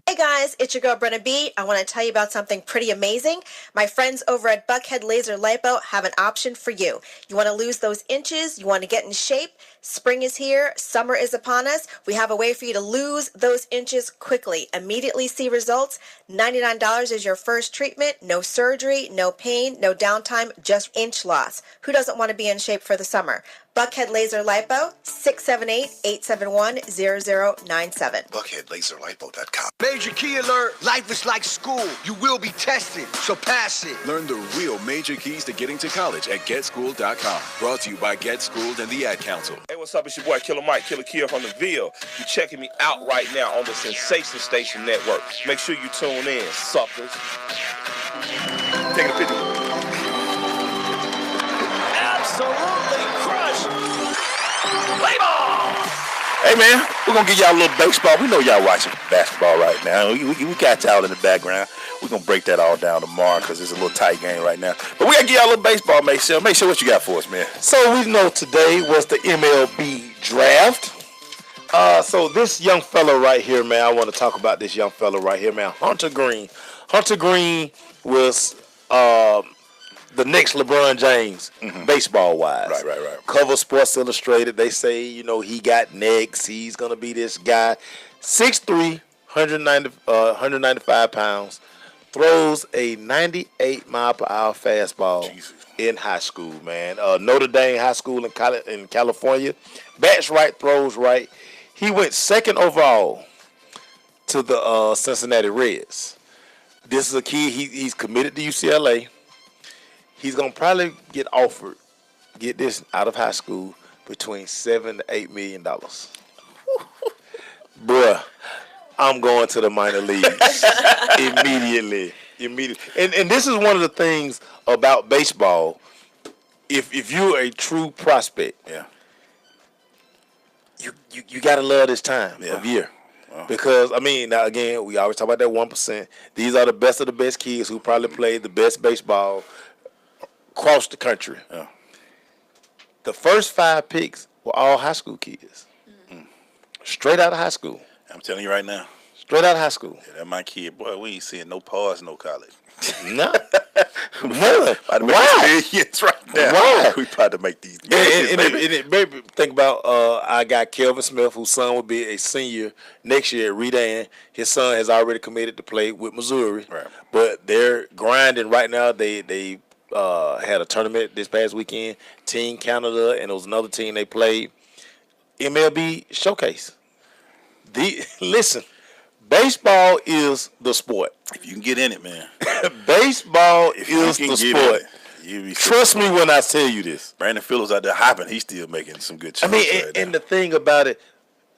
Speaker 5: Hey guys, it's your girl Brenna B. I want to tell you about something pretty amazing. My friends over at Buckhead Laser Lipo have an option for you. You want to lose those inches? You want to get in shape? Spring is here. Summer is upon us. We have a way for you to lose those inches quickly. Immediately see results. $99 is your first treatment. No surgery, no pain, no downtime, just inch loss. Who doesn't want to be in shape for the summer? Buckhead Laser Lipo, 678-871-0097.
Speaker 18: BuckheadLaserLipo.com.
Speaker 6: Major key alert. Life is like school. You will be tested, so pass it.
Speaker 7: Learn the real major keys to getting to college at GetSchooled.com. Brought to you by Get Schooled and the Ad Council.
Speaker 29: Hey, what's up? It's your boy Killer Mike, Killer Kill from the Ville. You're checking me out right now on the Sensation Station Network. Make sure you tune in, suckers. Taking a picture.
Speaker 6: Absolutely crushed. Play ball.
Speaker 2: Hey, man, we're going to give y'all a little baseball. We know y'all watching basketball right now. We got y'all in the background. We're going to break that all down tomorrow because it's a little tight game right now. But we got to give y'all a little baseball, make sure what you got for us, man.
Speaker 3: So we know today was the MLB draft. So this young fellow right here, man, I want to talk about this young fellow right here, man. Hunter Green. Hunter Green was the next LeBron James, baseball-wise.
Speaker 2: Right.
Speaker 3: Cover Sports Illustrated. They say, he got next. He's going to be this guy. 6'3", 195 pounds. Throws a 98-mile-per-hour fastball in high school, man. Notre Dame High School in California. Bats right, throws right. He went second overall to the Cincinnati Reds. This is a kid. He's committed to UCLA. He's going to probably get offered, get this, out of high school, between $7 to $8 million. Bruh, I'm going to the minor leagues immediately. And this is one of the things about baseball. If you're a true prospect, you got to love this time of year. Because, now again, we always talk about that 1%. These are the best of the best kids who probably played the best baseball across the country. The first 5 picks were all high school kids. Straight out of high school.
Speaker 2: I'm telling you right now.
Speaker 3: Straight out of high school.
Speaker 2: Yeah, that my kid. Boy, we ain't seeing no pause, no college.
Speaker 3: No. None.
Speaker 2: Why? Yes, right now.
Speaker 3: Why?
Speaker 2: We about to make these.
Speaker 3: Baby, think about I got Kelvin Smith, whose son will be a senior next year at Redan. His son has already committed to play with Missouri.
Speaker 2: Right.
Speaker 3: But they're grinding right now. They had a tournament this past weekend, Team Canada, and it was another team they played. MLB Showcase. Listen, baseball is the sport.
Speaker 2: If you can get in it, man.
Speaker 3: Baseball is the sport. Trust me when I tell you this.
Speaker 2: Brandon Phillips out there hopping. He's still making some good shots.
Speaker 3: And the thing about it,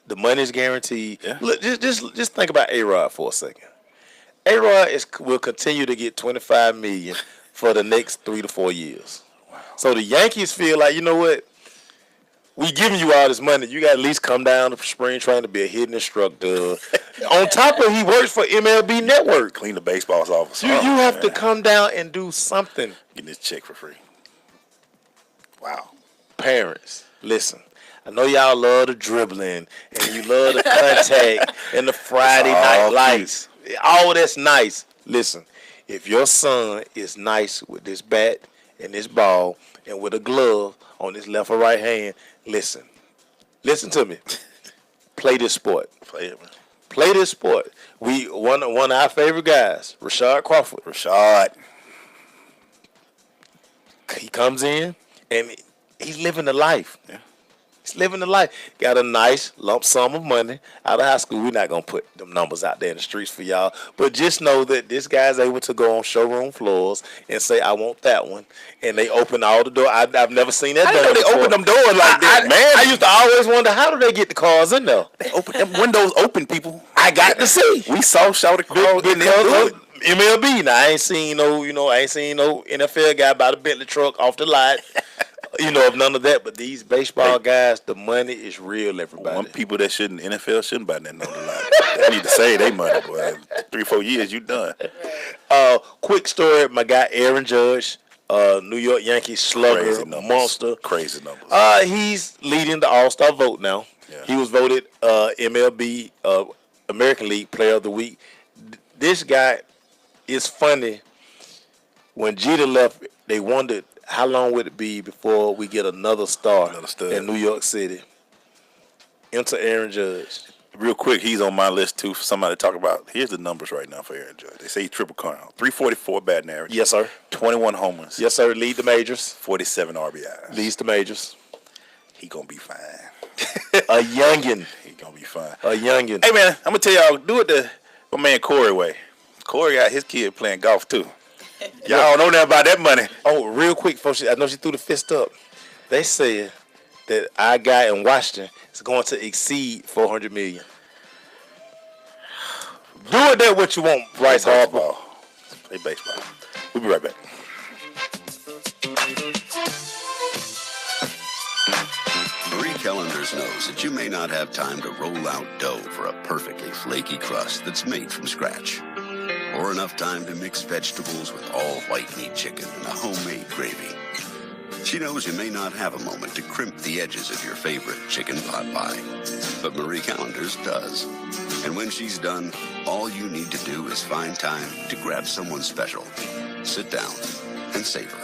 Speaker 3: the money's guaranteed. Yeah. Look, just think about A-Rod for a second. A-Rod will continue to get $25 million for the next 3 to 4 years. Wow. So the Yankees feel like, you know what? We giving you all this money. You got to at least come down to spring training to be a hitting instructor. On top of he works for MLB Network.
Speaker 2: Clean the baseballs off.
Speaker 3: You have to come down and do something.
Speaker 2: Getting this check for free. Wow.
Speaker 3: Parents, listen. I know y'all love the dribbling and you love the contact and the Friday night lights. All that's nice. Listen, if your son is nice with this bat and this ball and with a glove on his left or right hand, listen to me. Play this sport.
Speaker 2: Play it, man.
Speaker 3: Play this sport. One of our favorite guys, Rashad Crawford. He comes in and he's living the life. Yeah. He's living the life. Got a nice lump sum of money out of high school. We're not going to put them numbers out there in the streets for y'all. But just know that this guy's able to go on showroom floors and say, I want that one. And they open all the doors. I've never seen that done before.
Speaker 2: They open them doors like that, man.
Speaker 3: I used to always wonder, how do they get the cars in there?
Speaker 2: They open them windows open, people.
Speaker 3: I got to see.
Speaker 2: We saw Shawty Crawford in there.
Speaker 3: MLB. Now, I ain't seen no NFL guy buy the Bentley truck off the lot. Of none of that, but these baseball guys, the money is real, everybody.
Speaker 2: One people that NFL shouldn't buy nothing on the lot. They need to save their money, boy. 3-4 years, you done.
Speaker 3: Quick story, my guy Aaron Judge, New York Yankees slugger, monster.
Speaker 2: Crazy numbers.
Speaker 3: He's leading the All-Star vote now. Yeah. He was voted MLB American League Player of the Week. This guy is funny. When Jeter left, they wondered, how long would it be before we get another star in New York City? Enter Aaron Judge.
Speaker 2: Real quick, he's on my list, too, for somebody to talk about. Here's the numbers right now for Aaron Judge. They say he's triple crown. 344 batting average.
Speaker 3: Yes, sir.
Speaker 2: 21 homers.
Speaker 3: Yes, sir. Lead the majors.
Speaker 2: 47 RBIs.
Speaker 3: Leads the majors.
Speaker 2: He going to be fine.
Speaker 3: A youngin'.
Speaker 2: He going to be fine.
Speaker 3: A youngin'.
Speaker 2: Hey, man, I'm going to tell y'all, do it the my man Corey way. Corey got his kid playing golf, too. Y'all don't know nothing about that money.
Speaker 3: Oh, real quick, folks, I know she threw the fist up. They said that our guy in Washington is going to exceed $400 million. Do it that what you want, Bryce Harper.
Speaker 2: Play baseball. We'll be right back.
Speaker 8: Marie Callender's knows that you may not have time to roll out dough for a perfectly flaky crust that's made from scratch. Or enough time to mix vegetables with all white meat chicken and a homemade gravy. She knows you may not have a moment to crimp the edges of your favorite chicken pot pie, but Marie Callender's does. And when she's done, all you need to do is find time to grab someone special, sit down, and savor.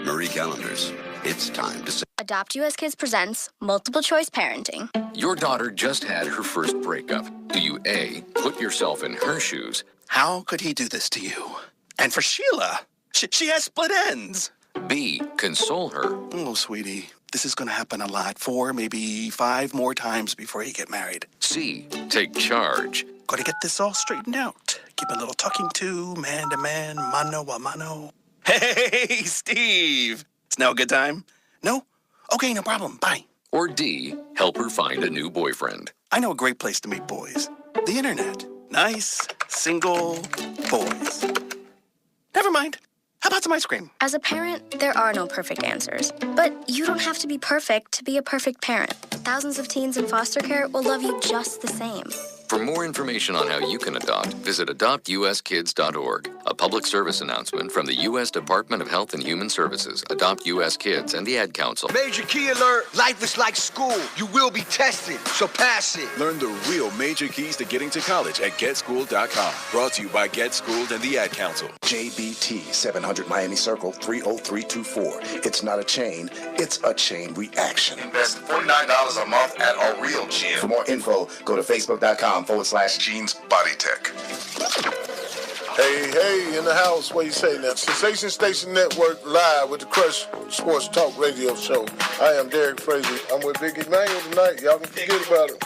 Speaker 8: Marie Callender's, it's time to savor.
Speaker 1: Adopt US Kids presents Multiple Choice Parenting.
Speaker 19: Your daughter just had her first breakup. Do you A, put yourself in her shoes?
Speaker 10: How could he do this to you? And for Sheila, she has split ends.
Speaker 19: B, console her.
Speaker 10: Oh, sweetie, this is going to happen a lot. 4, maybe 5 more times before you get married.
Speaker 19: C, take charge.
Speaker 10: Got to get this all straightened out. Give a little talking to, man to man, mano a mano. Hey, Steve. It's now a good time? No? Okay, no problem. Bye.
Speaker 19: Or D, help her find a new boyfriend.
Speaker 10: I know a great place to meet boys. The internet. Nice, single boys. Never mind. How about some ice cream?
Speaker 1: As a parent, there are no perfect answers. But you don't have to be perfect to be a perfect parent. Thousands of teens in foster care will love you just the same.
Speaker 19: For more information on how you can adopt, visit adoptuskids.org. A public service announcement from the U.S. Department of Health and Human Services, Adopt U.S. Kids, and the Ad Council.
Speaker 6: Major key alert. Life is like school. You will be tested, so pass it.
Speaker 7: Learn the real major keys to getting to college at GetSchooled.com. Brought to you by Get Schooled and the Ad Council.
Speaker 11: JBT 700 Miami Circle 30324. It's not a chain, it's a chain reaction.
Speaker 22: Invest $49 a month at a real gym.
Speaker 11: For more info, go to Facebook.com/Jeans Body Tech.
Speaker 18: Hey, in the house, what you say now? Sensation Station Network live with the Crush Sports Talk Radio Show. I am Derek Frazier. I'm with Big Emmanuel tonight. Y'all can forget about it.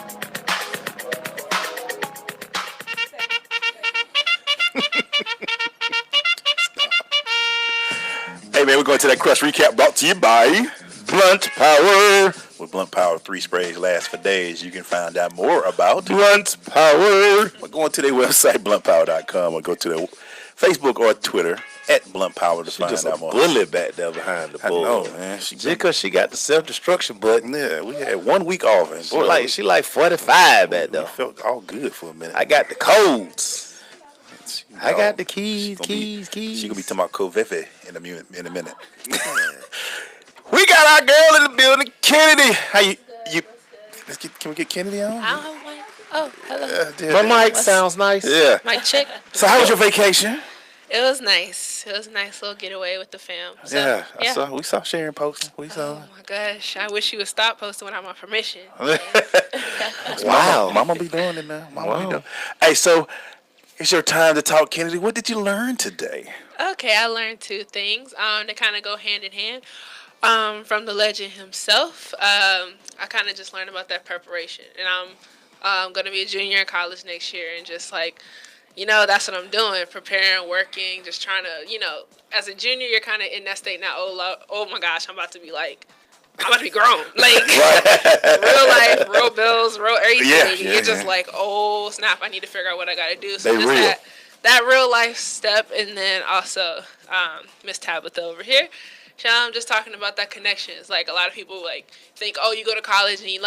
Speaker 2: Hey man, we're going to that Crush recap brought to you by Blunt Power. With Blunt Power, 3 sprays last for days. You can find out more about Blunt Power. We're going to their website, bluntpower.com, or go to their Facebook or Twitter at Blunt Power to find out more.
Speaker 3: Bully back there behind the bull.
Speaker 2: I know, man.
Speaker 3: Just because she got the self-destruction button.
Speaker 2: Yeah, we had 1 week off. And
Speaker 3: boy, she like 45 back there.
Speaker 2: Felt all good for a minute.
Speaker 3: I got the codes. I got the keys.
Speaker 2: She gonna be talking about Covfefe in a minute. We got our girl in the building, Kennedy. How you? Can we get Kennedy on?
Speaker 12: Oh, hello.
Speaker 3: My mic sounds nice.
Speaker 2: Yeah.
Speaker 12: Mic check.
Speaker 2: So how was your vacation?
Speaker 12: It was nice. It was a nice little getaway with the fam. So,
Speaker 2: yeah. We saw Sharon posting.
Speaker 12: Oh my gosh, I wish you would stop posting without my permission.
Speaker 2: Wow. Mama be doing it now. Mama be doing. Hey, so it's your time to talk, Kennedy. What did you learn today?
Speaker 12: Okay, I learned 2 things. They kind of go hand in hand. From the legend himself, I kind of just learned about that preparation, and I'm going to be a junior in college next year, and just like, that's what I'm doing, preparing, working, just trying to, as a junior, you're kind of in that state now. Oh my gosh, I'm about to be grown, like real life, real bills, real everything. You're just like, oh snap, I need to figure out what I got to do. So just that real life step, and then also Miss Tabitha over here. I'm just talking about that connection. It's like a lot of people think, oh, you go to college and you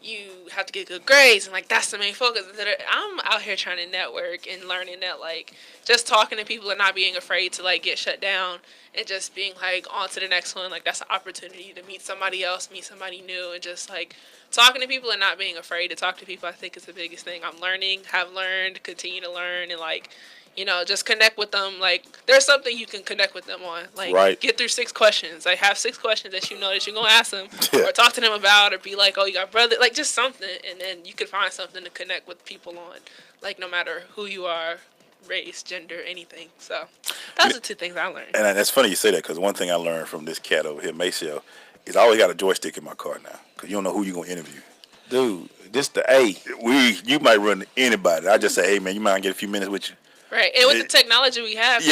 Speaker 12: you have to get good grades and that's the main focus. I'm out here trying to network and learning that just talking to people and not being afraid to get shut down and just being on to the next one. That's an opportunity to meet somebody else, meet somebody new, and just talking to people and not being afraid to talk to people. I think is the biggest thing I'm learning, have learned, continue to learn, and just connect with them. There's something you can connect with them on. Get through 6 questions. Have 6 questions that that you're going to ask them or talk to them about, or be oh, you got brother, just something. And then you can find something to connect with people on, no matter who you are, race, gender, anything. So those are 2 things I learned.
Speaker 2: And that's funny you say that, because one thing I learned from this cat over here, Maceo, is I always got a joystick in my car now, because you don't know who you're going to interview.
Speaker 3: Dude, this the A.
Speaker 2: You might run to anybody. I just say, hey, man, you mind get a few minutes with you?
Speaker 12: Right, and with the technology we have,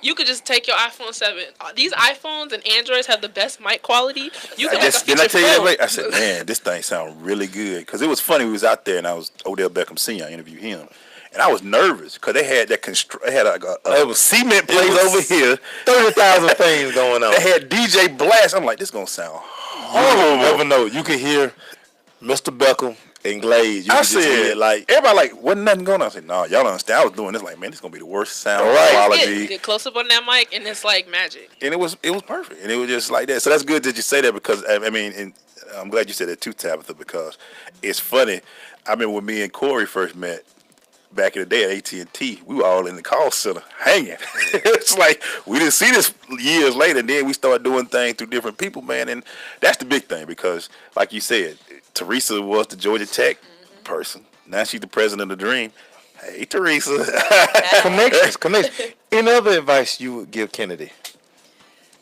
Speaker 12: you could just take your iPhone 7. These iPhones and Androids have the best mic quality. You can
Speaker 2: didn't I tell you that way? I said, man, this thing sounds really good. Because it was funny, we was out there, and I was Odell Beckham Sr., I interviewed him. And I was nervous, because they had that it was cement plates over here.
Speaker 3: 30,000 things going on.
Speaker 2: They had DJ Blast. I'm like, this going to sound horrible.
Speaker 3: You never know. You can hear Mr. Beckham and glaze.
Speaker 2: I said, like, everybody like, wasn't nothing going on. I said, no, y'all don't understand. I was doing this like, man, this is going to be the worst sound quality.
Speaker 12: Get close up on that mic, and it's like magic.
Speaker 2: And it was perfect. And it was just like that. So that's good that you say that because, I mean, and I'm glad you said that too, Tabitha, because it's funny. I remember when me and Corey first met back in the day at AT&T, we were all in the call center hanging. It's like we didn't see this years later, and then we started doing things through different people, man. And that's the big thing because, like you said, Teresa was the Georgia Tech person. Now she's the president of the Dream. Hey, Teresa.
Speaker 3: Connections. Any other advice you would give Kennedy?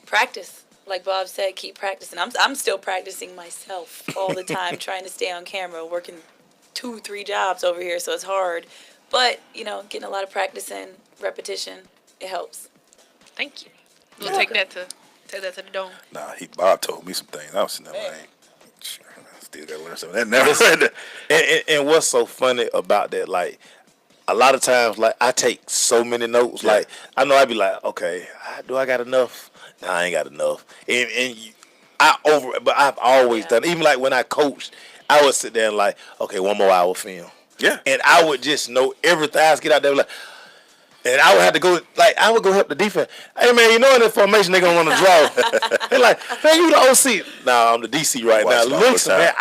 Speaker 14: Practice. Like Bob said, keep practicing. I'm still practicing myself all the time, trying to stay on camera, working 2-3 jobs over here, so it's hard. But, getting a lot of practice and repetition, it helps.
Speaker 12: Thank you. We'll take that to the dome.
Speaker 2: Nah, Bob told me some things. I was sitting there like, still gotta learn something. That
Speaker 3: and what's so funny about that, like, a lot of times, like, I take so many notes. Yeah. Like, I know I'd be like, okay, do I got enough? Nah, I ain't got enough. But I've always done, even like when I coached, I would sit there and like, okay, 1 more hour film.
Speaker 2: Yeah.
Speaker 3: And I would just know everything. I would get out there like, and I would have to go, like, I would go help the defense. Hey, man, you know in that formation they're going to want to draw. They're like, man, you the OC. Nah, I'm the DC right now. Listen, man,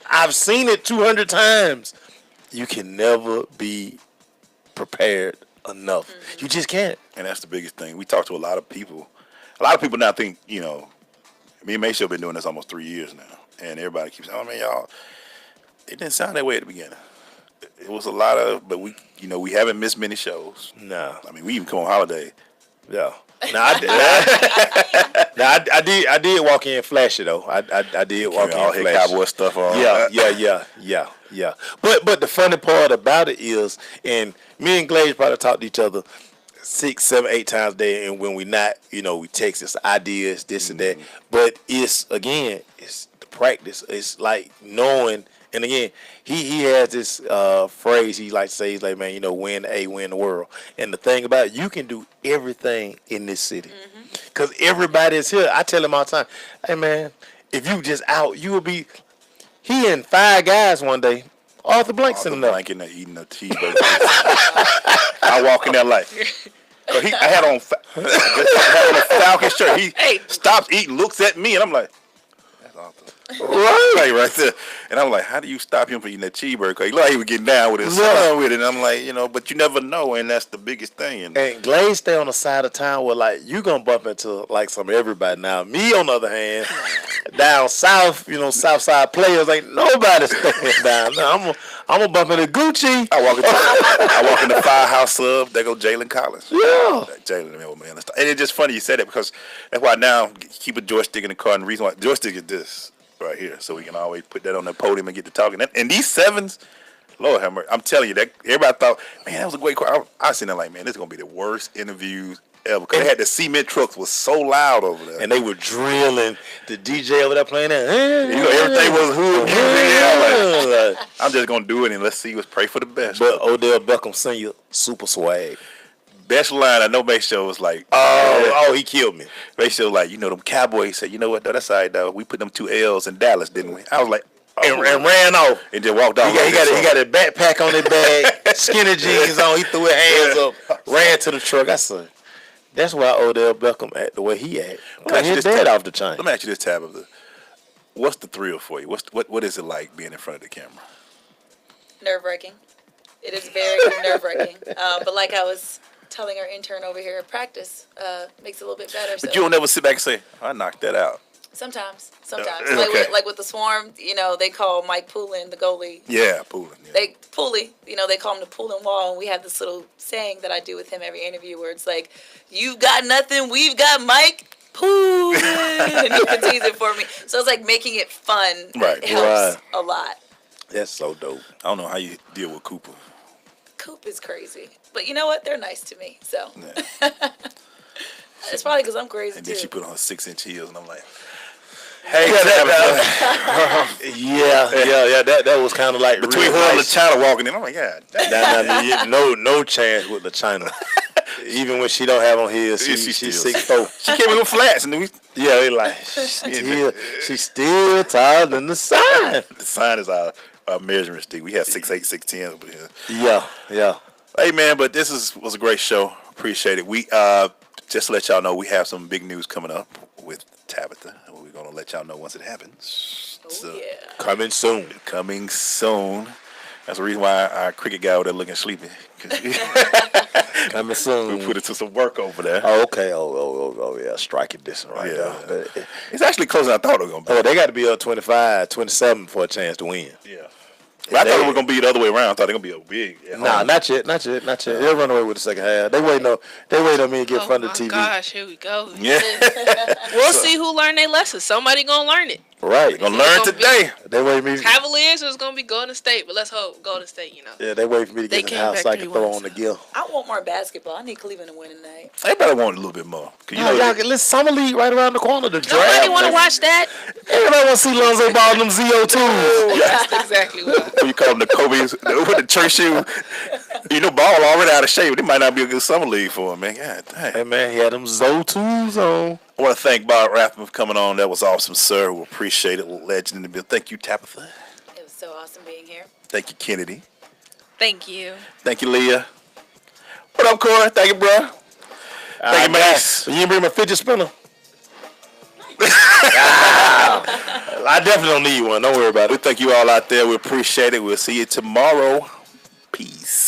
Speaker 3: I've seen it 200 times. You can never be prepared enough. Mm-hmm. You just can't.
Speaker 2: And that's the biggest thing. We talk to a lot of people. A lot of people now think, me and Maysha have been doing this almost 3 years now. And everybody keeps saying, oh, man, y'all, it didn't sound that way at the beginning. It was a lot of, but we haven't missed many shows.
Speaker 3: No.
Speaker 2: I mean, we even come on holiday.
Speaker 3: Yeah. No, I did. I did walk in flashy though. I did walk in flashy.
Speaker 2: Cowboy stuff on.
Speaker 3: Yeah. But the funny part about it is, and me and Glaze probably talk to each other 6, 7, 8 times a day, and when we not, we text us ideas, this and that. But it's the practice. It's like knowing. And again, he has this phrase he likes to say. He's like, man, win the world. And the thing about it, you can do everything in this city. Because everybody is here. I tell him all the time, hey, man, if you just out, you will be. He and 5 guys one day. Arthur Blank's in there.
Speaker 2: Blank in there eating a cheeseburger. I walk in there like, I had on a Falcon shirt. He stops eating, looks at me, and I'm like, that's Arthur. Right there. And I'm like, how do you stop him from eating that cheeseburger? Because he was getting down with his son with it. And I'm like, but you never know, and that's the biggest thing.
Speaker 3: And Glaze stay on the side of town where, like, you going to bump into, like, some everybody now. Me, on the other hand, down south, south side players, ain't nobody staying down. Now, I'm going to bump into Gucci.
Speaker 2: I walk into Firehouse Sub, there go Jalen Collins.
Speaker 3: Yeah.
Speaker 2: Jalen, man. And it's just funny you said that because that's why now keep a joystick in the car. And the reason why joystick is this right here, so we can always put that on the podium and get to talking. And these 7s, Lord have mercy, I'm telling you, that everybody thought, man, that was a great car. I was sitting there like, man, this is going to be the worst interviews ever. Because they had the cement trucks was so loud over there.
Speaker 3: And they were drilling the DJ over there playing that.
Speaker 2: Everything was hood music. Like, I'm just going to do it and let's see. Let's pray for the best.
Speaker 3: But Odell Beckham Sr., super swag.
Speaker 2: Best line I know Maysha was like,
Speaker 3: he killed me.
Speaker 2: Maysha was like, them Cowboys said, you know what, though, that's all right, though. We put them 2 L's in Dallas, didn't we? I was like,
Speaker 3: and ran off.
Speaker 2: And just walked off.
Speaker 3: He got a backpack on his bag, skinny jeans on. He threw his hands up, ran to the truck. I said, that's why Odell Beckham act the way he act. Because his dad off the chain.
Speaker 2: Let me ask you this, Tabitha. What's the thrill for you? What is it like being in front of the camera?
Speaker 14: Nerve-wracking. It is very nerve-wracking. But like I was telling our intern over here, practice makes it a little bit better.
Speaker 2: But you don't never sit back and say, I knocked that out.
Speaker 14: Sometimes.
Speaker 2: Okay.
Speaker 14: Like with the Swarm, they call Mike Poulin the goalie.
Speaker 2: Yeah, Poulin. Yeah.
Speaker 14: They call him the Poulin Wall, and we have this little saying that I do with him every interview where it's like, you've got nothing, we've got Mike Poulin, and he can tease it for me. So it's like making it fun.
Speaker 2: Right.
Speaker 14: It helps a lot.
Speaker 3: That's so dope.
Speaker 2: I don't know how you deal with Cooper.
Speaker 14: Coop is crazy. But you know what? They're nice to me, so. Yeah. It's probably because I'm crazy,
Speaker 2: and
Speaker 14: too.
Speaker 2: then she put on 6-inch heels, and I'm like,
Speaker 3: hey, that was kind of like
Speaker 2: between her and LaChina walking in. I'm like, yeah,
Speaker 3: no chance with LaChina. Even when she don't have on heels, she's 6'4".
Speaker 2: She came in with flats, and
Speaker 3: they like she's still taller than the sign.
Speaker 2: The sign is out. measuring stick. We had 6'8", 6'10" over here.
Speaker 3: Yeah.
Speaker 2: Hey man, but this was a great show. Appreciate it. We just to let y'all know, we have some big news coming up with Tabitha. We're gonna let y'all know once it happens.
Speaker 3: Coming soon.
Speaker 2: Coming soon. That's the reason why our cricket guy over there looking sleepy.
Speaker 3: Coming soon.
Speaker 2: We put it to some work over there.
Speaker 3: Oh, okay. Oh, yeah. Striking distance right there. But
Speaker 2: it's actually closer than I thought it was going to be.
Speaker 3: Oh, they got to be up 25, 27 for a chance to win.
Speaker 2: Yeah. But I thought it was going to be the other way around. I thought they were going to be big.
Speaker 3: Nah, not yet. They'll run away with the second half. They waiting on me to get in front of the TV.
Speaker 12: Oh, gosh. Here we go.
Speaker 2: Yeah.
Speaker 12: We'll see who learned their lesson. Somebody going to learn it.
Speaker 3: Right.
Speaker 2: They're going to learn today.
Speaker 3: They wait me.
Speaker 12: Cavaliers was going to be Golden State, but let's hope Golden State,
Speaker 3: Yeah, they wait for me to get in the house so I can throw on the gill.
Speaker 14: I want more basketball. I need Cleveland to win tonight.
Speaker 2: They better want a little bit more.
Speaker 3: Y'all get this summer league right around the corner. The draft.
Speaker 12: Nobody want to watch that.
Speaker 3: Everybody want to see Lonzo Ball and them ZO2s.
Speaker 12: That's exactly what.
Speaker 2: You call them the Kobe's with the church shoe. Ball already out of shape. It might not be a good summer league for him, man. God dang.
Speaker 3: Hey, man, he had them ZO2s on.
Speaker 2: I want to thank Bob Rathbun for coming on. That was awesome, sir. We appreciate it. Legend in the building. Thank you, Tabitha.
Speaker 14: It was so awesome being here.
Speaker 2: Thank you, Kennedy.
Speaker 12: Thank you.
Speaker 2: Thank you, Leah. What up, Corey? Thank you, bro. Thank you, Max.
Speaker 3: You didn't bring my fidget spinner? I definitely don't need one. Don't worry about it.
Speaker 2: We thank you all out there. We appreciate it. We'll see you tomorrow. Peace.